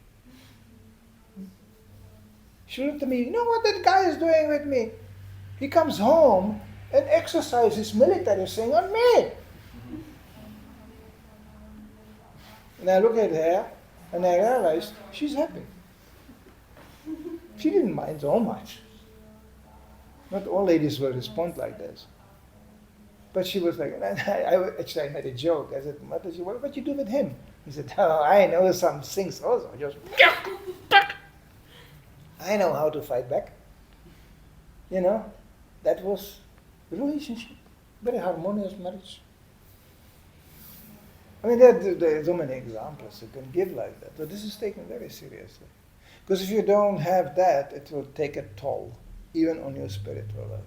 She looked at me, you know what that guy is doing with me? He comes home and exercises military thing on me. And I look at her and I realized she's happy. She didn't mind so much. Not all ladies will respond like this. But she was like, I made a joke. I said, what you do with him? He said, oh, I know some things also. Just, I know how to fight back. That was a relationship. Very harmonious marriage. I mean, there are so many examples you can give like that. But this is taken very seriously. Because if you don't have that, it will take a toll, even on your spiritual life.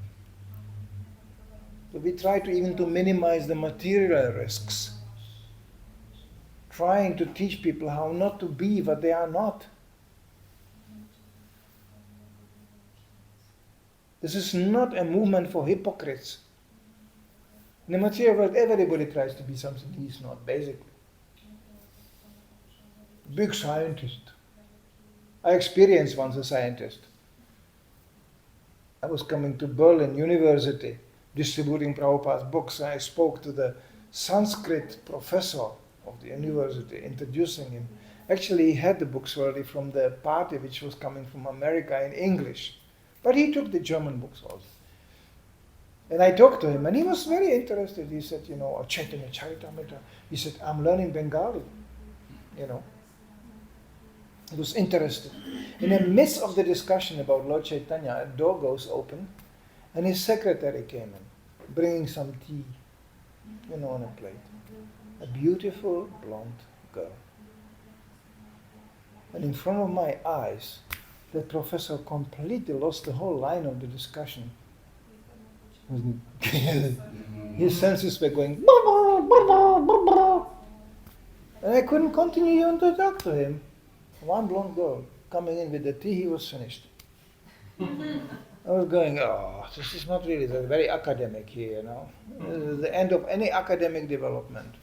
So we try to even to minimize the material risks, trying to teach people how not to be what they are not. This is not a movement for hypocrites. In the material world, everybody tries to be something he's not, basically. Big scientist. I experienced once a scientist. I was coming to Berlin University, distributing Prabhupada's books, and I spoke to the Sanskrit professor of the university, introducing him. Actually, he had the books already from the party which was coming from America in English. But he took the German books also. And I talked to him, and he was very interested. He said, Chaitanya Charitamrita. He said, I'm learning Bengali, He was interested. In the midst of the discussion about Lord Chaitanya, a door goes open, and his secretary came in, bringing some tea, on a plate. A beautiful blonde girl. And in front of my eyes, the professor completely lost the whole line of the discussion. His senses were going, and I couldn't continue even to talk to him. One blonde girl coming in with the tea, he was finished. I was going, this is not really very academic here, The end of any academic development.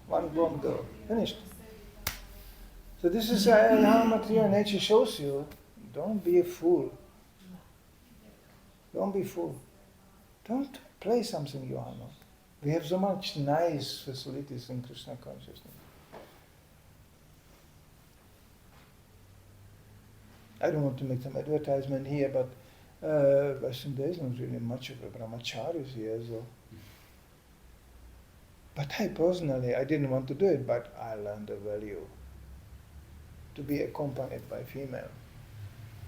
One blonde girl, finished. So this is how material nature shows you. Don't be a fool. Don't be a fool. Don't play something you are not. We have so much nice facilities in Krishna consciousness. I don't want to make some advertisement here, but I think there isn't really much of a brahmacharis here. So. But I didn't want to do it, but I learned the value to be accompanied by female.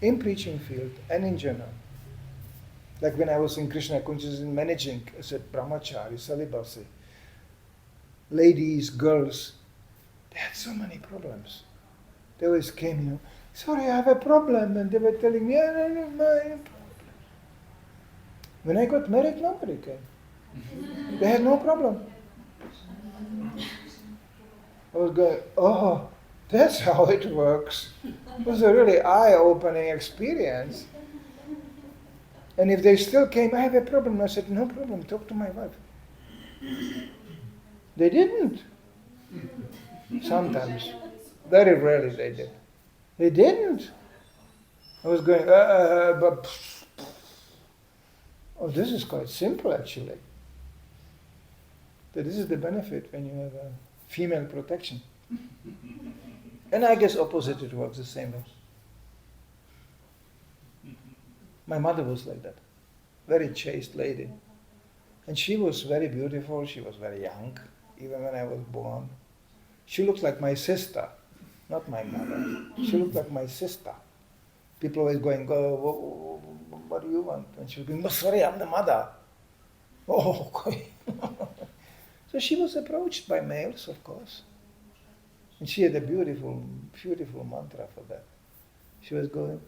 In preaching field and in general. Like when I was in Krishna consciousness managing, I said brahmachari, celibacy, ladies, girls, they had so many problems. They always came, sorry, I have a problem, and they were telling me, I don't have my problem. When I got married, nobody came. They had no problem. I was going, that's how it works. It was a really eye-opening experience. And if they still came, I have a problem. I said, no problem, talk to my wife. They didn't. Sometimes. Very rarely they did. They didn't. I was going, but this is quite simple actually. That this is the benefit when you have a female protection. And I guess opposite, it works the same way. My mother was like that. Very chaste lady. And she was very beautiful. She was very young, even when I was born. She looked like my sister, not my mother. She looked like my sister. People always going, what do you want? And she was going, sorry, I'm the mother. Oh, okay. So she was approached by males, of course. And she had a beautiful, beautiful mantra for that. She was going,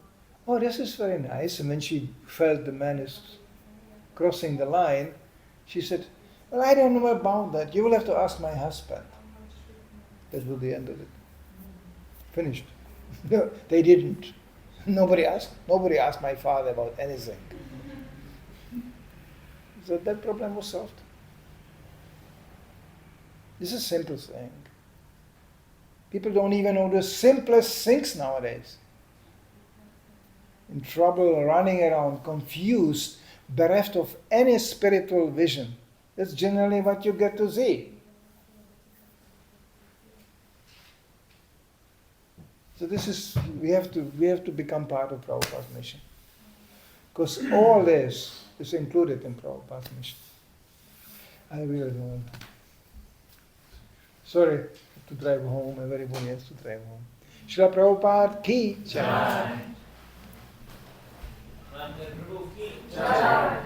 this is very nice. And when she felt the man is crossing the line, she said, well, I don't know about that. You will have to ask my husband. That was the end of it. Finished. No, they didn't. Nobody asked my father about anything. So that problem was solved. This is a simple thing. People don't even know the simplest things nowadays. In trouble, running around, confused, bereft of any spiritual vision. That's generally what you get to see. So we have to become part of Prabhupada's mission. Because all this is included in Prabhupada's mission. I really don't. Sorry to drive home, everybody has to drive home. Srila Prabhupada ki jai. Prabhu ki jai.